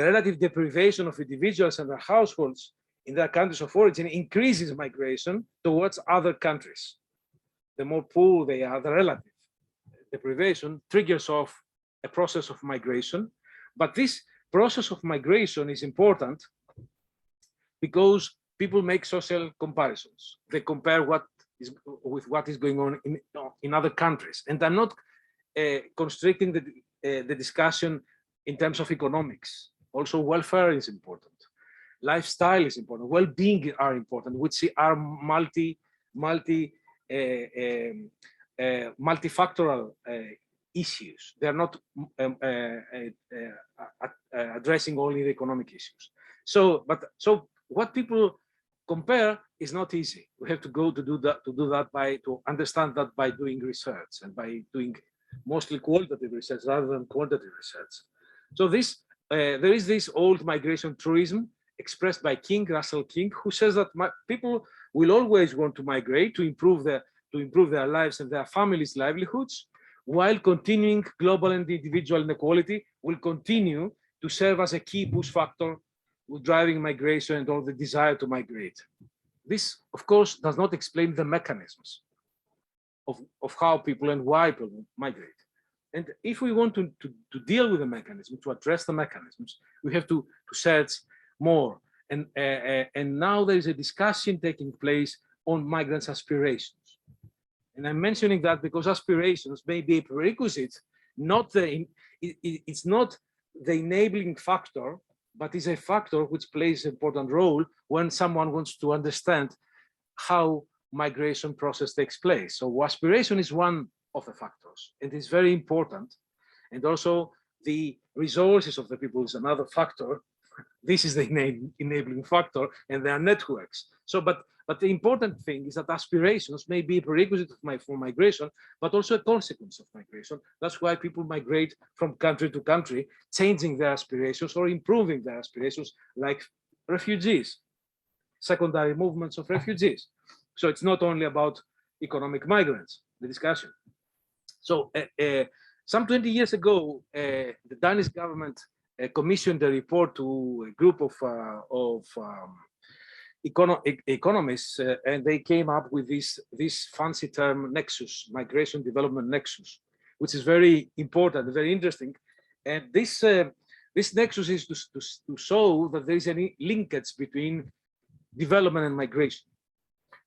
relative deprivation of individuals and their households in their countries of origin increases migration towards other countries. The more poor they are, the relative deprivation triggers off a process of migration. But this process of migration is important because people make social comparisons. They compare with what is going on in other countries. And I'm not constricting the discussion in terms of economics. Also, welfare is important. Lifestyle is important. Well-being are important, which are multifactorial issues. They're not addressing only the economic issues. So what people compare is not easy. We have to to understand that by doing research and by doing mostly qualitative research rather than quantitative research. So there is this old migration truism expressed by Russell King, who says that people will always want to migrate to improve their lives and their families' livelihoods, while continuing global and individual inequality will continue to serve as a key push factor with driving migration and all the desire to migrate. This, of course, does not explain the mechanisms of how people and why people migrate. And if we want to deal with the mechanism, to address the mechanisms, we have to search more. And now there is a discussion taking place on migrants' aspirations. And I'm mentioning that because aspirations may be a prerequisite, it's not the enabling factor, but is a factor which plays an important role when someone wants to understand how migration process takes place. So aspiration is one of the factors, and it's very important. And also the resources of the people is another factor. This is the enabling factor, and their networks. So, but the important thing is that aspirations may be a prerequisite for migration, but also a consequence of migration. That's why people migrate from country to country, changing their aspirations or improving their aspirations, like refugees, secondary movements of refugees. So it's not only about economic migrants, the discussion. So some 20 years ago, the Danish government commissioned a report to a group of economists, and they came up with this fancy term nexus, migration development nexus, which is very important, very interesting. And this nexus is to show that there is any linkage between development and migration.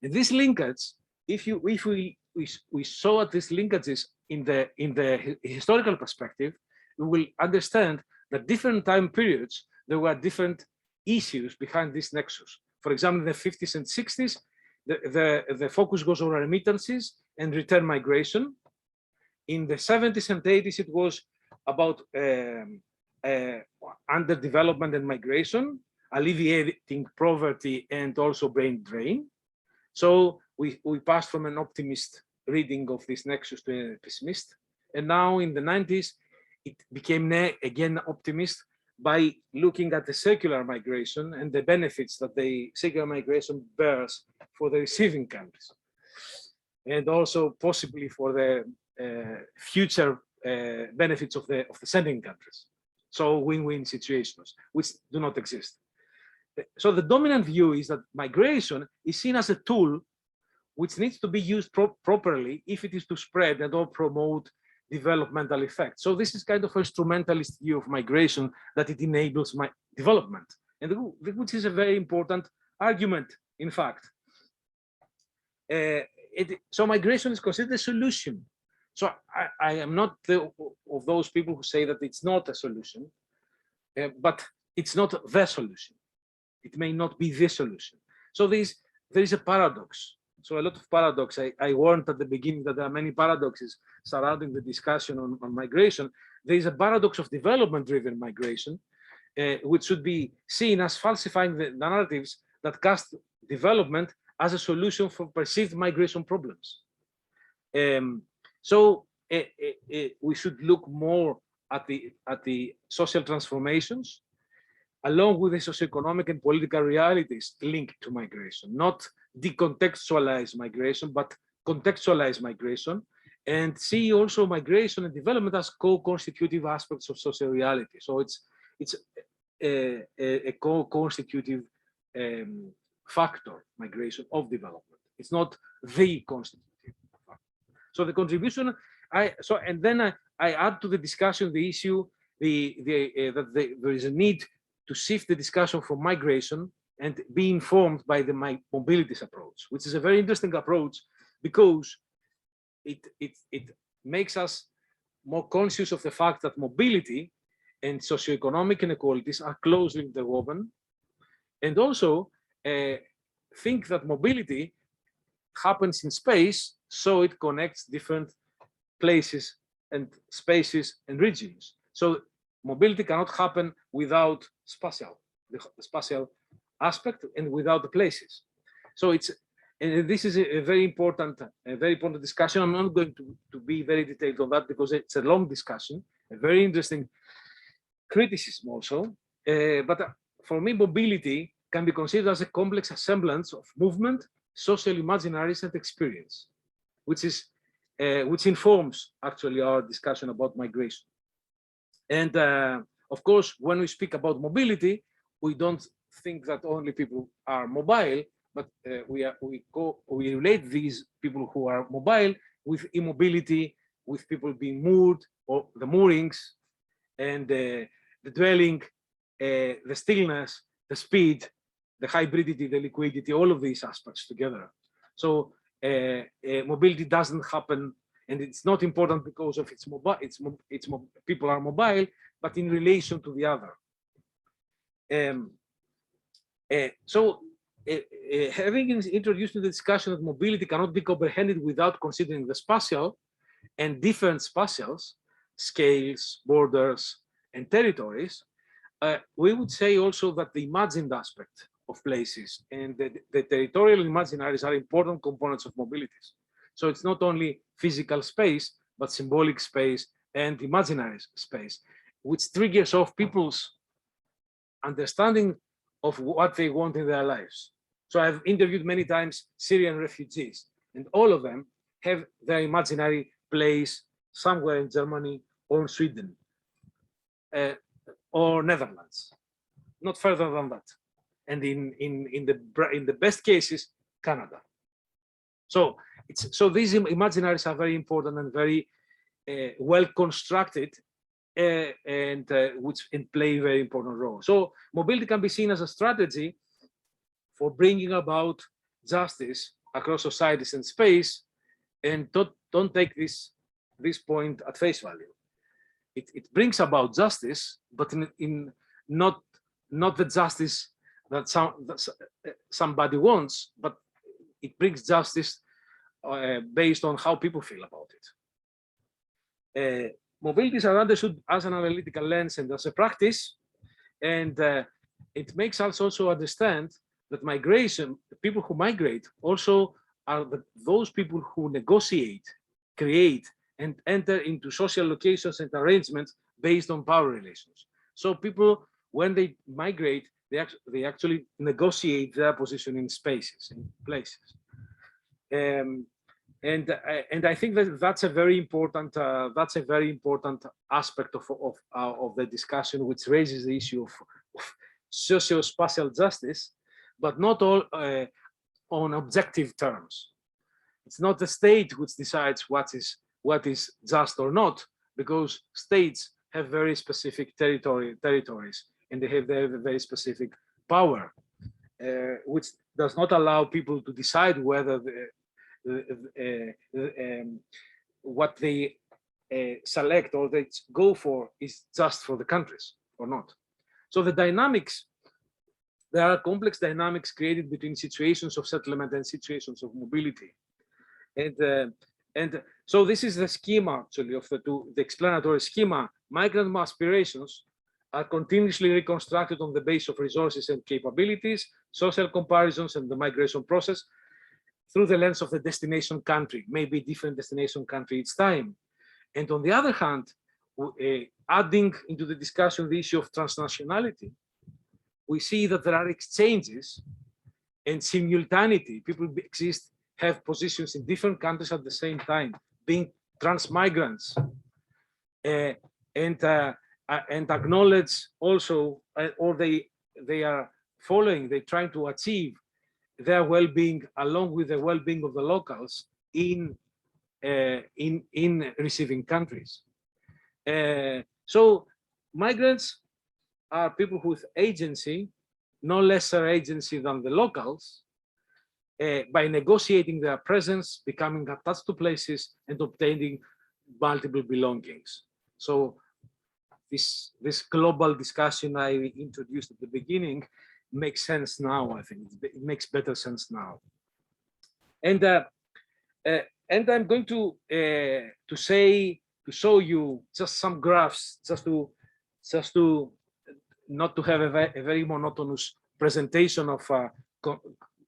And this linkage, if we saw at these linkages in the historical perspective, we will understand that different time periods there were different issues behind this nexus. For example, in the 50s and 60s, the focus goes on remittances and return migration. In the 70s and 80s, it was about underdevelopment and migration, alleviating poverty and also brain drain. So we passed from an optimist reading of this nexus to a pessimist. And now in the 90s, it became again optimist, by looking at the circular migration and the benefits that the circular migration bears for the receiving countries, and also possibly for the future benefits of the sending countries. So win-win situations, which do not exist. So the dominant view is that migration is seen as a tool which needs to be used properly if it is to spread and or promote developmental effects. So this is kind of an instrumentalist view of migration, that it enables development, and which is a very important argument, in fact. So migration is considered a solution. So I am not of those people who say that it's not a solution, but it's not the solution. It may not be the solution. So there is a paradox. So a lot of paradox. I warned at the beginning that there are many paradoxes surrounding the discussion on migration. There is a paradox of development-driven migration, which should be seen as falsifying the narratives that cast development as a solution for perceived migration problems. So we should look more at the social transformations, along with the socioeconomic and political realities linked to migration, not decontextualize migration, but contextualize migration, and see also migration and development as co-constitutive aspects of social reality. So it's a co-constitutive factor, migration, of development. It's not the constitutive factor. So the contribution, and then I add to the discussion the issue that there is a need to shift the discussion from migration and be informed by the mobilities approach, which is a very interesting approach because it makes us more conscious of the fact that mobility and socioeconomic inequalities are closely interwoven, and also think that mobility happens in space, so it connects different places and spaces and regions. So mobility cannot happen without the spatial aspect and without the places. So this is a very important discussion. I'm not going to be very detailed on that because it's a long discussion, a very interesting criticism also. But for me, mobility can be considered as a complex assemblage of movement, social imaginaries, and experience, which informs actually our discussion about migration. And of course, when we speak about mobility, we don't think that only people are mobile, but we relate these people who are mobile with immobility, with people being moored, or the moorings, and the dwelling, the stillness, the speed, the hybridity, the liquidity, all of these aspects together. So mobility doesn't happen, and it's not important because of people are mobile, but in relation to the other. Having introduced to the discussion that mobility cannot be comprehended without considering the spatial and different spatials, scales, borders, and territories, we would say also that the imagined aspect of places and the territorial imaginaries are important components of mobilities. So it's not only physical space, but symbolic space and imaginary space, which triggers off people's understanding of what they want in their lives. So I've interviewed many times Syrian refugees, and all of them have their imaginary place somewhere in Germany or in Sweden or Netherlands, not further than that. And in the best cases, Canada. So these imaginaries are very important and very well constructed, and which play a very important role. So mobility can be seen as a strategy for bringing about justice across societies and space, and don't take this point at face value. It brings about justice, but in not the justice that somebody wants, but it brings justice based on how people feel about it. Mobilities are understood as an analytical lens and as a practice, and it makes us also understand that migration, the people who migrate, also are those people who negotiate, create, and enter into social locations and arrangements based on power relations. So people, when they migrate, they actually negotiate their position in spaces, in places. And I think that that's a very important aspect of the discussion, which raises the issue of socio-spatial justice, but not all on objective terms. It's not the state which decides what is just or not, because states have very specific territories, and they have very specific power, which does not allow people to decide whether what they select or they go for is just for the countries or not. So the dynamics, there are complex dynamics created between situations of settlement and situations of mobility. And so this is the schema actually of the explanatory schema. Migrant aspirations are continuously reconstructed on the basis of resources and capabilities, social comparisons, and the migration process through the lens of the destination country, maybe different destination country each time. And on the other hand, adding into the discussion the issue of transnationality, we see that there are exchanges and simultaneity. People have positions in different countries at the same time, being transmigrants, and acknowledge also, or they are following, they're trying to achieve their well-being along with the well-being of the locals in receiving countries. So migrants are people with agency, no lesser agency than the locals, by negotiating their presence, becoming attached to places, and obtaining multiple belongings. So this global discussion I introduced at the beginning makes sense now. I think it makes better sense now. And I'm going to show you just some graphs, just to not to have a very monotonous presentation of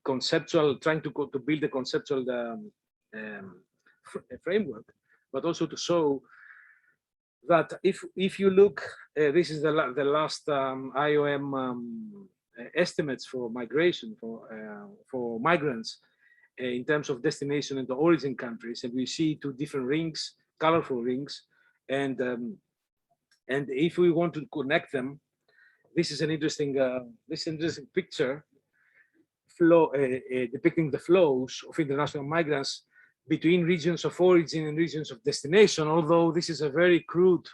conceptual, trying to build a conceptual framework, but also to show that if you look, this is the last IOM estimates for migration for migrants in terms of destination and the origin countries, and we see two different rings, colorful rings, and if we want to connect them, this is an interesting picture depicting the flows of international migrants between regions of origin and regions of destination, although this is a very crude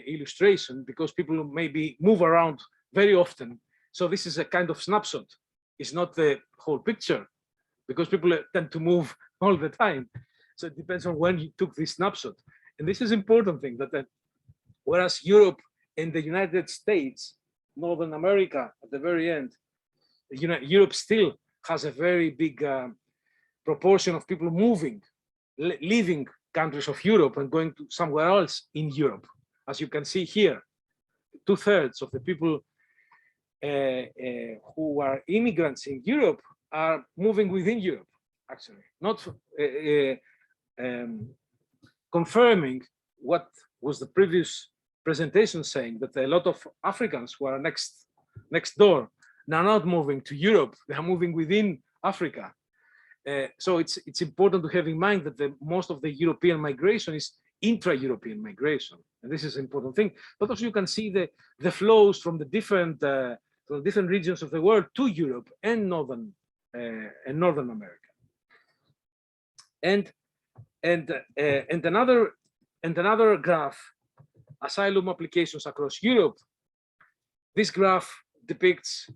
illustration because people maybe move around very often. So this is a kind of snapshot. It's not the whole picture because people tend to move all the time. So it depends on when you took this snapshot. And this is an important thing that whereas Europe and the United States, Northern America at the very end, Europe still has a very big proportion of people moving, leaving countries of Europe and going to somewhere else in Europe. As you can see here, 2/3 of the people who are immigrants in Europe are moving within Europe, actually, not confirming what was the previous presentation saying, that a lot of Africans who are next door are not moving to Europe, they are moving within Africa. So it's important to have in mind that most of the European migration is intra-European migration, and this is an important thing. But also you can see the flows from the different regions of the world to Europe and Northern America. And another graph, asylum applications across Europe. This graph depicts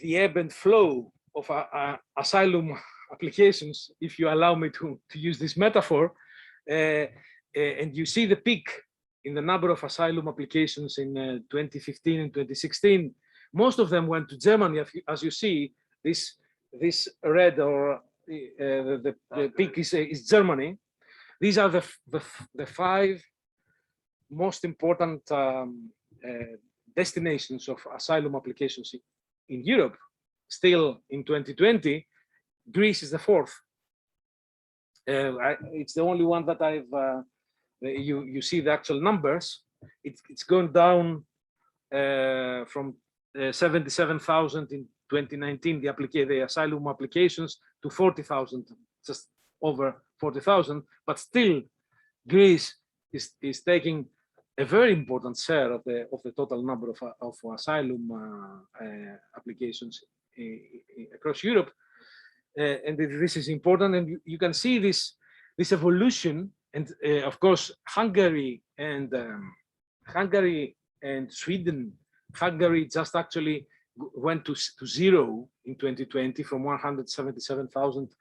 the ebb and flow of asylum applications, if you allow me to use this metaphor, and you see the peak in the number of asylum applications in 2015 and 2016. Most of them went to Germany, as you see. This red, or the peak is Germany. These are the 5 most important destinations of asylum applications in Europe. Still in 2020, Greece is the 4th. It's the only one that you see the actual numbers. It's gone down from 77,000 in 2019, the asylum applications, to 40,000, just over 40,000. But still, Greece is taking a very important share of the total number of asylum applications across Europe, and this is important. And you can see this evolution, and of course Hungary and Sweden. Hungary just actually went to zero in 2020 from 177,000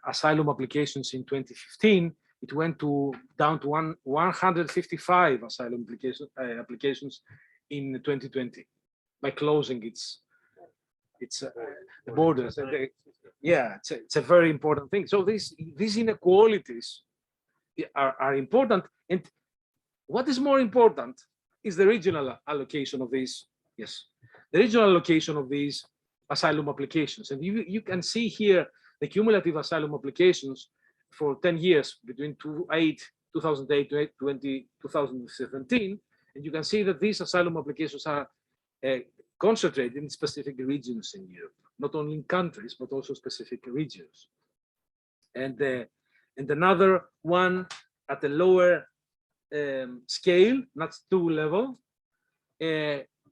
asylum applications in 2015. It went down to 155 asylum applications in 2020 by closing its the borders. And it's a very important thing. So these inequalities are important. And what is more important is the regional allocation of these. Yes, the regional allocation of these asylum applications. And you can see here the cumulative asylum applications for 10 years between 2008 to 2017. And you can see that these asylum applications are concentrated in specific regions in Europe, not only in countries, but also specific regions. And another one at a lower scale, not two level.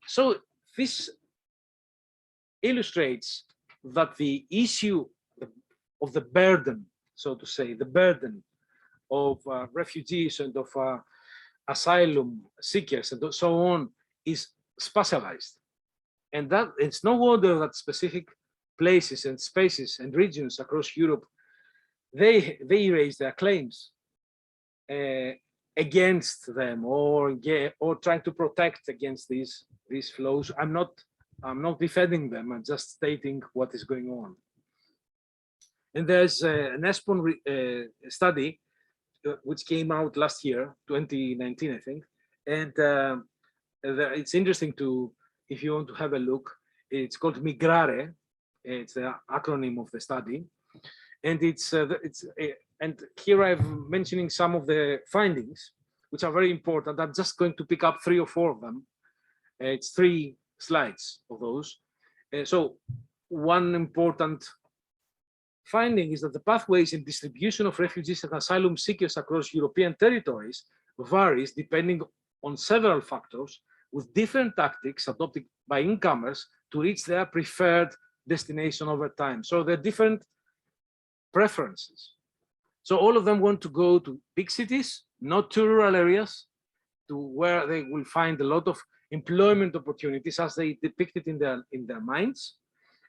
So this illustrates that the issue of the burden, so to say, the burden of refugees and of asylum seekers and so on is spatialized. And that it's no wonder that specific places and spaces and regions across Europe, they raise their claims against them, or trying to protect against these flows. I'm not defending them. I'm just stating what is going on. And there's an ESPON study which came out last year, 2019, I think. And it's interesting to, if you want to have a look, it's called Migrare. It's the acronym of the study. And and here I'm mentioning some of the findings, which are very important. I'm just going to pick up 3 or 4 of them. It's 3 slides of those. So one important finding is that the pathways and distribution of refugees and asylum seekers across European territories varies depending on several factors, with different tactics adopted by incomers to reach their preferred destination over time. So there are different preferences. So all of them want to go to big cities, not to rural areas, to where they will find a lot of employment opportunities as they depict it in their minds.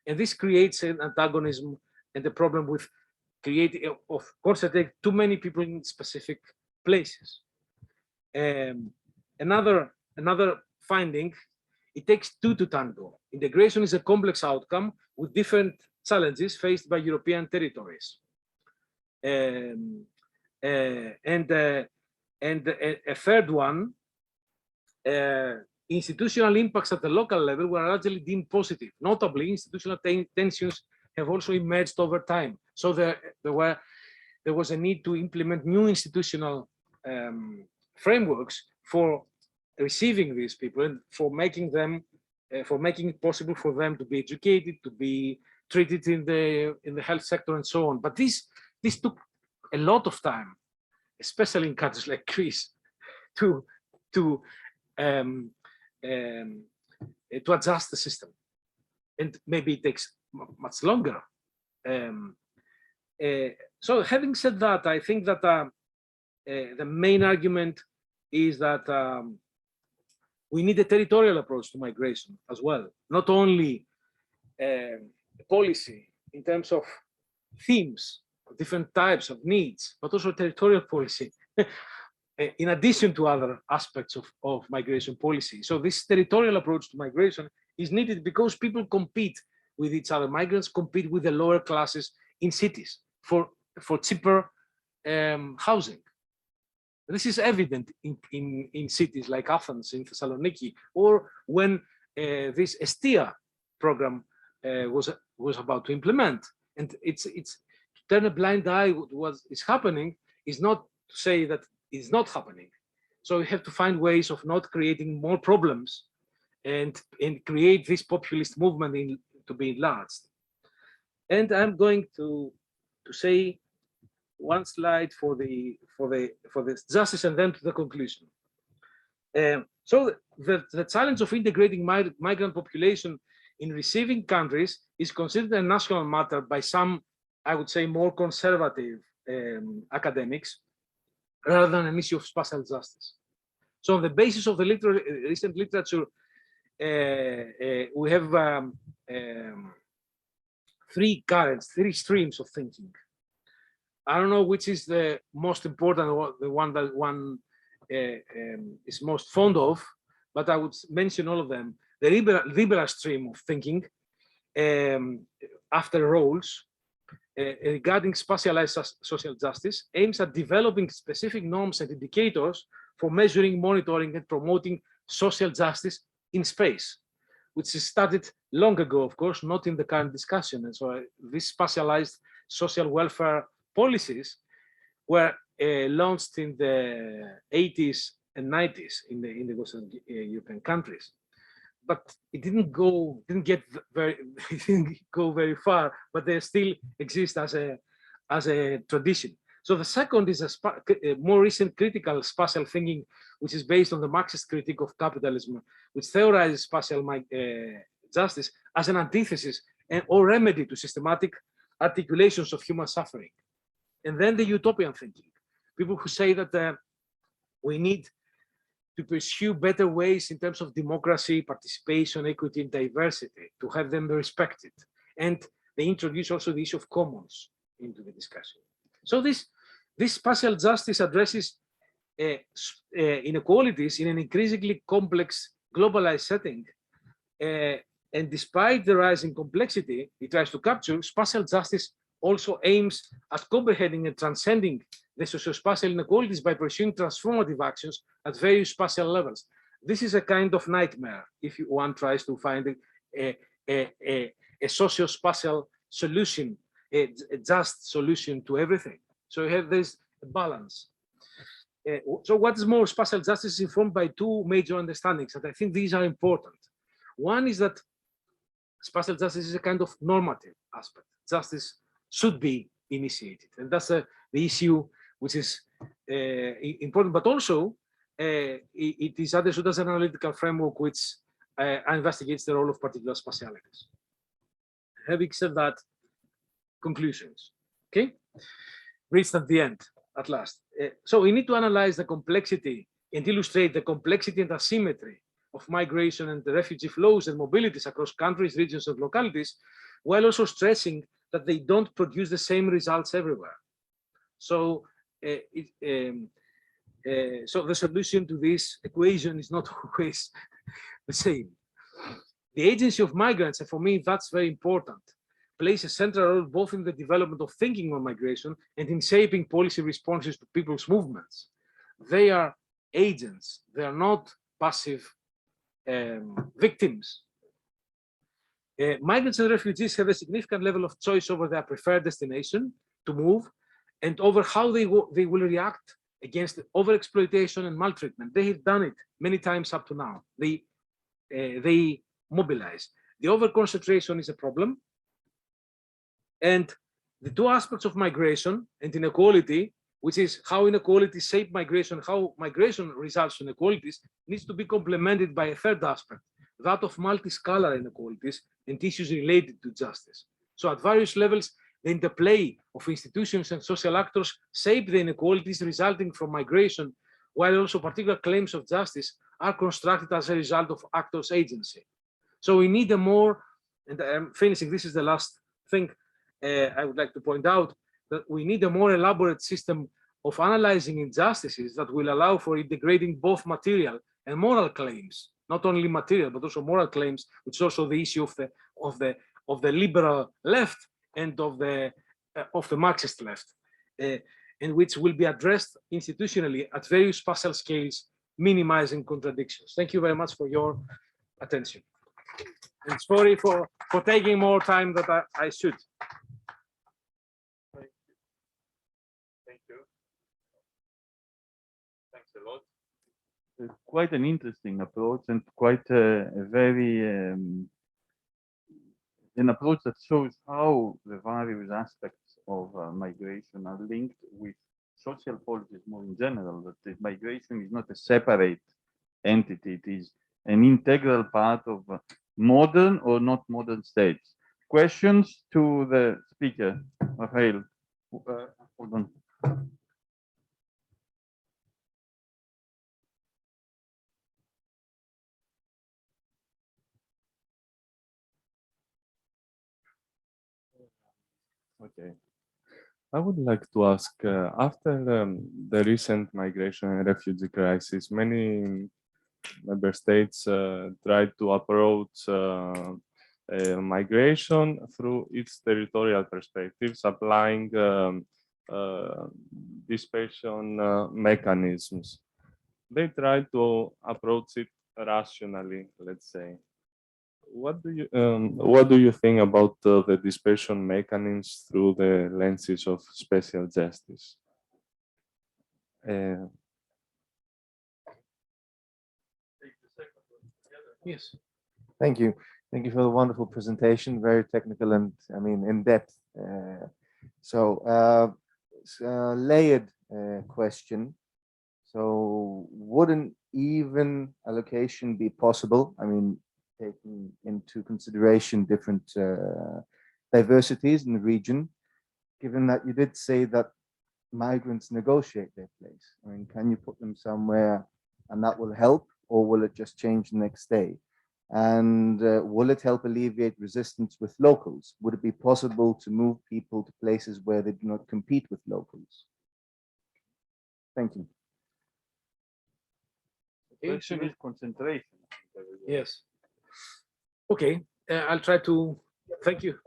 And this creates an antagonism and the problem with creating, of concentrating too many people in specific places. Another finding, it takes 2 to tango. Integration is a complex outcome with different challenges faced by European territories. And a third one, institutional impacts at the local level were largely deemed positive. Notably, institutional tensions have also emerged over time. So there was a need to implement new institutional frameworks for receiving these people and for making it possible for them to be educated, to be treated in the health sector and so on. But this took a lot of time, especially in countries like Greece, to adjust the system, and maybe it takes much longer. So having said that, I think that the main argument is that we need a territorial approach to migration as well, not only a policy in terms of themes, different types of needs, but also territorial policy in addition to other aspects of migration policy. So this territorial approach to migration is needed because people compete with each other. Migrants compete with the lower classes in cities for cheaper housing. This is evident in cities like Athens, in Thessaloniki, or when this Estia program was about to implement. And it's turn a blind eye what is happening is not to say that it's not happening, So we have to find ways of not creating more problems and create this populist movement to be enlarged. And I'm going to say one slide for the justice and then to the conclusion. So the challenge of integrating migrant population in receiving countries is considered a national matter by some, I would say, more conservative academics, rather than an issue of spatial justice. So on the basis of the recent literature, we have three streams of thinking. I don't know which is the most important, or the one that one is most fond of, but I would mention all of them. The liberal stream of thinking after Rawls regarding spatialized social justice aims at developing specific norms and indicators for measuring, monitoring, and promoting social justice in space, which is started long ago, of course, not in the current discussion. And so these spatialized social welfare policies were launched in the 80s and 90s in the Western European countries, but it didn't go very far. But they still exist as a tradition. So the second is a more recent critical spatial thinking, which is based on the Marxist critique of capitalism, which theorizes spatial justice as an antithesis or remedy to systematic articulations of human suffering. And then the utopian thinking, people who say that we need to pursue better ways in terms of democracy, participation, equity, and diversity, to have them respected. And they introduce also the issue of commons into the discussion. So this spatial justice addresses inequalities in an increasingly complex, globalized setting. And despite the rising complexity it tries to capture, spatial justice also aims at comprehending and transcending the socio-spatial inequalities by pursuing transformative actions at various spatial levels. This is a kind of nightmare if one tries to find a socio-spatial solution, a just solution to everything. So you have this balance. So what is more, spatial justice is informed by two major understandings, and I think these are important. One is that spatial justice is a kind of normative aspect. Justice should be initiated, and that's the issue which is important, but also it is understood as an analytical framework which investigates the role of particular spatialities. Having said that, conclusions, okay? Reached at the end, at last. So we need to analyze the complexity and illustrate the complexity and asymmetry of migration and the refugee flows and mobilities across countries, regions, and localities, while also stressing that they don't produce the same results everywhere. So, so the solution to this equation is not always the same. The agency of migrants, and for me that's very important, plays a central role both in the development of thinking on migration and in shaping policy responses to people's movements. They are agents, they are not passive victims. Migrants and refugees have a significant level of choice over their preferred destination to move and over how they will react against overexploitation and maltreatment. They have done it many times up to now. They mobilize. The overconcentration is a problem. And the two aspects of migration and inequality, which is how inequalities shape migration, how migration results in inequalities, needs to be complemented by a third aspect, that of multi-scalar inequalities and issues related to justice. So at various levels, the interplay of institutions and social actors shape the inequalities resulting from migration, while also particular claims of justice are constructed as a result of actors' agency. So we need a more, and I'm finishing, this is the last thing I would like to point out, that we need a more elaborate system of analyzing injustices that will allow for integrating both material and moral claims, not only material, but also moral claims, which is also the issue of the liberal left and of the Marxist left, and which will be addressed institutionally at various spatial scales, minimizing contradictions. Thank you very much for your attention. And sorry for taking more time than I should. Thank you. Thanks a lot. quite an interesting approach and quite a very an approach that shows how the various aspects of migration are linked with social policies more in general, that the migration is not a separate entity, it is an integral part of modern or not modern states. Questions to the speaker, Rafael? Hold on. Okay. I would like to ask, after the recent migration and refugee crisis, many member states tried to approach migration through its territorial perspectives, applying dispersion mechanisms. They tried to approach it rationally, let's say. What do you think about the dispersion mechanisms through the lenses of special justice? Yes. Thank you. Thank you for the wonderful presentation, very technical and, I mean, in depth. It's a layered question. So wouldn't even allocation be possible? I mean, taking into consideration different diversities in the region, given that you did say that migrants negotiate their place. I mean, can you put them somewhere and that will help, or will it just change the next day? And will it help alleviate resistance with locals? Would it be possible to move people to places where they do not compete with locals? Thank you. Question is concentration. Yes. Okay, I'll try to, thank you.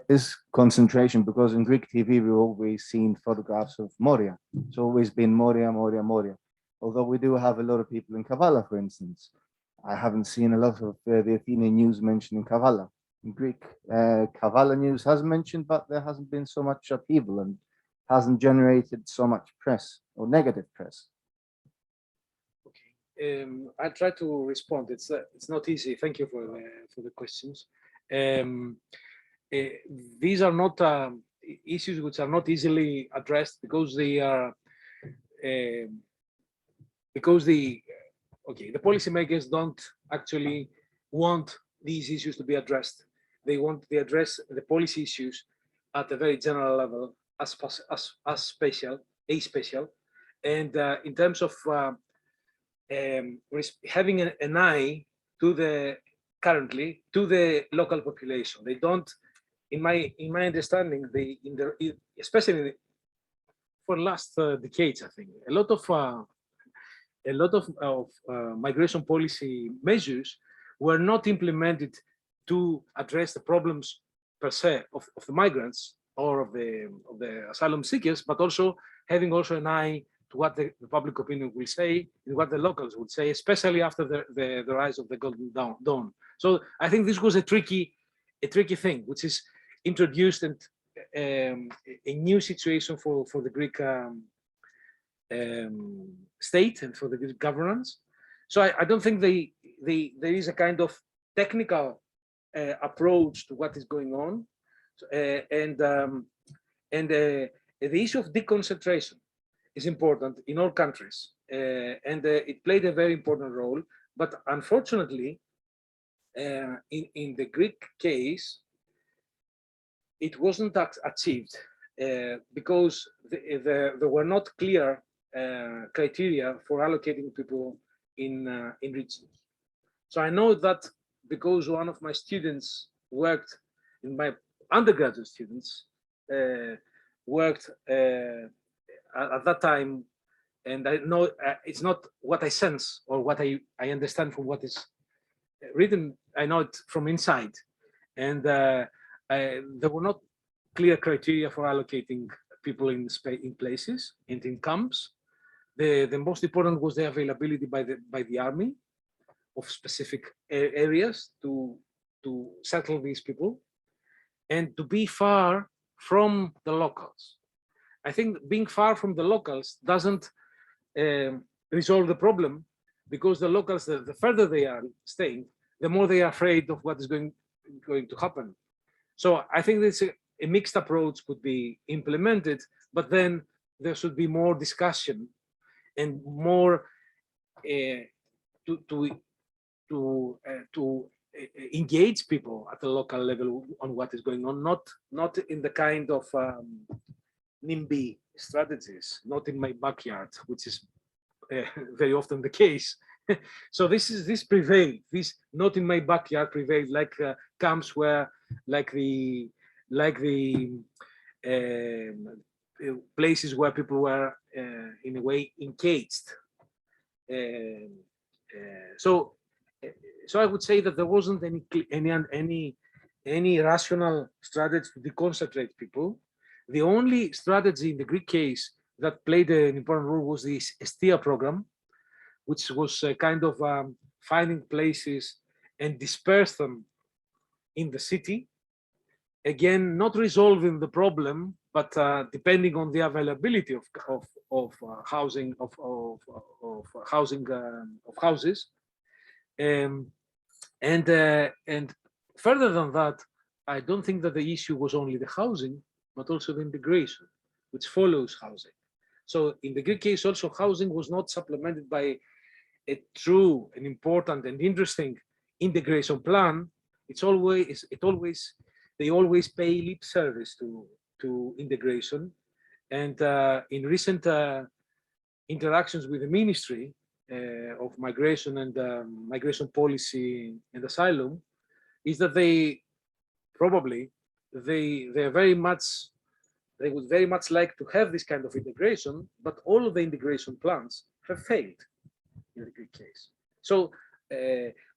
Is concentration, because in Greek TV we've always seen photographs of Moria. It's always been Moria, Moria, Moria. Although we do have a lot of people in Kavala, for instance. I haven't seen a lot of the Athenian news mentioning Kavala. In Greek, Kavala news has mentioned, but there hasn't been so much upheaval and hasn't generated so much press or negative press. Okay, I'll try to respond. It's not easy. Thank you for the questions. These are not issues which are not easily addressed because they are the policymakers don't actually want these issues to be addressed. They want to address the policy issues at a very general level, as spatial, and in terms of having an eye to the local population. They don't, in my understanding, especially for last decades, I think a lot of migration policy measures were not implemented to address the problems per se of the migrants or of the asylum seekers, but also having an eye to what the public opinion will say and what the locals would say, especially after the rise of the Golden Dawn. So I think this was a tricky thing, which is introduced and a new situation for the Greek state and for the Greek governance. So I don't think there is a kind of technical approach to what is going on, and the issue of deconcentration is important in all countries, and it played a very important role. But unfortunately, in the Greek case, it wasn't achieved because there were not clear criteria for allocating people in regions. So I know that because one of my students worked, in my undergraduate students worked at that time, and I know it's not what I sense or what I understand from what is written. I know it from inside, and there were not clear criteria for allocating people in places and in camps. The most important was the availability by the army, of specific areas to settle these people, and to be far from the locals. I think being far from the locals doesn't resolve the problem, because the locals, the further they are staying, the more they are afraid of what is going to happen. So I think this a mixed approach could be implemented, but then there should be more discussion and more to engage people at the local level on what is going on, not in the kind of NIMBY strategies, not in my backyard, which is very often the case. So this prevailed. This not in my backyard prevailed, like camps where, like the places where people were in a way encaged. So I would say that there wasn't any rational strategy to deconcentrate people. The only strategy in the Greek case that played an important role was the Estia program, which was kind of finding places and disperse them in the city. Again, not resolving the problem, but depending on the availability of housing of houses, and further than that, I don't think that the issue was only the housing, but also the integration, which follows housing. So in the Greek case, also housing was not supplemented by a true and important and interesting integration plan. They always pay lip service to integration. And in recent interactions with the Ministry of Migration and Migration Policy and Asylum, is that they would very much like to have this kind of integration, but all of the integration plans have failed in the Greek case. So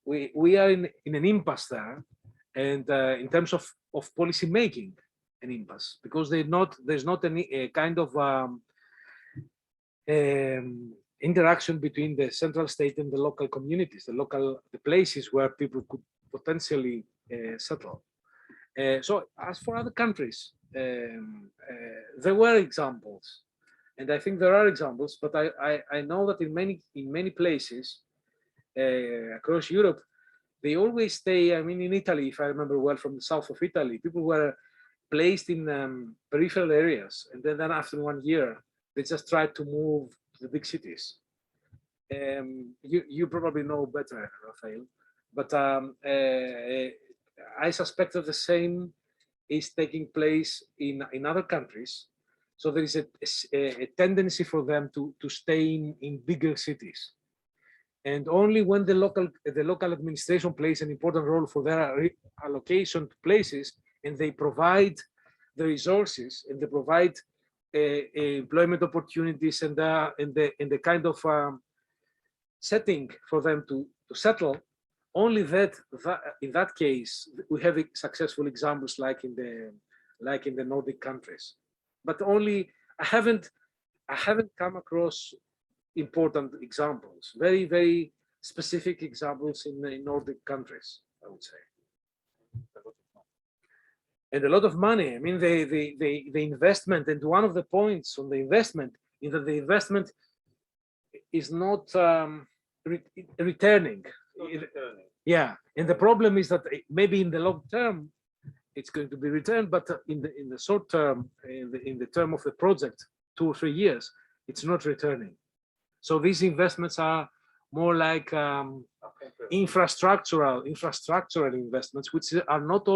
we are in an impasse there, and in terms of policy making, an impasse, because there's not any kind of interaction between the central state and the local communities, the places where people could potentially settle. So as for other countries, there were examples, and I think there are examples, but I know that in many places across Europe, they always stay. I mean, in Italy, if I remember well, from the south of Italy, people were placed in peripheral areas, and then after 1 year, they just tried to move to the big cities. You probably know better, Rafael, but I suspect that the same is taking place in other countries. So there is a tendency for them to stay in bigger cities. And only when the local administration plays an important role for their allocation to places, and they provide the resources and they provide employment opportunities and the kind of setting for them to settle, only that in that case we have successful examples like in the Nordic countries. But only I haven't come across important examples, very, very specific examples in the Nordic countries, I would say. And a lot of money. I mean, the investment, and one of the points on the investment is that the investment is not returning. Yeah, and the problem is that maybe in the long term it's going to be returned, but in the short term, in the term of the project, 2 or 3 years, it's not returning. So these investments are more like infrastructural investments, which are not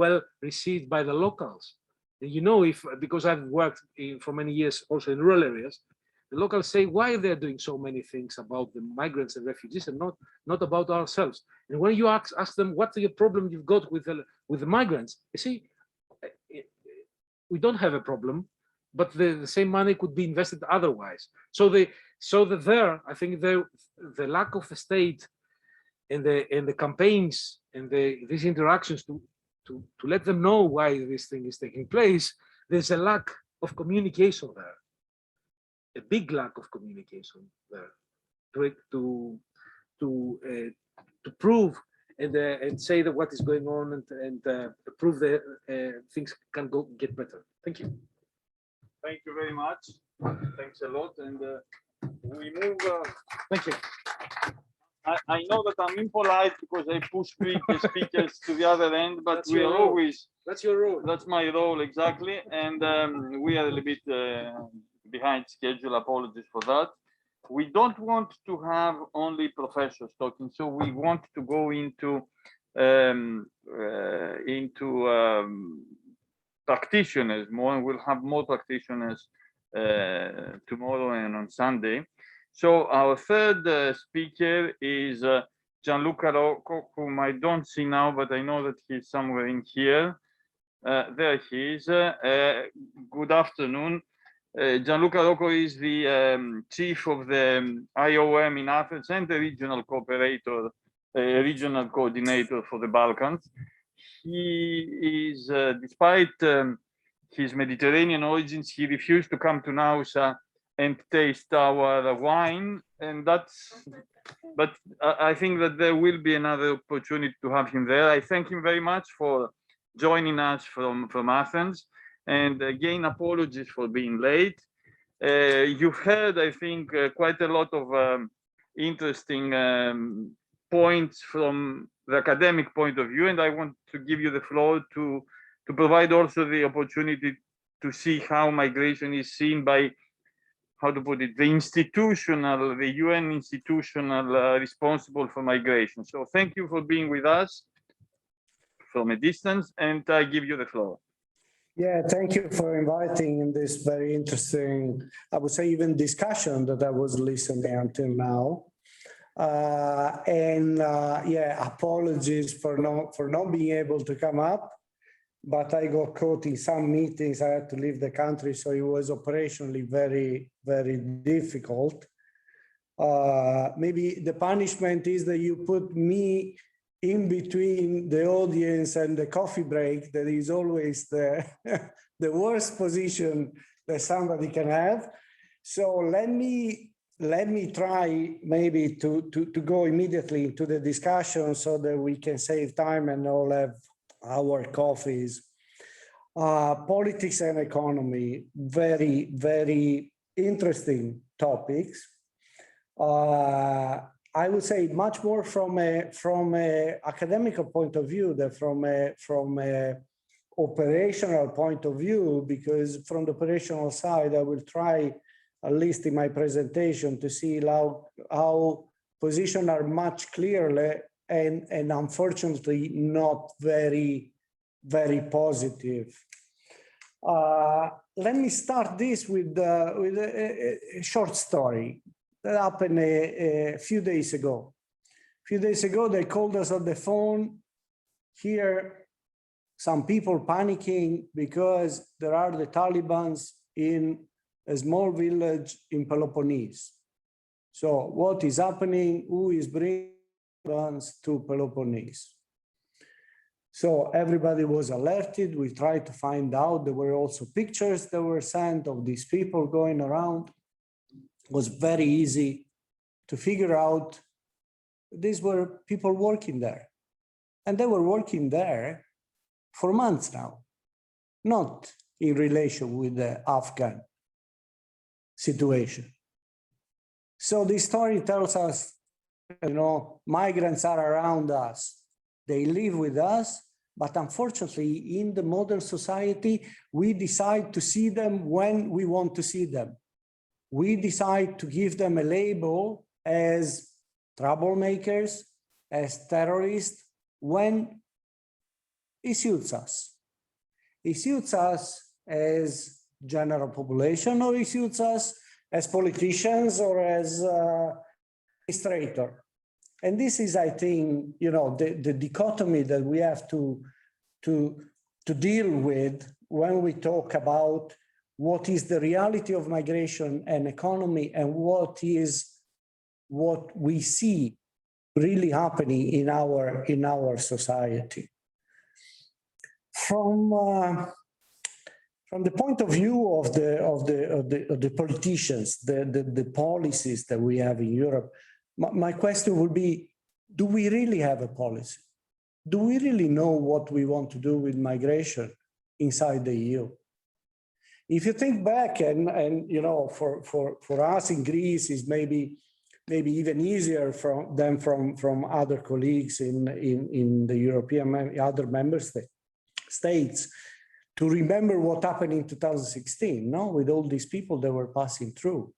well received by the locals. You know, because I've worked for many years also in rural areas, the locals say why they're doing so many things about the migrants and refugees and not about ourselves. And when you ask them what your problem you've got with the migrants, they say we don't have a problem, but the same money could be invested otherwise. So I think the lack of the state and the campaigns and these interactions to let them know why this thing is taking place, there's a lack of communication there, a big lack of communication there to prove and say that what is going on and prove that things can get better. Thank you. Thank you very much. Thanks a lot. And we move. Thank you. I know that I'm impolite because I push the speakers to the other end, but That's we your are role. always. That's your role. That's my role exactly, and we are a little bit behind schedule. Apologies for that. We don't want to have only professors talking, so we want to go into practitioners more, and we'll have more practitioners tomorrow and on Sunday. So our third speaker is Gianluca Rocco, whom I don't see now, but I know that he's somewhere in here. There he is. Good afternoon. Gianluca Rocco is the chief of the IOM in Athens and the regional coordinator for the Balkans. He is, despite his Mediterranean origins, he refused to come to Naousa and taste our wine, and but I think that there will be another opportunity to have him there. I thank him very much for joining us from Athens, and again, apologies for being late. You've heard, I think, quite a lot of interesting points from the academic point of view, and I want to give you the floor to provide also the opportunity to see how migration is seen by, how to put it, the UN institutional responsible for migration. So thank you for being with us from a distance, and I give you the floor. Yeah, thank you for inviting in this very interesting, I would say even discussion that I was listening until now. Yeah, apologies for not being able to come up, but I got caught in some meetings. I had to leave the country, so it was operationally very, very difficult. Maybe the punishment is that you put me in between the audience and the coffee break. That is always the worst position that somebody can have. So let me try maybe to go immediately into the discussion so that we can save time and all have our coffees. Politics and economy, very, very interesting topics. I would say much more from a academic point of view than from a operational point of view, because from the operational side, I will try, at least in my presentation, to see how positions are much clearer and unfortunately not very, very positive. Let me start this with a short story that happened a few days ago. A few days ago, they called us on the phone. Here, some people panicking because there are the Taliban in a small village in Peloponnese. So what is happening? Who is bringing guns to Peloponnese? So everybody was alerted. We tried to find out. There were also pictures that were sent of these people going around. It was very easy to figure out these were people working there. And they were working there for months now, not in relation with the Afghan situation. So this story tells us, migrants are around us. They live with us, but unfortunately, in the modern society, we decide to see them when we want to see them. We decide to give them a label as troublemakers, as terrorists, when it suits us. It suits us as general population, or it suits us as politicians or as administrator. And this is, I think, the dichotomy that we have to deal with when we talk about what is the reality of migration and economy and what we see really happening in our society. From the point of view of the politicians, the policies that we have in Europe, my question would be, do we really have a policy? Do we really know what we want to do with migration inside the EU? If you think back, and you know, for us in Greece is maybe even easier than from other colleagues in the European other member states to remember what happened in 2016, no, with all these people that were passing through.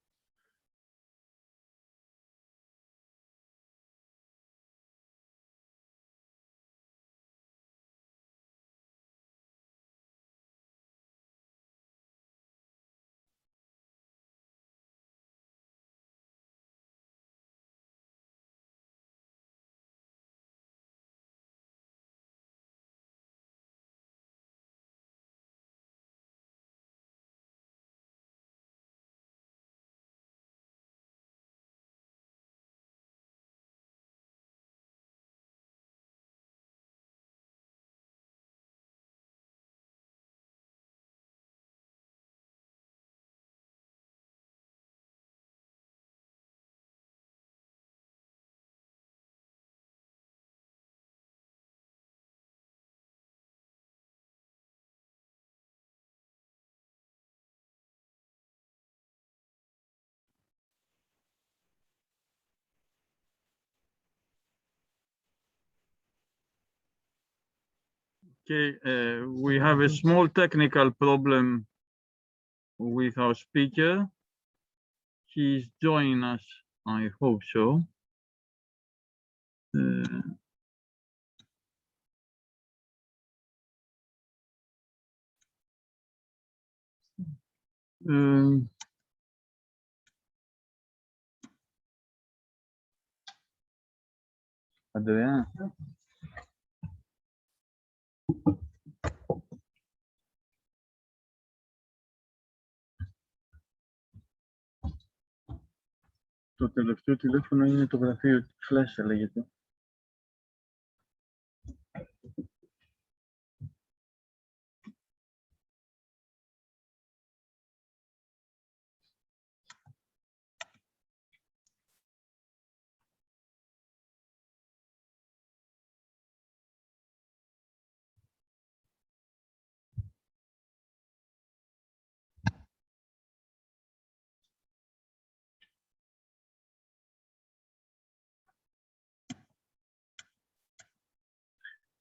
Okay, we have a small technical problem with our speaker. He's joining us, I hope so. Adrian. Το τελευταίο τηλέφωνο είναι το γραφείο Flash, λέγεται.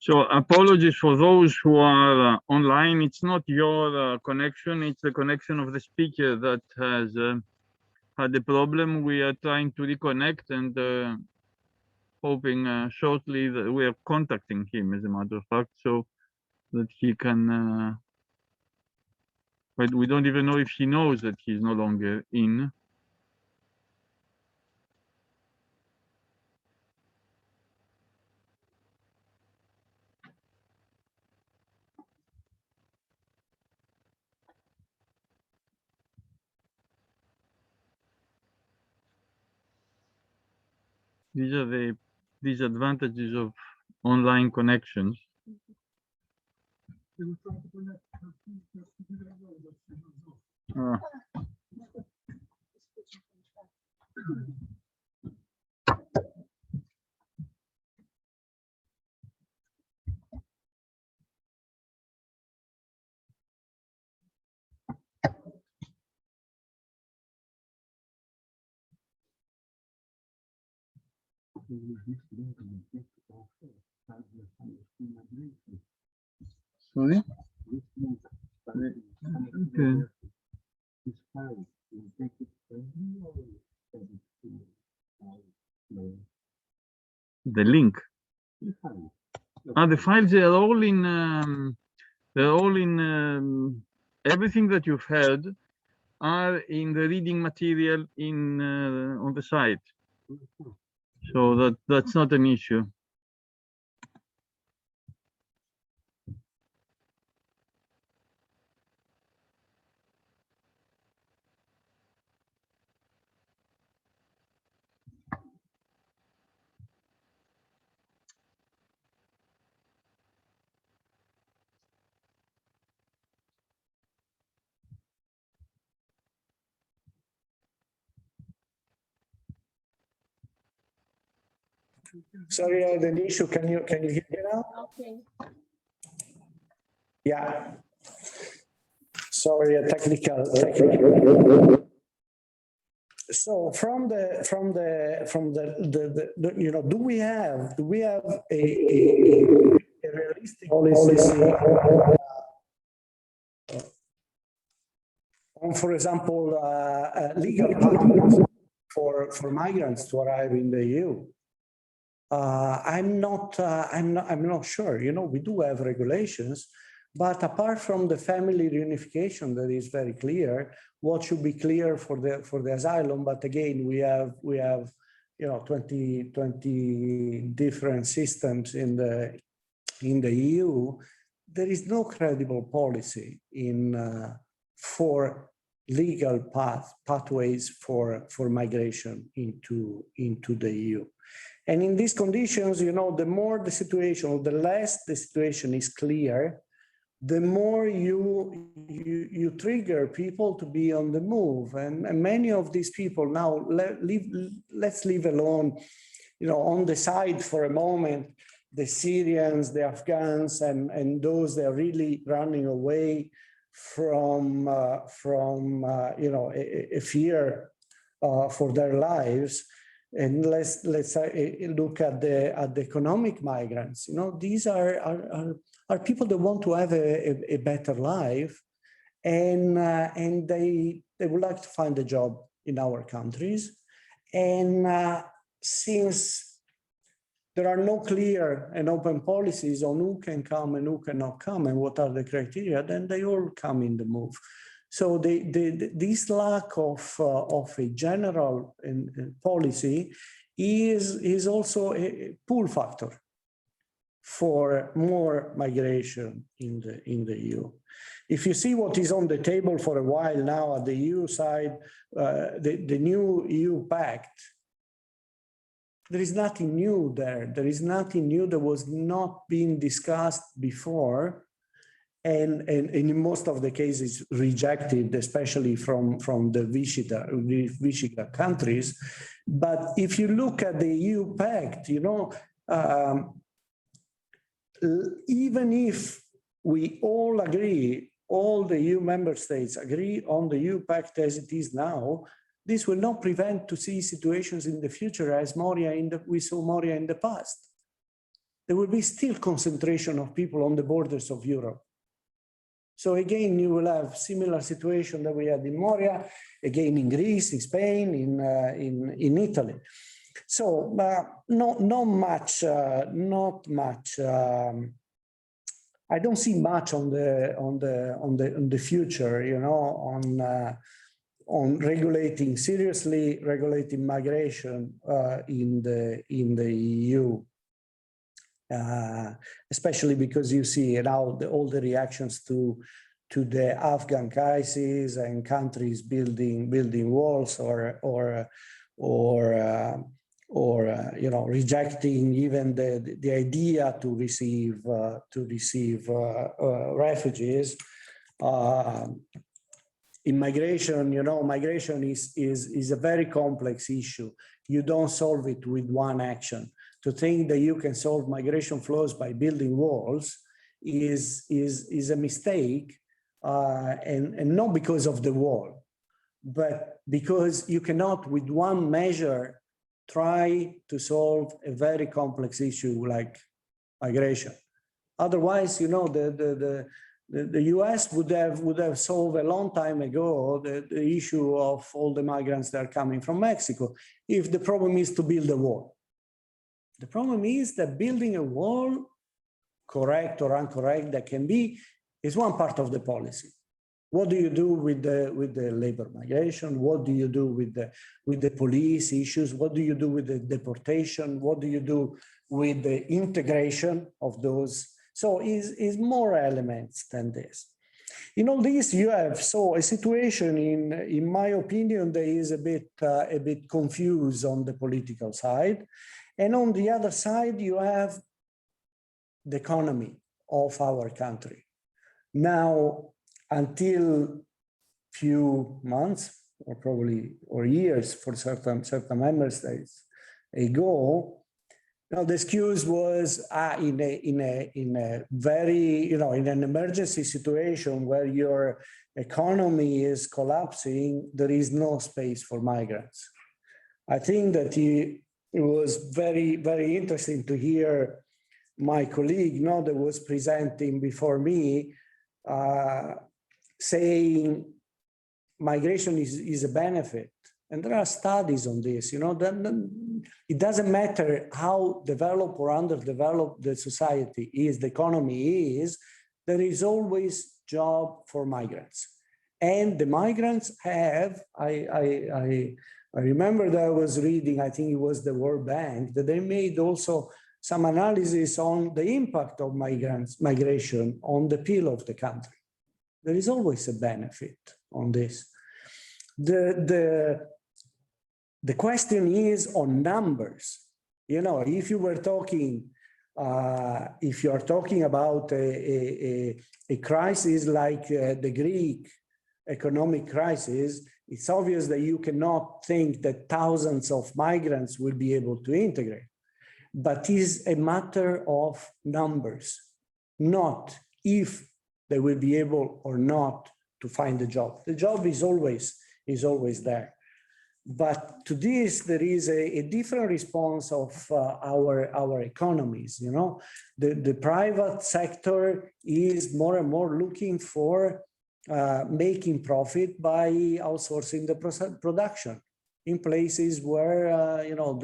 So apologies for those who are online. It's not your connection, it's the connection of the speaker that has had a problem. We are trying to reconnect and hoping shortly that we are contacting him, as a matter of fact, so that he can, but we don't even know if he knows that he's no longer in. These are the disadvantages of online connections. Sorry? Okay. The link. The files, they're all in everything that you've heard are in the reading material in on the site. So that's not an issue. Sorry, I had an issue. Can you hear me now? Okay. Yeah. Sorry, a technical. So from the you know, do we have a realistic policy on, for example, legal pathways for migrants to arrive in the EU? I'm not sure. You know, we do have regulations, but apart from the family reunification that is very clear, what should be clear for the asylum? But again, we have you know 20 different systems in the EU. There is no credible policy for legal pathways for migration into the EU. And in these conditions, you know, the more the situation, or the less the situation is clear, the more you trigger people to be on the move. And many of these people now, let's leave alone, you know, on the side for a moment, the Syrians, the Afghans, and those that are really running away from you know, a fear for their lives. And let's look at the economic migrants. You know, these are people that want to have a better life, and they would like to find a job in our countries. And since there are no clear and open policies on who can come and who cannot come and what are the criteria, then they all come in the move. So this lack of a general policy is also a pull factor for more migration in the EU. If you see what is on the table for a while now at the EU side, the new EU pact, there is nothing new there. There is nothing new that was not being discussed before. And in most of the cases rejected, especially from the Visegrad countries. But if you look at the EU pact, you know, even if we all agree, all the EU member states agree on the EU pact as it is now, this will not prevent to see situations in the future as we saw Moria in the past. There will be still concentration of people on the borders of Europe. So again, you will have similar situation that we had in Moria, again in Greece, in Spain, in Italy. So not much. I don't see much on the future, you know, on seriously regulating migration in the EU. Especially because you see now all the reactions to the Afghan crisis and countries building walls or you know, rejecting even the idea to receive refugees. In migration, you know, migration is a very complex issue. You don't solve it with one action. To think that you can solve migration flows by building walls is a mistake, and not because of the wall, but because you cannot, with one measure, try to solve a very complex issue like migration. Otherwise, you know, the US would have solved a long time ago the issue of all the migrants that are coming from Mexico, if the problem is to build a wall. The problem is that building a wall, correct or incorrect that can be, is one part of the policy. What do you do with the labor migration? What do you do with the police issues? What do you do with the deportation? What do you do with the integration of those? So is more elements than this. In all this, you have a situation in my opinion that is a bit confused on the political side. And on the other side, you have the economy of our country. Now, until few months or years for certain member states ago, Now, the excuse was in a very, in an emergency situation where your economy is collapsing, there is no space for migrants. I think that it was very, very interesting to hear my colleague, that was presenting before me, saying migration is a benefit. And there are studies on this, it doesn't matter how developed or underdeveloped the society is, the economy is, there is always job for migrants. And the migrants have, I remember that I was reading, I think it was the World Bank, that they made also some analysis on the impact of migration on the PIL of the country. There is always a benefit on this. The question is on numbers. If you were talking, if you are talking about a crisis like the Greek economic crisis, it's obvious that you cannot think that thousands of migrants will be able to integrate. But it's a matter of numbers, not if they will be able or not to find a job. The job is always there. But to this, there is a different response of our economies. The private sector is more and more looking for making profit by outsourcing the production in places where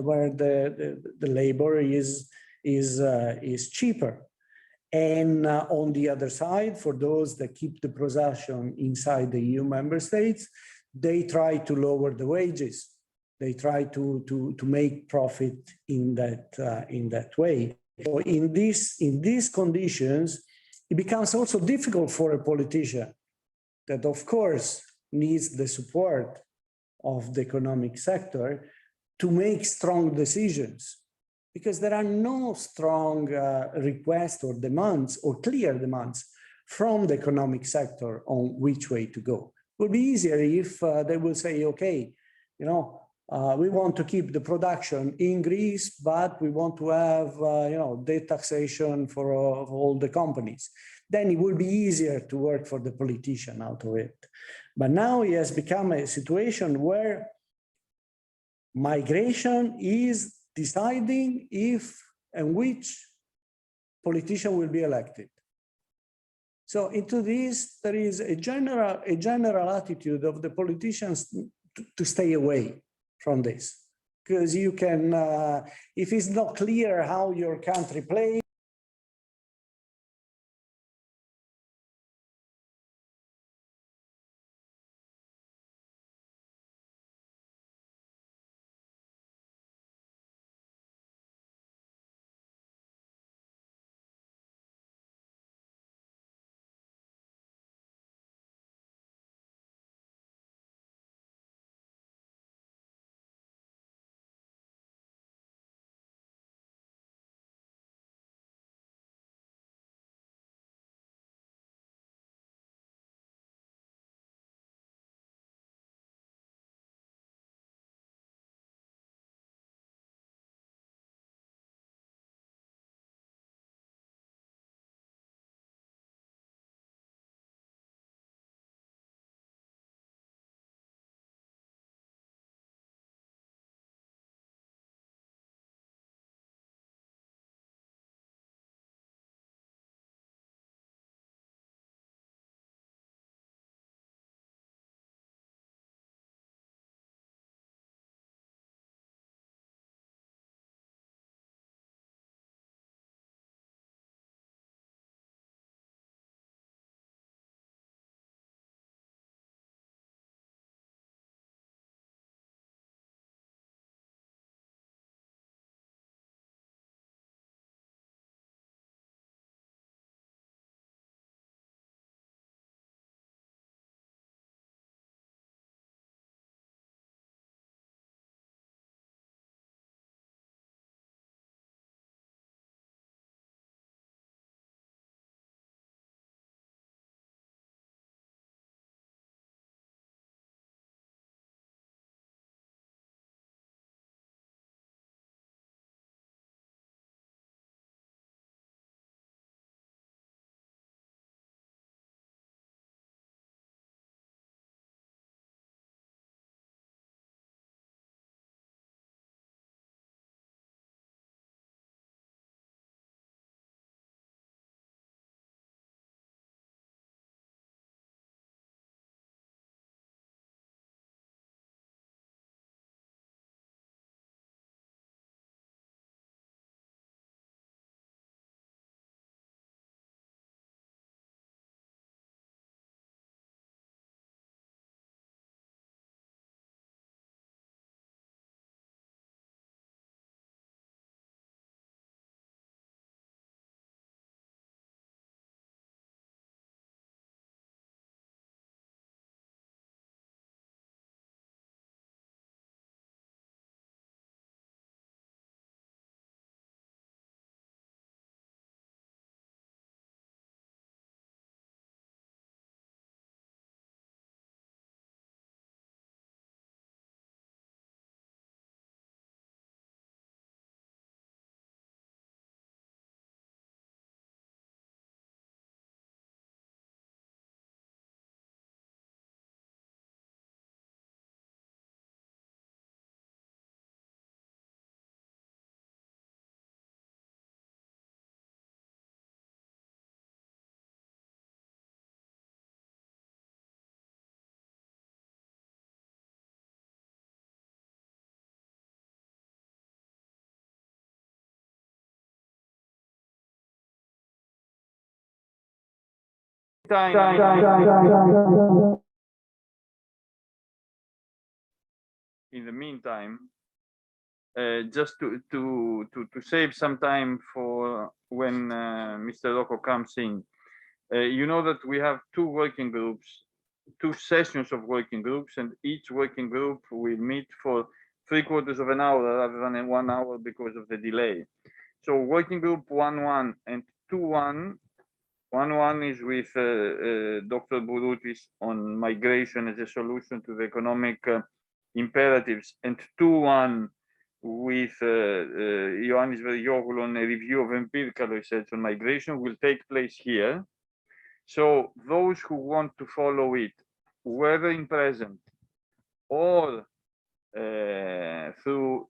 where the labor is cheaper. And on the other side, for those that keep the production inside the EU member states, they try to lower the wages. They try to make profit in that way. So in these conditions, it becomes also difficult for a politician that, of course, needs the support of the economic sector to make strong decisions, because there are no strong requests or demands or clear demands from the economic sector on which way to go. It would be easier if they will say, okay, we want to keep the production in Greece, but we want to have, the taxation for all the companies. Then it would be easier to work for the politician out of it. But now it has become a situation where migration is deciding if and which politician will be elected. So into this, there is a general attitude of the politicians to stay away from this, because you can, if it's not clear how your country plays, meantime, just to save some time for when Mr. Rocco comes in, you know that we have two working groups, two sessions of working groups, and each working group will meet for 3/4 of an hour rather than in 1 hour because of the delay. So working group 1.1 and 2.1. 1.1 is with Dr. Bouroutis on migration as a solution to the economic imperatives, and 2.1 with Ioannis Papageorgiou on a review of empirical research on migration will take place here. So those who want to follow it, whether in present or through,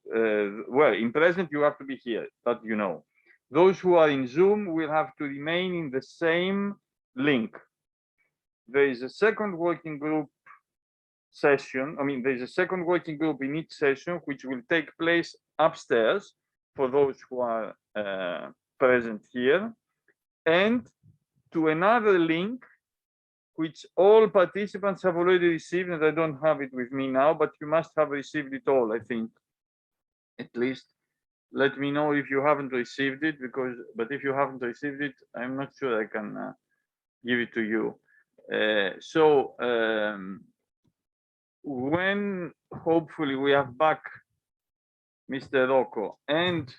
well, in present you have to be here, that you know. Those who are in Zoom will have to remain in the same link. There is a second working group session. I mean, there's a second working group in each session, which will take place upstairs for those who are present here, and to another link, which all participants have already received, and I don't have it with me now, but you must have received it all, I think, at least. Let me know if you haven't received it, but if you haven't received it, I'm not sure I can give it to you. When hopefully we have back Mr. Rocco and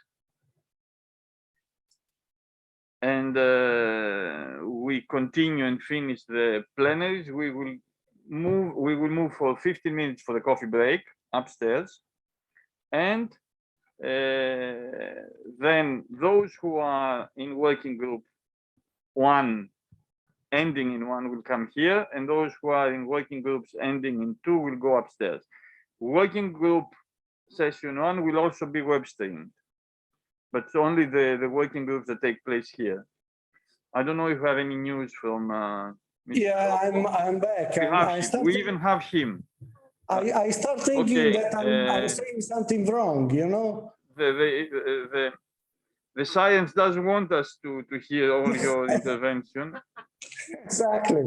we continue and finish the plenaries, we will move for 15 minutes for the coffee break upstairs, and then those who are in working group 1 ending in 1 will come here, and those who are in working groups ending in 2 will go upstairs. Working group session 1 will also be web streamed, but only the working groups that take place here. I don't know if you have any news from Mr. Yeah, I'm back. We even have him. I start thinking that I'm saying something wrong, you know? The science doesn't want us to hear all your intervention. Exactly.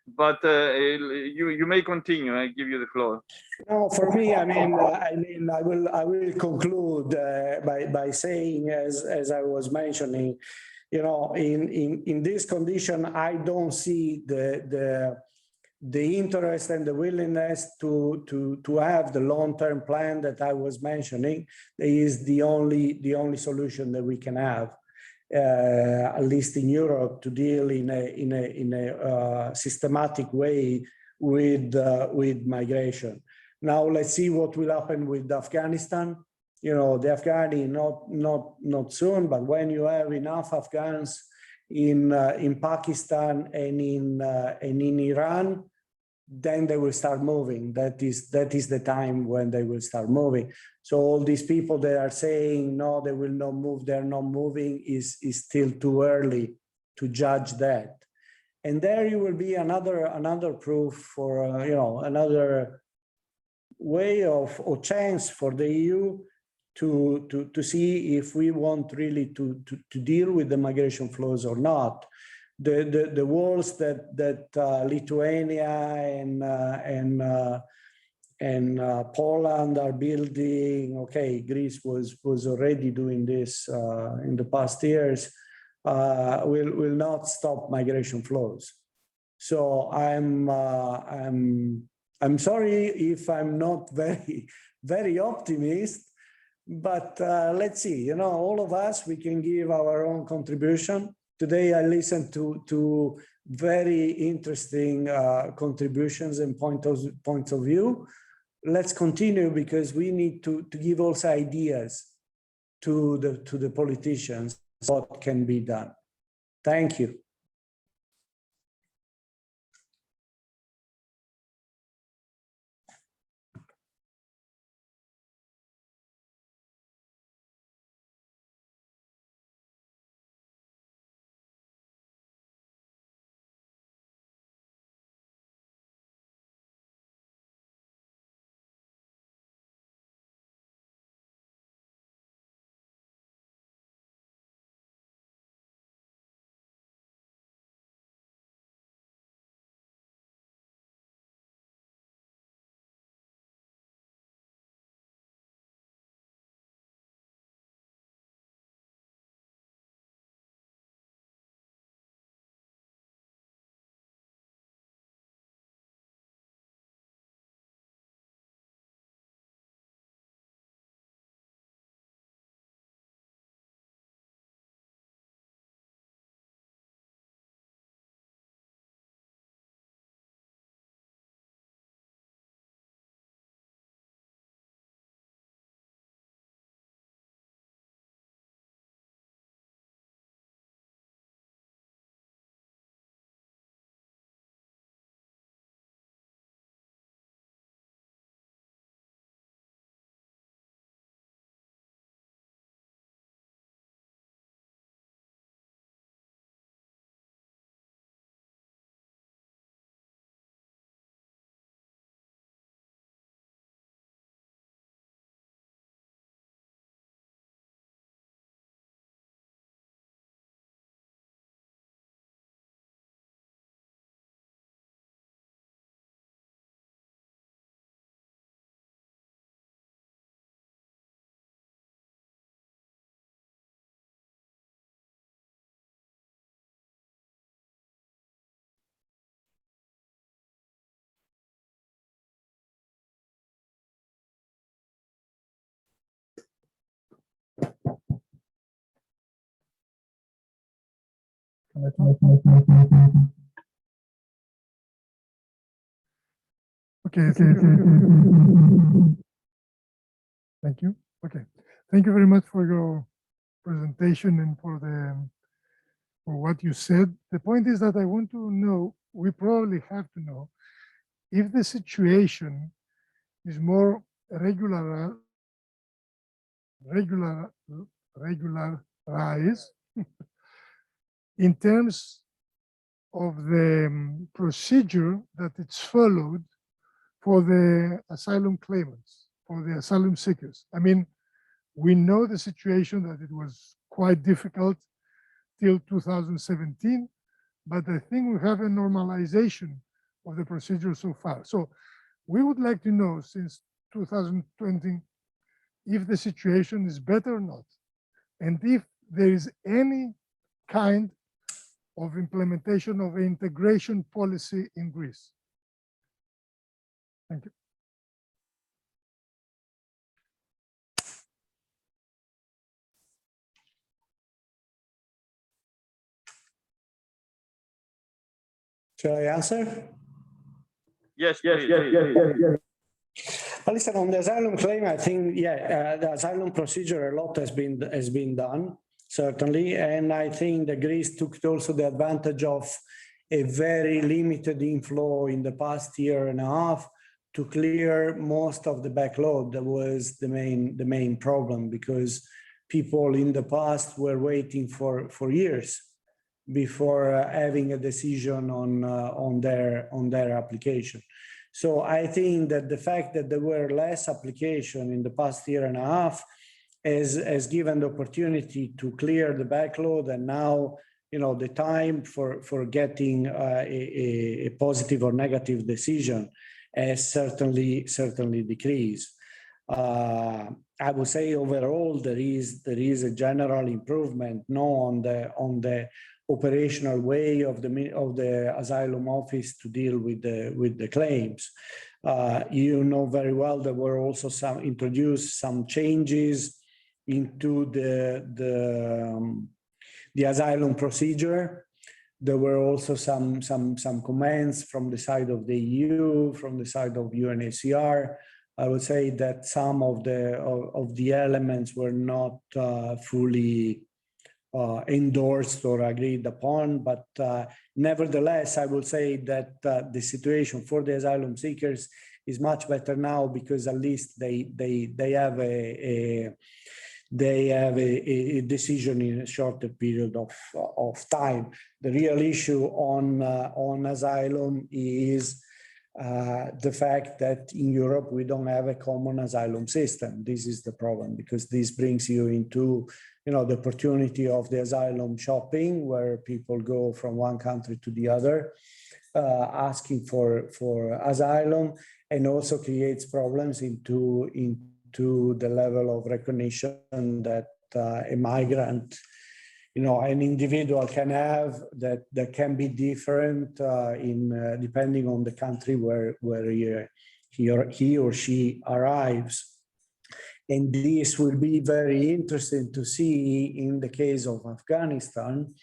But you may continue. I give you the floor. No, for me, I will conclude by saying, as I was mentioning, you know, in this condition, I don't see the interest and the willingness to have the long-term plan that I was mentioning. Is the only solution that we can have, at least in Europe, to deal in a systematic way with migration. Now let's see what will happen with Afghanistan. You know, the Afghani not soon, but when you have enough Afghans in Pakistan and in Iran, then they will start moving. That is the time when they will start moving. So all these people that are saying no, they will not move, they're not moving, is still too early to judge that. And there you will be another proof for you know, another way or chance for the EU to see if we want really to deal with the migration flows or not. The walls that Lithuania and Poland are building, okay, Greece was already doing this in the past years, will not stop migration flows. So I'm sorry if I'm not very optimist, but let's see. You know, all of us, we can give our own contribution. Today, I listened to very interesting contributions and points of view. Let's continue, because we need to give also ideas to the politicians what can be done. Thank you. Okay. Thank you. Okay. Thank you very much for your presentation and for what you said. The point is that I want to know, we probably have to know, if the situation is more regularized in terms of the procedure that it's followed for the asylum claimants, for the asylum seekers. I mean, we know the situation that it was quite difficult till 2017, but I think we have a normalization of the procedure so far. So we would like to know, since 2020, if the situation is better or not, and if there is any kind of implementation of an integration policy in Greece. Thank you. Shall I answer? Yes. Well, listen, on the asylum claim, I think, the asylum procedure, a lot has been done, certainly. And I think that Greece took also the advantage of a very limited inflow in the past year and a half to clear most of the backlog. That was the main problem, because people in the past were waiting for years before having a decision on their application. So I think that the fact that there were less application in the past year and a half has given the opportunity to clear the backlog, and now, you know, the time for getting a positive or negative decision has certainly decreased. I would say overall there is a general improvement on the operational way of the asylum office to deal with the claims. You know very well there were also introduced some changes into the asylum procedure. There were also some comments from the side of the EU, from the side of UNHCR. I would say that some of the elements were not fully endorsed or agreed upon, but nevertheless, I would say that the situation for the asylum seekers is much better now, because at least they have a decision in a shorter period of time. The real issue on asylum is the fact that in Europe we don't have a common asylum system. This is the problem, because this brings you into, you know, the opportunity of the asylum shopping, where people go from one country to the other asking for asylum, and also creates problems into the level of recognition that a migrant, you know, an individual can have, that can be different depending on the country where he or she arrives. And this will be very interesting to see in the case of Afghanistan,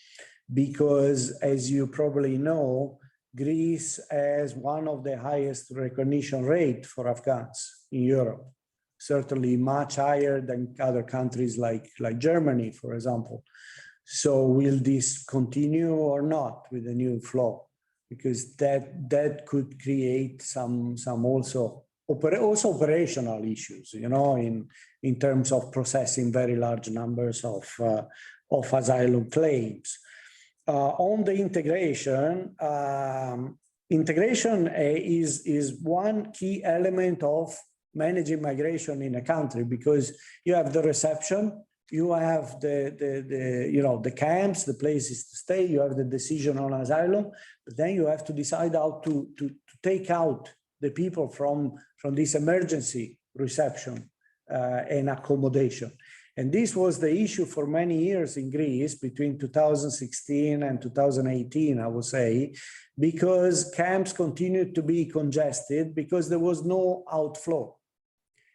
because as you probably know, Greece has one of the highest recognition rate for Afghans in Europe, certainly much higher than other countries like Germany, for example. So will this continue or not with the new flow? Because that could create some also operational issues, you know, in terms of processing very large numbers of asylum claims. On the integration, integration is one key element of managing migration in a country, because you have the reception, you have the camps, the places to stay, you have the decision on asylum, but then you have to decide how to take out the people from this emergency reception and accommodation. And this was the issue for many years in Greece between 2016 and 2018, I would say, because camps continued to be congested because there was no outflow.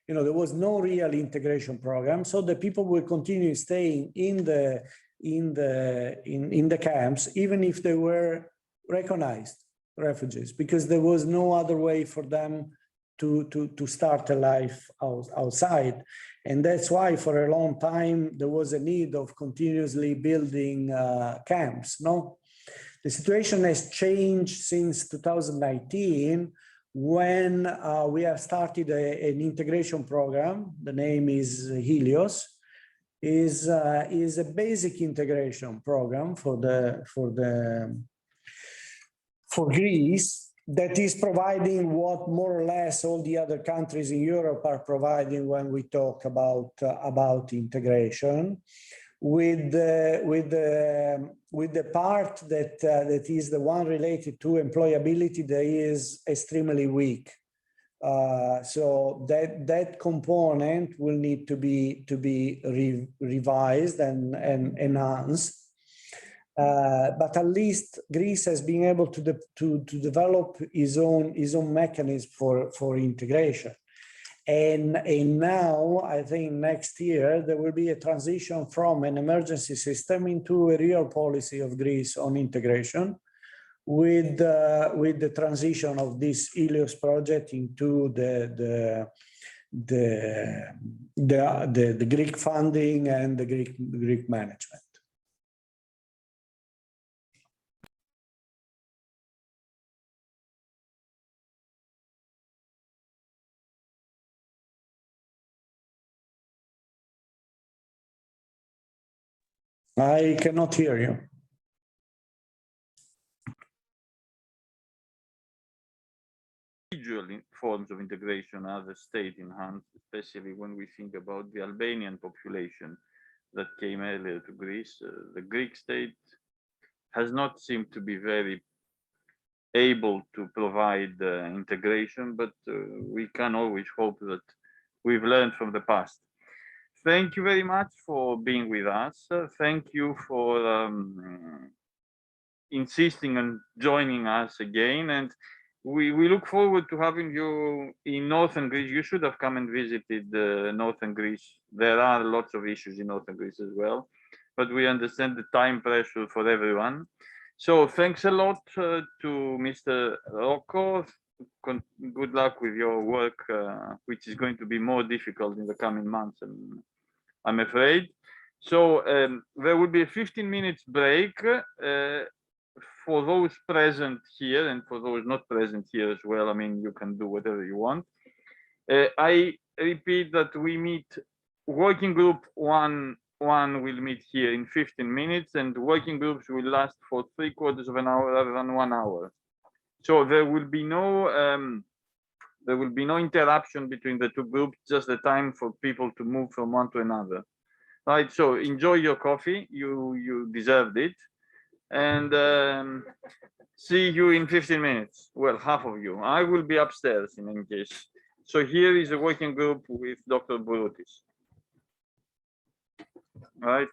You know, there was no real integration program. So the people will continue staying in the in the camps, even if they were recognized refugees, because there was no other way for them to start a life outside. And that's why for a long time there was a need of continuously building camps. No, the situation has changed since 2019, when we have started an integration program. The name is Helios. Is a basic integration program for Greece, that is providing what more or less all the other countries in Europe are providing when we talk about integration, with the part that is the one related to employability that is extremely weak. So that component will need to be revised and enhanced. But at least Greece has been able to develop its own mechanism for integration. And now I think next year there will be a transition from an emergency system into a real policy of Greece on integration, with the transition of this Helios project into the Greek funding and the Greek management. I cannot hear you. Individual forms of integration are the state enhanced, especially when we think about the Albanian population that came earlier to Greece. The Greek state has not seemed to be very able to provide integration, but we can always hope that we've learned from the past. Thank you very much for being with us. Thank you for insisting on joining us again. And we look forward to having you in Northern Greece. You should have come and visited Northern Greece. There are lots of issues in Northern Greece as well, but we understand the time pressure for everyone. So thanks a lot to Mr. Rocco. Good luck with your work, which is going to be more difficult in the coming months, I'm afraid. So there will be a 15 minutes break for those present here, and for those not present here as well. I mean, you can do whatever you want. I repeat that we meet working group one will meet here in 15 minutes, and working groups will last for 3/4 of an hour rather than 1 hour. So there will be no interruption between the two groups, just the time for people to move from one to another. Right, so enjoy your coffee, you deserved it, and see you in 15 minutes. Well, half of you. I will be upstairs in any case. So here is a working group with Dr. Bouroutis. Right.